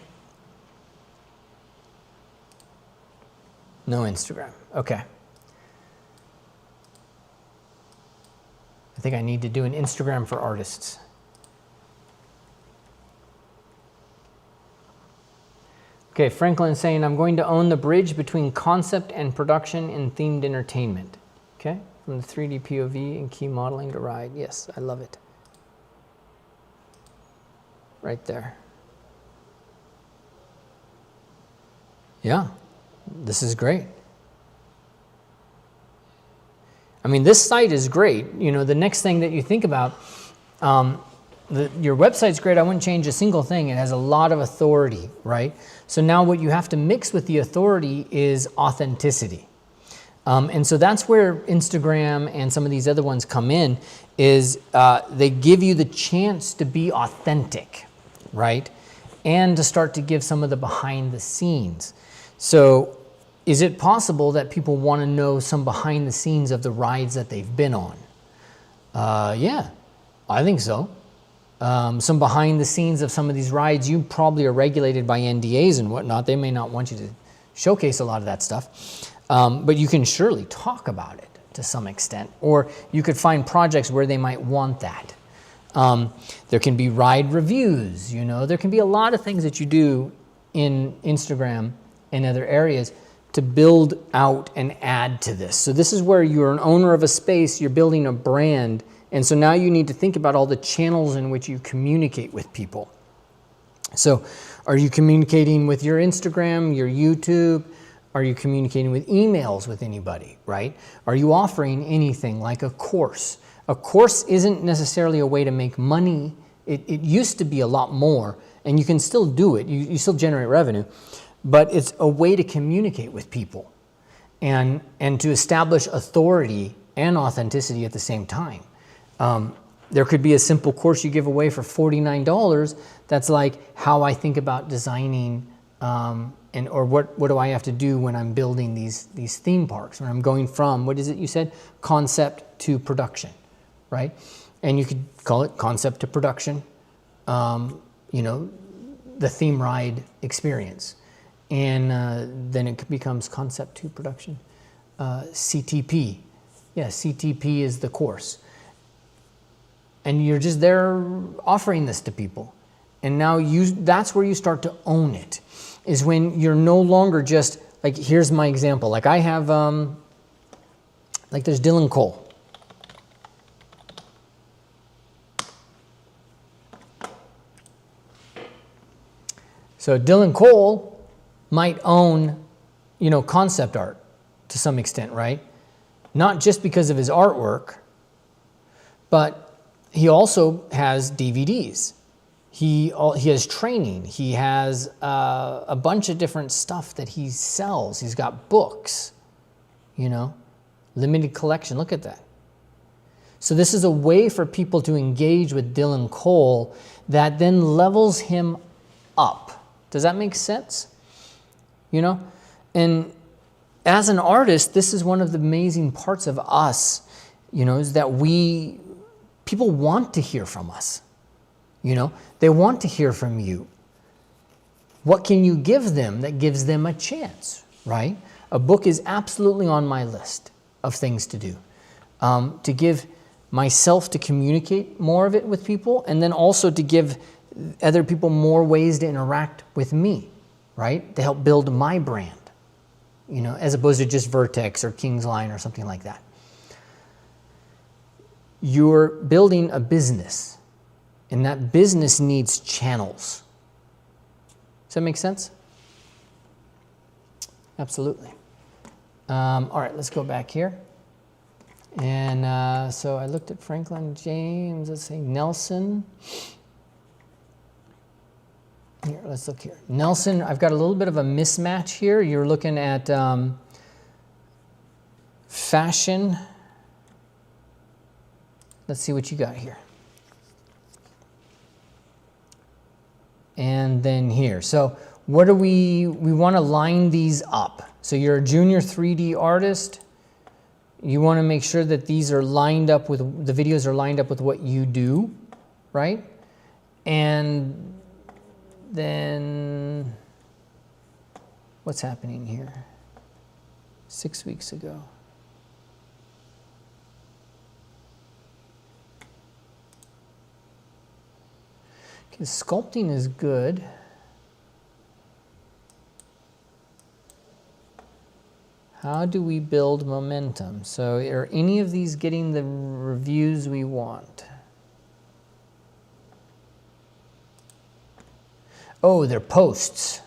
No Instagram. Okay. I think I need to do an Instagram for artists. Okay, Franklin's saying, I'm going to own the bridge between concept and production in themed entertainment. Okay, from the 3D POV and key modeling to ride. Yes, I love it. Right there. Yeah, this is great. I mean, this site is great. You know, the next thing that you think about, your website's great. I wouldn't change a single thing. It has a lot of authority, right? So now what you have to mix with the authority is authenticity. And so that's where Instagram and some of these other ones come in, is they give you the chance to be authentic, right? And to start to give some of the behind the scenes. So is it possible that people want to know some behind the scenes of the rides that they've been on? Yeah, I think so. Some behind the scenes of some of these rides, you probably are regulated by NDAs and whatnot. They may not want you to showcase a lot of that stuff. But you can surely talk about it to some extent. Or you could find projects where they might want that. There can be ride reviews, you know. There can be a lot of things that you do in Instagram and other areas to build out and add to this. So this is where you're an owner of a space, you're building a brand, and so now you need to think about all the channels in which you communicate with people. So are you communicating with your Instagram, your YouTube? Are you communicating with emails with anybody, right? Are you offering anything like a course? A course isn't necessarily a way to make money. It used to be a lot more, and you can still do it. You still generate revenue, but it's a way to communicate with people and to establish authority and authenticity at the same time. There could be a simple course you give away for $49 that's like how I think about designing or what do I have to do when I'm building these theme parks, when I'm going from, what is it you said, concept to production, right? And you could call it concept to production, you know, the theme ride experience. And then it becomes concept to production. CTP, yeah, CTP is the course. And you're just there offering this to people. And now that's where you start to own it, is when you're no longer just, like, here's my example. Like I have, like there's Dylan Cole. So Dylan Cole might own, you know, concept art to some extent, right? Not just because of his artwork, but he also has DVDs. He has training. He has a bunch of different stuff that he sells. He's got books, you know, limited collection. Look at that. So this is a way for people to engage with Dylan Cole that then levels him up. Does that make sense? You know, and as an artist, this is one of the amazing parts of us, you know, is that people want to hear from us. You know, they want to hear from you. What can you give them that gives them a chance, right? A book is absolutely on my list of things to do. To give myself to communicate more of it with people, and then also to give other people more ways to interact with me, right? To help build my brand, you know, as opposed to just Vertex or Kingslien or something like that. You're building a business, and that business needs channels. Does that make sense? Absolutely. All right, let's go back here. And so I looked at Franklin James, let's say Nelson. Here, let's look here. Nelson, I've got a little bit of a mismatch here. You're looking at fashion. Let's see what you got here. And then here. So what do we want to line these up. So you're a junior 3D artist. You want to make sure that these are lined up with, the videos are lined up with what you do, right? And then, what's happening here? 6 weeks ago. Okay, sculpting is good. How do we build momentum? So are any of these getting the reviews we want? Oh, they're posts.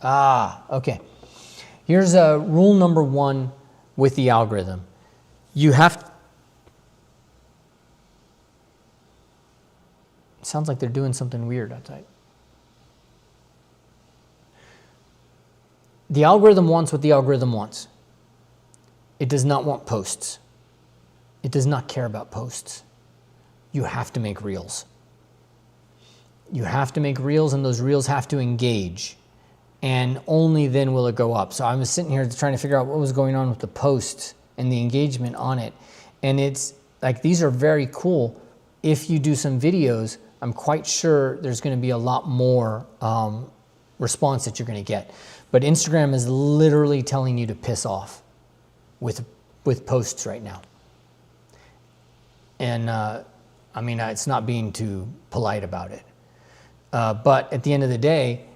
Ah, okay. Here's a rule number one with the algorithm. You have, it sounds like they're doing something weird outside. The algorithm wants what the algorithm wants. It does not want posts. It does not care about posts. You have to make reels. You have to make reels, and those reels have to engage. And only then will it go up. So I was sitting here trying to figure out what was going on with the posts and the engagement on it. And it's like, these are very cool. If you do some videos, I'm quite sure there's going to be a lot more response that you're going to get. But Instagram is literally telling you to piss off with posts right now. And I mean, it's not being too polite about it. But at the end of the day,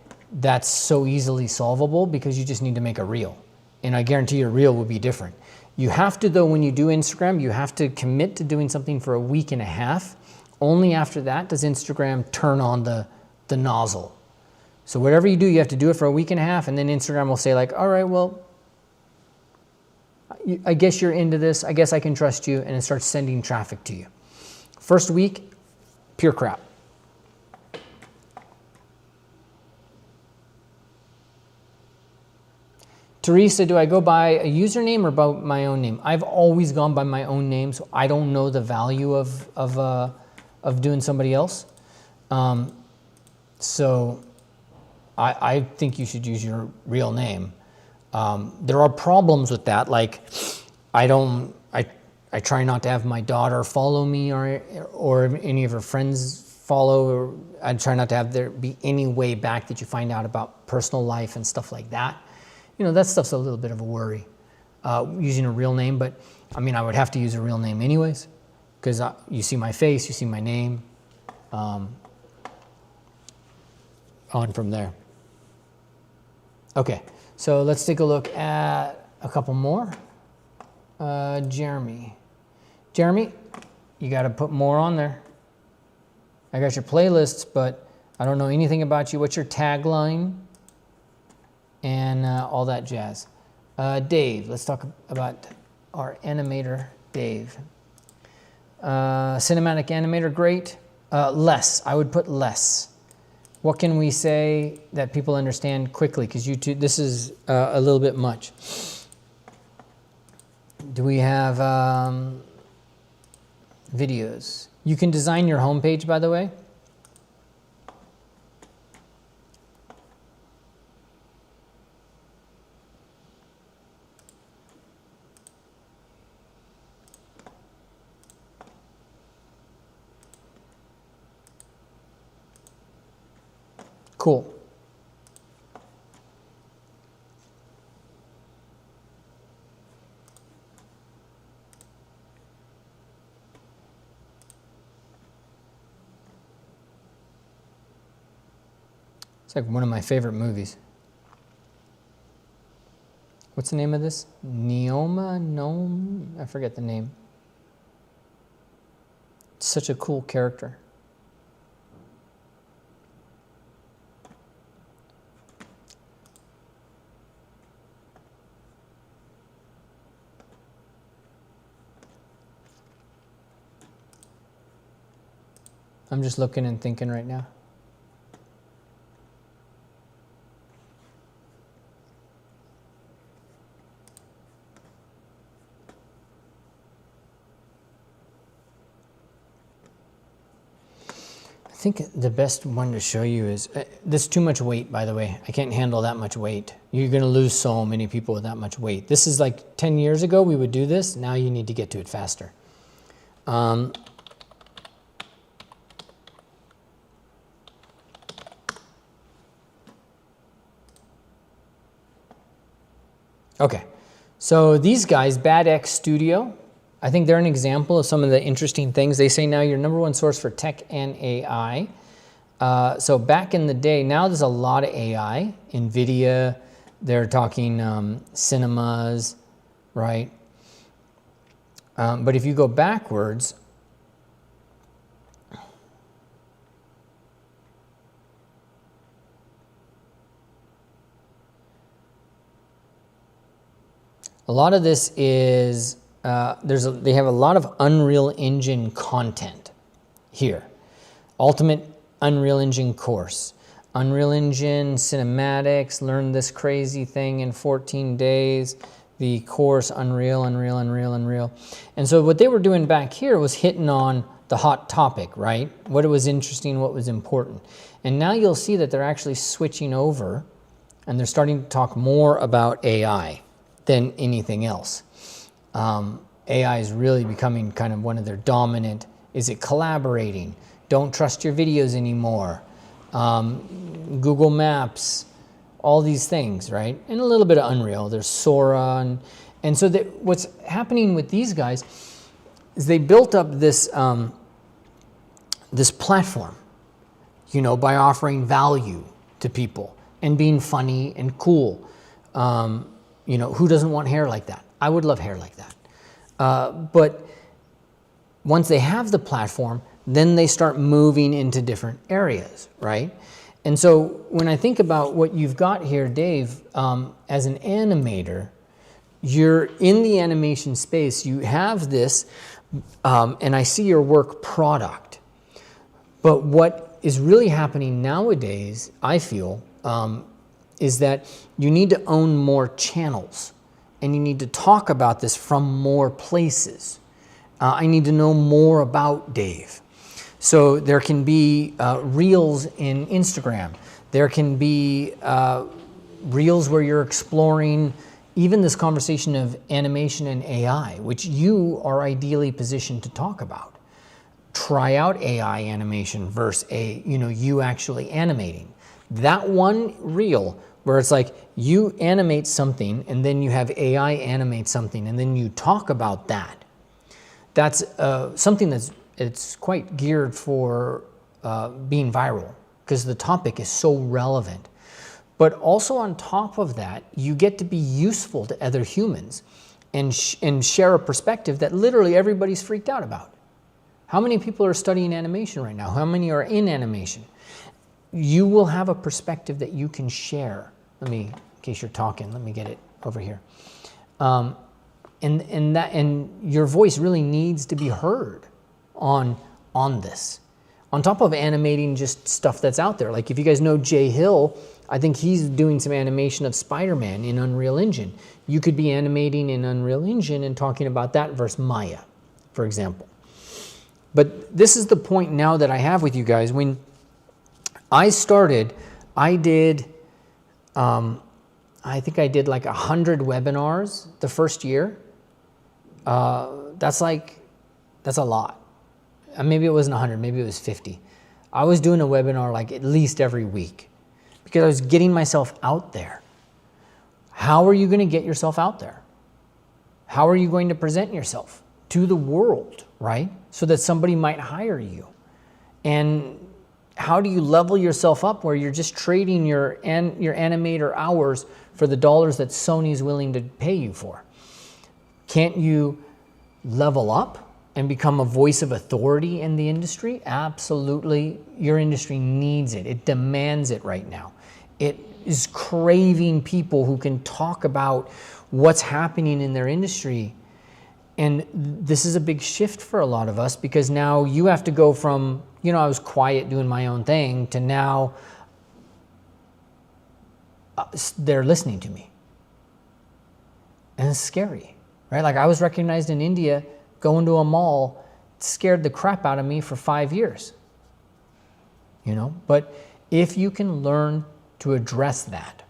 that's so easily solvable because you just need to make a reel. And I guarantee your reel will be different. You have to, though, when you do Instagram, you have to commit to doing something for a week and a half. Only after that does Instagram turn on the nozzle. So whatever you do, you have to do it for a week and a half, and then Instagram will say like, all right, well, I guess you're into this. I guess I can trust you, and it starts sending traffic to you. First week, pure crap. Teresa, do I go by a username or by my own name? I've always gone by my own name, so I don't know the value of doing somebody else. So I think you should use your real name. There are problems with that, like I try not to have my daughter follow me or any of her friends follow, or I try not to have there be any way back that you find out about personal life and stuff like that. You know, that stuff's a little bit of a worry, using a real name, but I mean, I would have to use a real name anyways, because you see my face, you see my name, on from there. Okay, so let's take a look at a couple more. Jeremy, you got to put more on there. I got your playlists, but I don't know anything about you. What's your tagline? And all that jazz. Dave, let's talk about our animator, Dave. Cinematic animator, great. Less, I would put less. What can we say that people understand quickly? Because YouTube, this is a little bit much. Do we have videos? You can design your homepage, by the way. Cool. It's like one of my favorite movies. What's the name of this? Neoma? Gnome? I forget the name. It's such a cool character. I'm just looking and thinking right now. I think the best one to show you is, this is too much weight, by the way. I can't handle that much weight. You're gonna lose so many people with that much weight. This is like 10 years ago we would do this. Now you need to get to it faster. Okay, so these guys, Bad X Studio, I think they're an example of some of the interesting things. They say now you're #1 source for tech and AI. So back in the day, now there's a lot of AI. NVIDIA, they're talking cinemas, right? But if you go backwards, a lot of this is, they have a lot of Unreal Engine content here. Ultimate Unreal Engine course. Unreal Engine cinematics, learn this crazy thing in 14 days. The course, Unreal. And so what they were doing back here was hitting on the hot topic, right? What was interesting, what was important. And now you'll see that they're actually switching over and they're starting to talk more about AI than anything else. AI is really becoming kind of one of their dominant. Is it collaborating? Don't trust your videos anymore. Google Maps, all these things, right? And a little bit of Unreal. There's Sora. And so what's happening with these guys is they built up this, this platform, you know, by offering value to people and being funny and cool. You know, who doesn't want hair like that? I would love hair like that. But once they have the platform, then they start moving into different areas, right? And so when I think about what you've got here, Dave, as an animator, you're in the animation space, you have this, and I see your work product. But what is really happening nowadays, I feel, is that you need to own more channels and you need to talk about this from more places. I need to know more about Dave. So there can be reels in Instagram. There can be reels where you're exploring even this conversation of animation and AI, which you are ideally positioned to talk about. Try out AI animation versus you actually animating. That one reel where it's like you animate something and then you have AI animate something and then you talk about that. That's something it's quite geared for being viral because the topic is so relevant. But also on top of that, you get to be useful to other humans and share a perspective that literally everybody's freaked out about. How many people are studying animation right now? How many are in animation? You will have a perspective that you can share. In case you're talking, let me get it over here. And your voice really needs to be heard on this. On top of animating just stuff that's out there. Like if you guys know Jay Hill, I think he's doing some animation of Spider-Man in Unreal Engine. You could be animating in Unreal Engine and talking about that versus Maya, for example. But this is the point now that I have with you guys. When I started, I did, I think I did like 100 webinars the first year. That's a lot. Maybe it wasn't 100, maybe it was 50. I was doing a webinar like at least every week. because I was getting myself out there. How are you going to get yourself out there? How are you going to present yourself to the world, right? So that somebody might hire you. And how do you level yourself up where you're just trading your animator hours for the dollars that Sony's willing to pay you for? Can't you level up and become a voice of authority in the industry? Absolutely. Your industry needs it. It demands it right now. It is craving people who can talk about what's happening in their industry. And this is a big shift for a lot of us, because now you have to go from, you know, I was quiet doing my own thing, to now they're listening to me. And it's scary, right? Like, I was recognized in India going to a mall. It scared the crap out of me for 5 years, you know? But if you can learn to address that,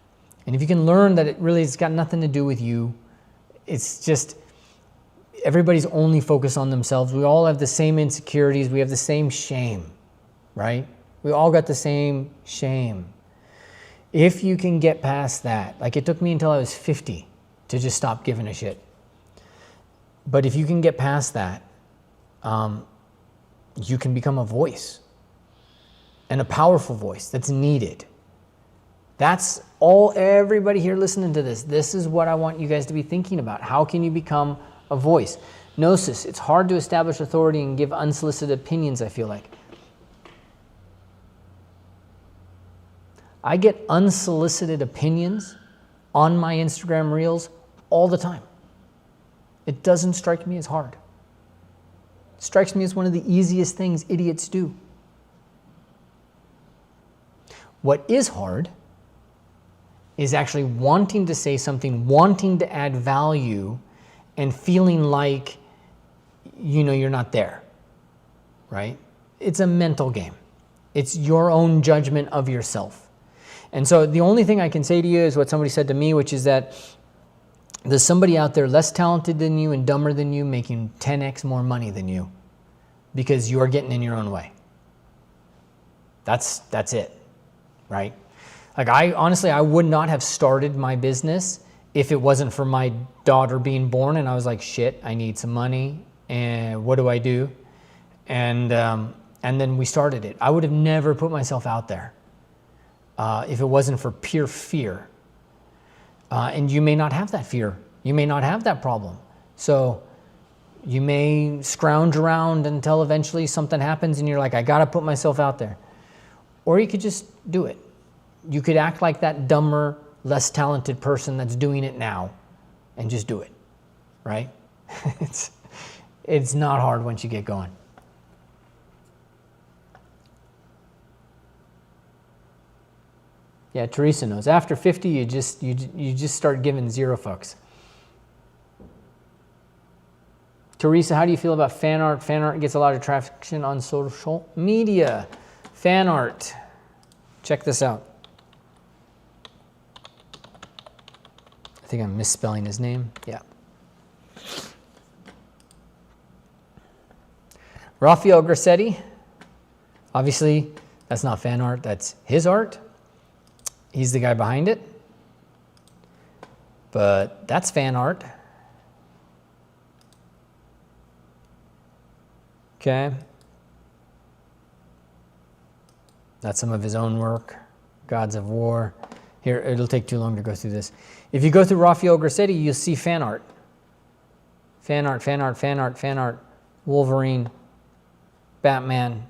and if you can learn that it really has got nothing to do with you, it's just, everybody's only focused on themselves. We all have the same insecurities. We have the same shame, right? We all got the same shame. If you can get past that, like, it took me until I was 50 to just stop giving a shit. But if you can get past that, you can become a voice, and a powerful voice that's needed. That's all, everybody here listening to this. This is what I want you guys to be thinking about. How can you become a voice? Gnosis, it's hard to establish authority and give unsolicited opinions, I feel like. I get unsolicited opinions on my Instagram Reels all the time. It doesn't strike me as hard. It strikes me as one of the easiest things idiots do. What is hard is actually wanting to say something, wanting to add value, and feeling like, you know, you're not there, right? It's a mental game. It's your own judgment of yourself. And so the only thing I can say to you is what somebody said to me, which is that there's somebody out there less talented than you and dumber than you making 10x more money than you, because you are getting in your own way. That's it, right? Like, I would not have started my business if it wasn't for my daughter being born, and I was like, shit, I need some money, and what do I do? And then we started it. I would have never put myself out there if it wasn't for pure fear. And you may not have that fear. You may not have that problem. So you may scrounge around until eventually something happens and you're like, I gotta put myself out there. Or you could just do it. You could act like that dumber, less talented person that's doing it now and just do it, right? It's not hard once you get going. Yeah, Teresa knows. After 50, you just start giving zero fucks. Teresa, how do you feel about fan art? Fan art gets a lot of traction on social media. Fan art. Check this out. I think I'm misspelling his name. Yeah. Raphael Grassetti. Obviously, that's not fan art. That's his art. He's the guy behind it. But that's fan art. Okay. That's some of his own work. Gods of War. Here, it'll take too long to go through this. If you go through Raphael Grassetti, you'll see fan art. Fan art, fan art, fan art, fan art. Wolverine, Batman.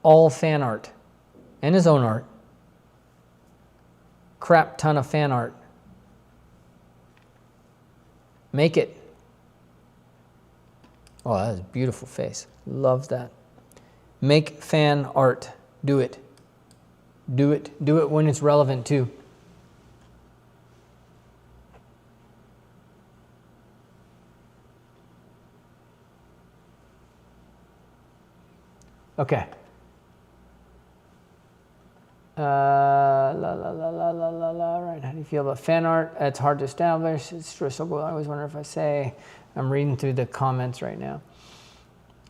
All fan art. And his own art. Crap ton of fan art. Make it. Oh, that is a beautiful face. Love that. Make fan art. Do it. Do it. Do it when it's relevant too. Okay. Right. How do you feel about fan art? It's hard to establish. It's stressful. I always wonder if I say. I'm reading through the comments right now.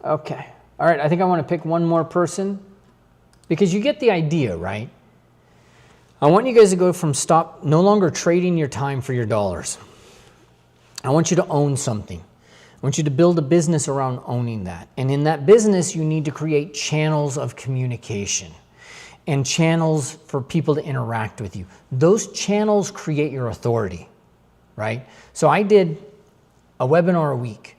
Okay. All right. I think I want to pick one more person because you get the idea, right? I want you guys to go from no longer trading your time for your dollars. I want you to own something. I want you to build a business around owning that. And in that business, you need to create channels of communication and channels for people to interact with you. Those channels create your authority, right? So I did a webinar a week.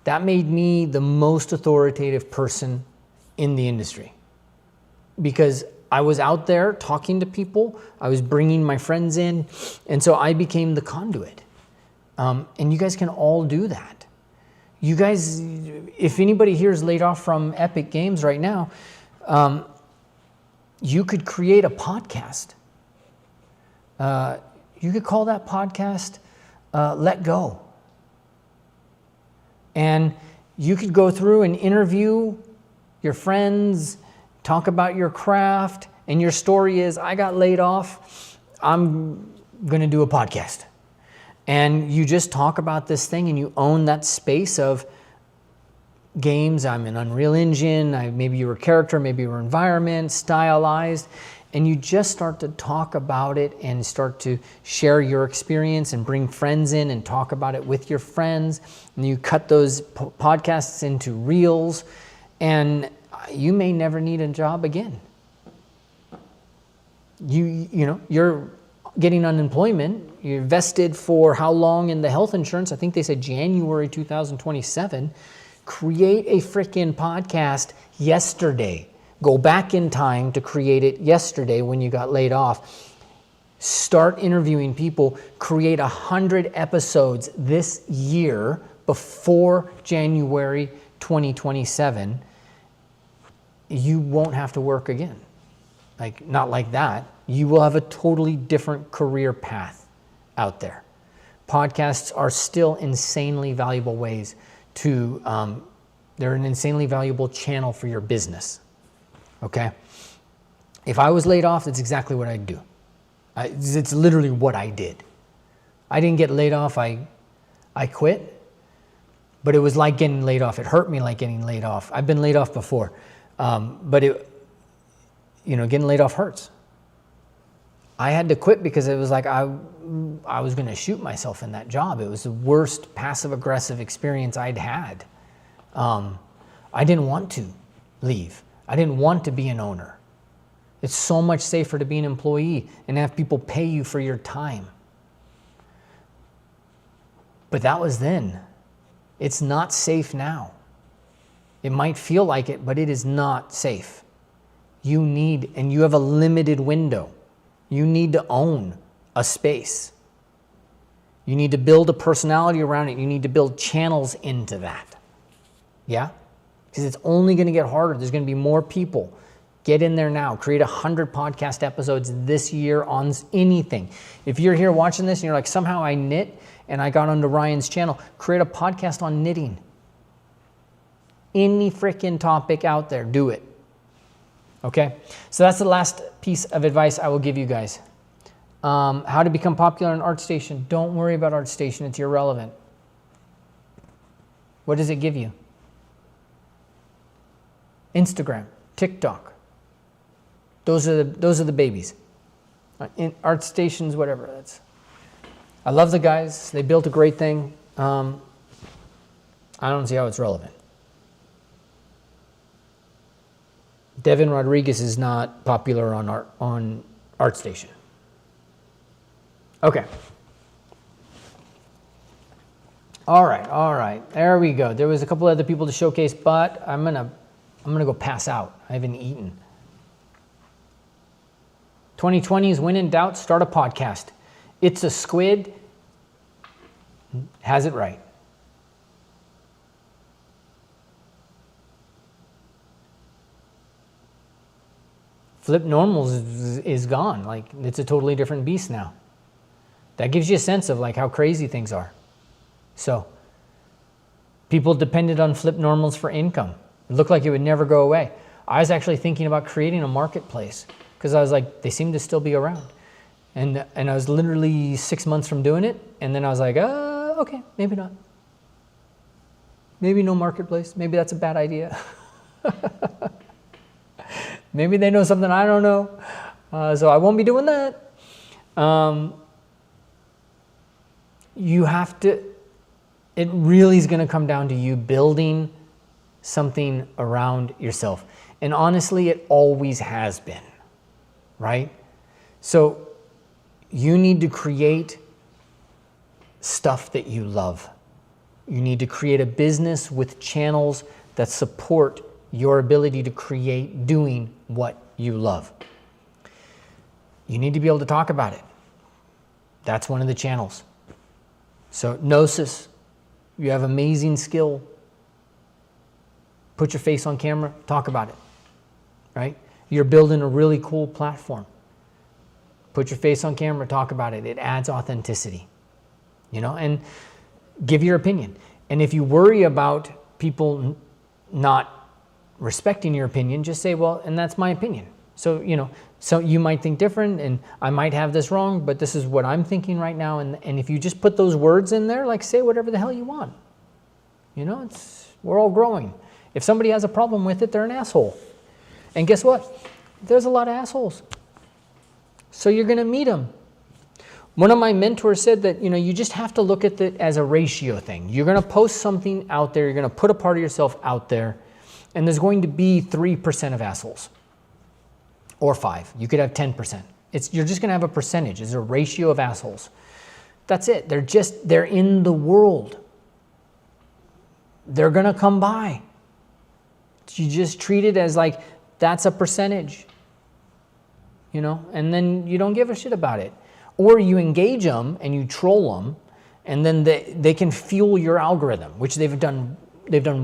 That made me the most authoritative person in the industry because I was out there talking to people. I was bringing my friends in. And so I became the conduit. And you guys can all do that. You guys, if anybody here is laid off from Epic Games right now, you could create a podcast. You could call that podcast Let Go. And you could go through and interview your friends, talk about your craft, and your story is, I got laid off, I'm going to do a podcast. And you just talk about this thing and you own that space of games. I'm in Unreal Engine, maybe you were character, maybe you were environment, stylized, and you just start to talk about it and start to share your experience and bring friends in and talk about it with your friends. And you cut those podcasts into reels, and you may never need a job again. You know, you're getting unemployment. You're vested for how long in the health insurance? I think they said January 2027. Create a freaking podcast yesterday. Go back in time to create it yesterday when you got laid off. Start interviewing people. Create 100 episodes this year before January 2027. You won't have to work again. Like, not like that. You will have a totally different career path out there. Podcasts are still insanely valuable ways to, they're an insanely valuable channel for your business. Okay? If I was laid off, that's exactly what I'd do. It's literally what I did. I didn't get laid off, I quit, but it was like getting laid off. It hurt me like getting laid off. I've been laid off before, but getting laid off hurts. I had to quit because it was like I was going to shoot myself in that job. It was the worst passive-aggressive experience I'd had. I didn't want to leave. I didn't want to be an owner. It's so much safer to be an employee and have people pay you for your time. But that was then. It's not safe now. It might feel like it, but it is not safe. You have a limited window. You need to own a space. You need to build a personality around it. You need to build channels into that. Yeah? Because it's only going to get harder. There's going to be more people. Get in there now. Create 100 podcast episodes this year on anything. If you're here watching this and you're like, somehow I knit and I got onto Ryan's channel, create a podcast on knitting. Any freaking topic out there, do it. Okay? So that's the last piece of advice I will give you guys. How to become popular on ArtStation. Don't worry about ArtStation. It's irrelevant. What does it give you? Instagram, TikTok. Those are the babies. In ArtStations, whatever. I love the guys. They built a great thing. I don't see how it's relevant. Devin Rodriguez is not popular on ArtStation. Okay. All right. There we go. There was a couple other people to showcase, but I'm gonna go pass out. I haven't eaten. 2020 is when in doubt, start a podcast. It's a Squid has it right. Flip normals is gone. Like, it's a totally different beast now. That gives you a sense of like how crazy things are. So people depended on flip normals for income. It looked like it would never go away. I was actually thinking about creating a marketplace because I was like, they seem to still be around. And I was literally 6 months from doing it. And then I was like, okay, maybe not. Maybe no marketplace. Maybe that's a bad idea. Maybe they know something I don't know. So I won't be doing that. You have to, it really is going to come down to you building something around yourself. And honestly, it always has been, right? So you need to create stuff that you love. You need to create a business with channels that support your ability to create doing what you love. You need to be able to talk about it. That's one of the channels. So Gnosis, you have amazing skill. Put your face on camera, talk about it, right? You're building a really cool platform. Put your face on camera, talk about it. It adds authenticity, you know, and give your opinion. And if you worry about people not respecting your opinion, just say, well, and that's my opinion. So, you know, so you might think different and I might have this wrong, but this is what I'm thinking right now. And if you just put those words in there, like say whatever the hell you want, you know, we're all growing. If somebody has a problem with it, they're an asshole. And guess what? There's a lot of assholes. So you're going to meet them. One of my mentors said that, you know, you just have to look at it as a ratio thing. You're going to post something out there. You're going to put a part of yourself out there. And there's going to be 3% of assholes. Or 5. You could have 10%. You're just going to have a percentage. It's a ratio of assholes. That's it. They're in the world. They're going to come by. You just treat it as like, that's a percentage. You know, and then you don't give a shit about it. Or you engage them and you troll them, and then they can fuel your algorithm, which they've done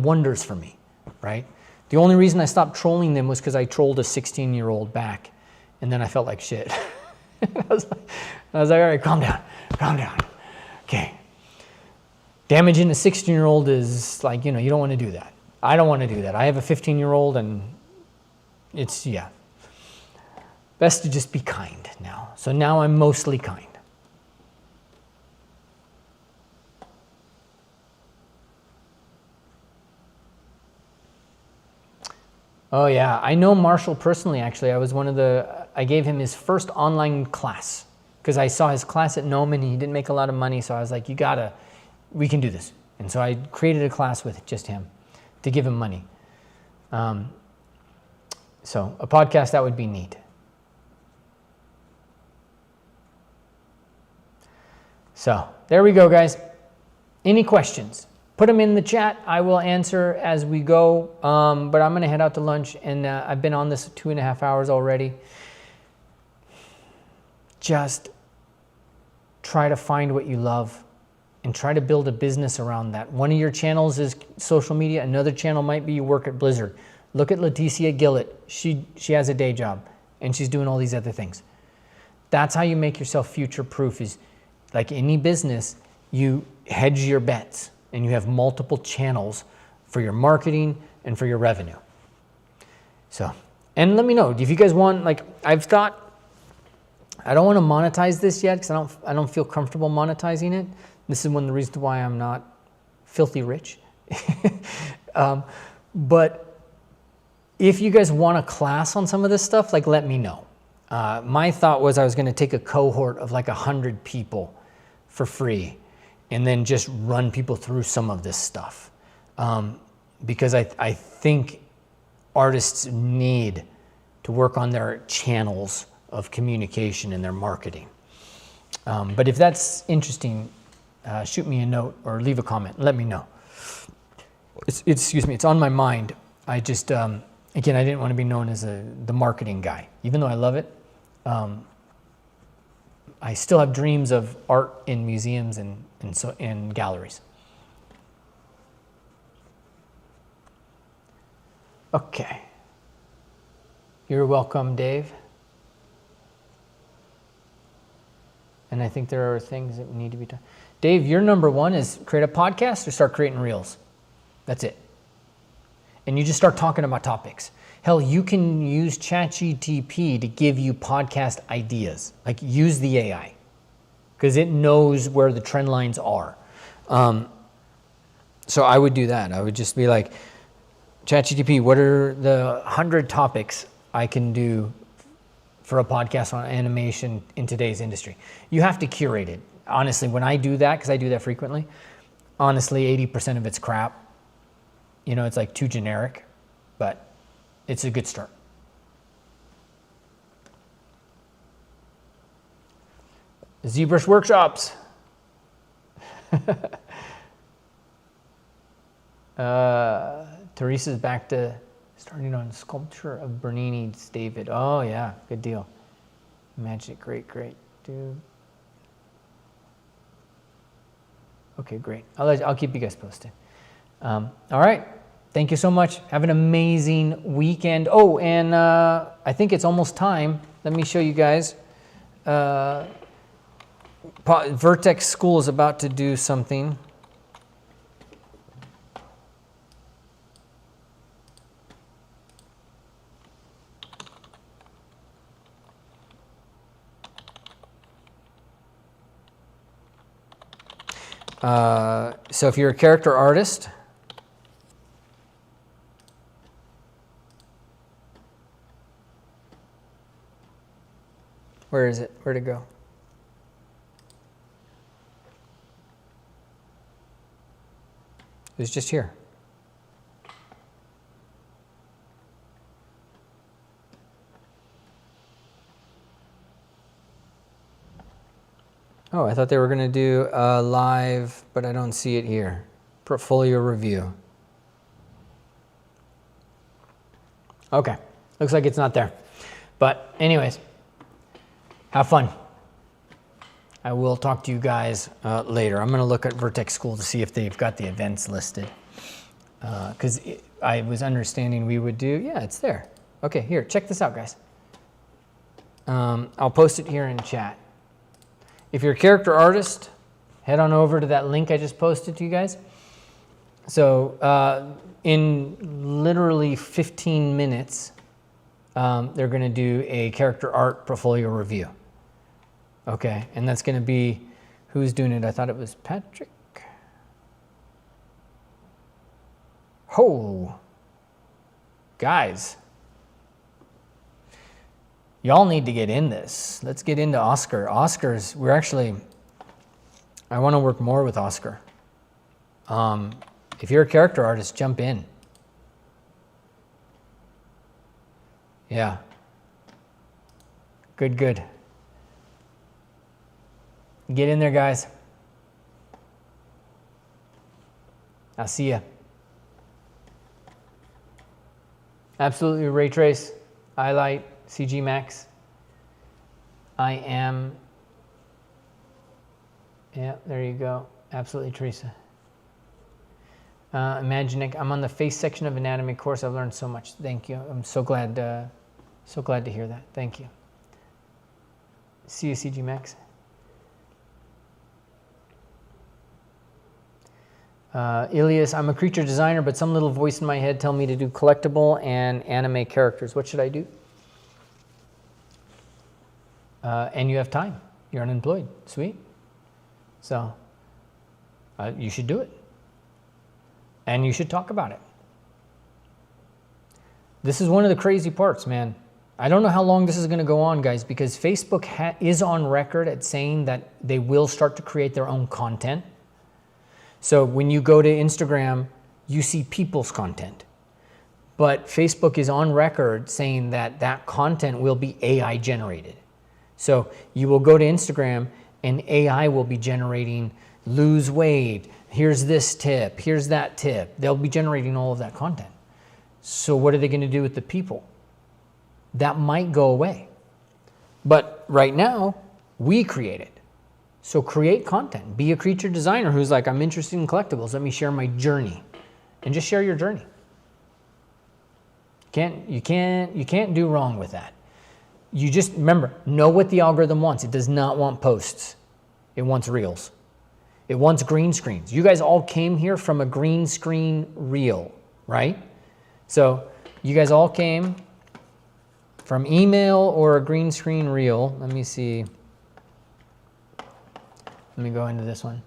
wonders for me, right? The only reason I stopped trolling them was because I trolled a 16-year-old back, and then I felt like shit. I was like, all right, calm down. Okay. Damaging a 16-year-old is like, you know, you don't want to do that. I don't want to do that. I have a 15-year-old, and it's, yeah. Best to just be kind now. So now I'm mostly kind. Oh yeah, I know Marshall personally actually. I gave him his first online class because I saw his class at Nome and he didn't make a lot of money. So I was like, we can do this. And so I created a class with just him to give him money. So a podcast, that would be neat. So there we go, guys. Any questions? Put them in the chat. I will answer as we go. But I'm going to head out to lunch, and I've been on this 2.5 hours already. Just try to find what you love and try to build a business around that. One of your channels is social media. Another channel might be you work at Blizzard. Look at Leticia Gillett. She has a day job, and she's doing all these other things. That's how you make yourself future-proof. Is like any business, you hedge your bets and you have multiple channels for your marketing and for your revenue. So, and let me know if you guys want, like I don't want to monetize this yet because I don't feel comfortable monetizing it. This is one of the reasons why I'm not filthy rich. But if you guys want a class on some of this stuff, like let me know. My thought was I was going to take a cohort of like 100 people for free and then just run people through some of this stuff. Because I think artists need to work on their channels of communication and their marketing. But if that's interesting, shoot me a note or leave a comment. Let me know. Excuse me, it's on my mind. I just, again, I didn't want to be known as the marketing guy, even though I love it. I still have dreams of art in museums and galleries. Okay. You're welcome, Dave. And I think there are things that need to be done. Dave, your number one is create a podcast or start creating reels. That's it. And you just start talking about topics. Hell, you can use ChatGPT to give you podcast ideas. Like use the AI because it knows where the trend lines are. So I would do that. I would just be like, ChatGPT, what are the 100 topics I can do for a podcast on animation in today's industry. You have to curate it. Honestly, when I do that, because I do that frequently, honestly, 80% of it's crap. You know, it's like too generic, but it's a good start. ZBrush workshops. Teresa's back to starting on sculpture of Bernini's David. Oh yeah, good deal. Magic, great, dude. Okay, great. I'll keep you guys posted. All right, thank you so much. Have an amazing weekend. Oh, and I think it's almost time. Let me show you guys. Vertex School is about to do something. So if you're a character artist, where is it? Where'd it go? It was just here. Oh, I thought they were going to do a live, but I don't see it here. Portfolio review. Okay, looks like it's not there. But anyways, have fun. I will talk to you guys later. I'm going to look at Vertex School to see if they've got the events listed. Because I was understanding we would do, yeah, it's there. Okay, here, check this out, guys. I'll post it here in chat. If you're a character artist, head on over to that link I just posted to you guys. So in literally 15 minutes, they're going to do a character art portfolio review. Okay, and that's going to be, who's doing it? I thought it was Patrick. Oh, guys. Y'all need to get in this. Let's get into Oscar. Oscar's, I want to work more with Oscar. If you're a character artist, jump in. Yeah. Good. Get in there, guys. I'll see ya. Absolutely ray trace, highlight, CG Max. I am. Yeah, there you go. Absolutely, Teresa. Imagining, I'm on the face section of anatomy course. I've learned so much. Thank you. I'm so glad to hear that. Thank you. See you, CG Max. Ilias, I'm a creature designer, but some little voice in my head tell me to do collectible and anime characters. What should I do? And you have time. You're unemployed. Sweet. So you should do it. And you should talk about it. This is one of the crazy parts, man. I don't know how long this is going to go on, guys, because Facebook is on record at saying that they will start to create their own content. So when you go to Instagram, you see people's content. But Facebook is on record saying that that content will be AI generated. So you will go to Instagram and AI will be generating lose weight, here's this tip, here's that tip. They'll be generating all of that content. So what are they going to do with the people? That might go away. But right now, we create it. So create content. Be a creature designer who's like, I'm interested in collectibles. Let me share my journey. And just share your journey. You can't do wrong with that. You just, remember, know what the algorithm wants. It does not want posts. It wants reels. It wants green screens. You guys all came here from a green screen reel, right? So you guys all came from email or a green screen reel. Let me see. Let me go into this one.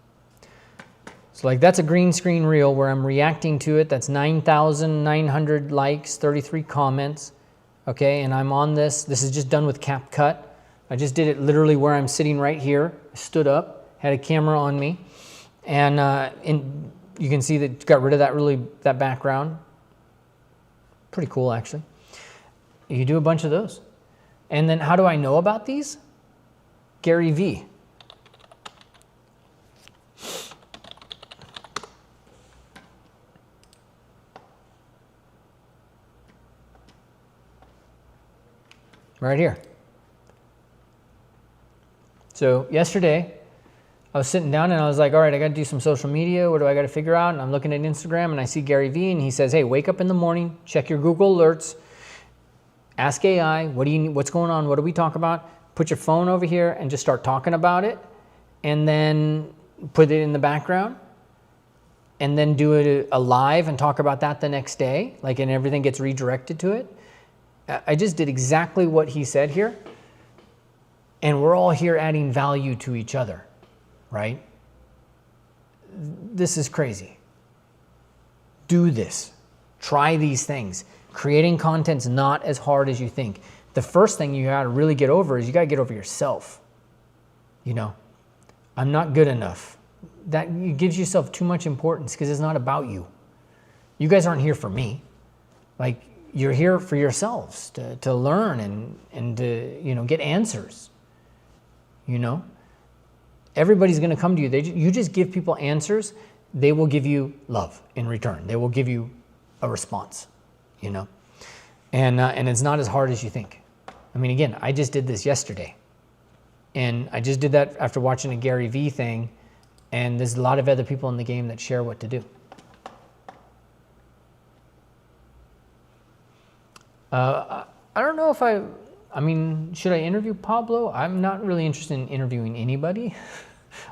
So like that's a green screen reel where I'm reacting to it. That's 9,900 likes, 33 comments. okay, and I'm on this. This is just done with CapCut. I just did it literally where I'm sitting right here. I stood up, had a camera on me, and you can see that got rid of that background. Pretty cool, actually. You do a bunch of those. And then how do I know about these? Gary V. Right here. So yesterday, I was sitting down and I was like, all right, I got to do some social media. What do I got to figure out? And I'm looking at Instagram and I see Gary V and he says, hey, wake up in the morning, check your Google alerts, ask AI, what do you need, what's going on? What do we talk about? Put your phone over here and just start talking about it, and then put it in the background, and then do it a live and talk about that the next day, like, and everything gets redirected to it. I just did exactly what he said here, and we're all here adding value to each other, right? This is crazy. Do this. Try these things. Creating content's not as hard as you think. The first thing you gotta really get over is you gotta get over yourself. You know, I'm not good enough. That gives yourself too much importance because it's not about you. You guys aren't here for me. Like, you're here for yourselves to learn and to, you know, get answers. You know, everybody's going to come to you. You just give people answers. They will give you love in return. They will give you a response, you know, and it's not as hard as you think. I mean, again, I just did this yesterday, and I just did that after watching a Gary V thing, and there's a lot of other people in the game that share what to do. I don't know if I mean, should I interview Pablo? I'm not really interested in interviewing anybody.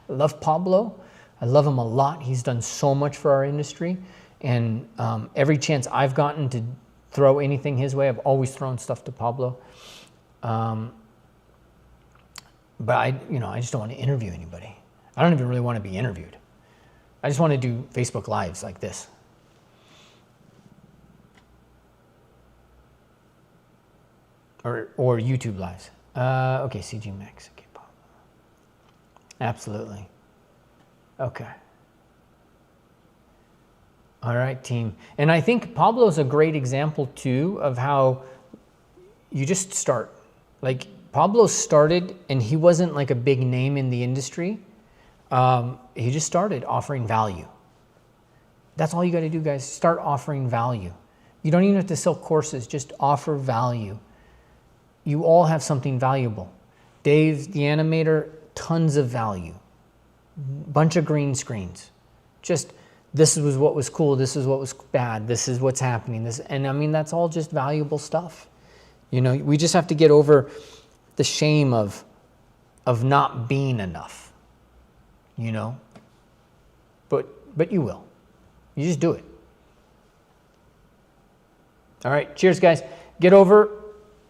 I love Pablo. I love him a lot. He's done so much for our industry. And every chance I've gotten to throw anything his way, I've always thrown stuff to Pablo. But I just don't want to interview anybody. I don't even really want to be interviewed. I just want to do Facebook Lives like this. Or YouTube Lives. Okay, CG Max. Okay, Pablo. Absolutely. Okay. All right, team. And I think Pablo's a great example, too, of how you just start. Like, Pablo started, and he wasn't like a big name in the industry. He just started offering value. That's all you got to do, guys. Start offering value. You don't even have to sell courses. Just offer value. You all have something valuable. Dave, the animator, tons of value. Bunch of green screens. Just, this was what was cool, this is what was bad, this is what's happening. And I mean, that's all just valuable stuff. You know, we just have to get over the shame of not being enough. You know? But you will. You just do it. All right, cheers, guys. Get over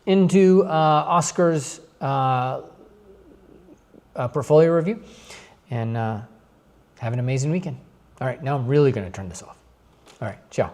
into Oscar's portfolio review, and have an amazing weekend. All right, now I'm really going to turn this off. All right, ciao.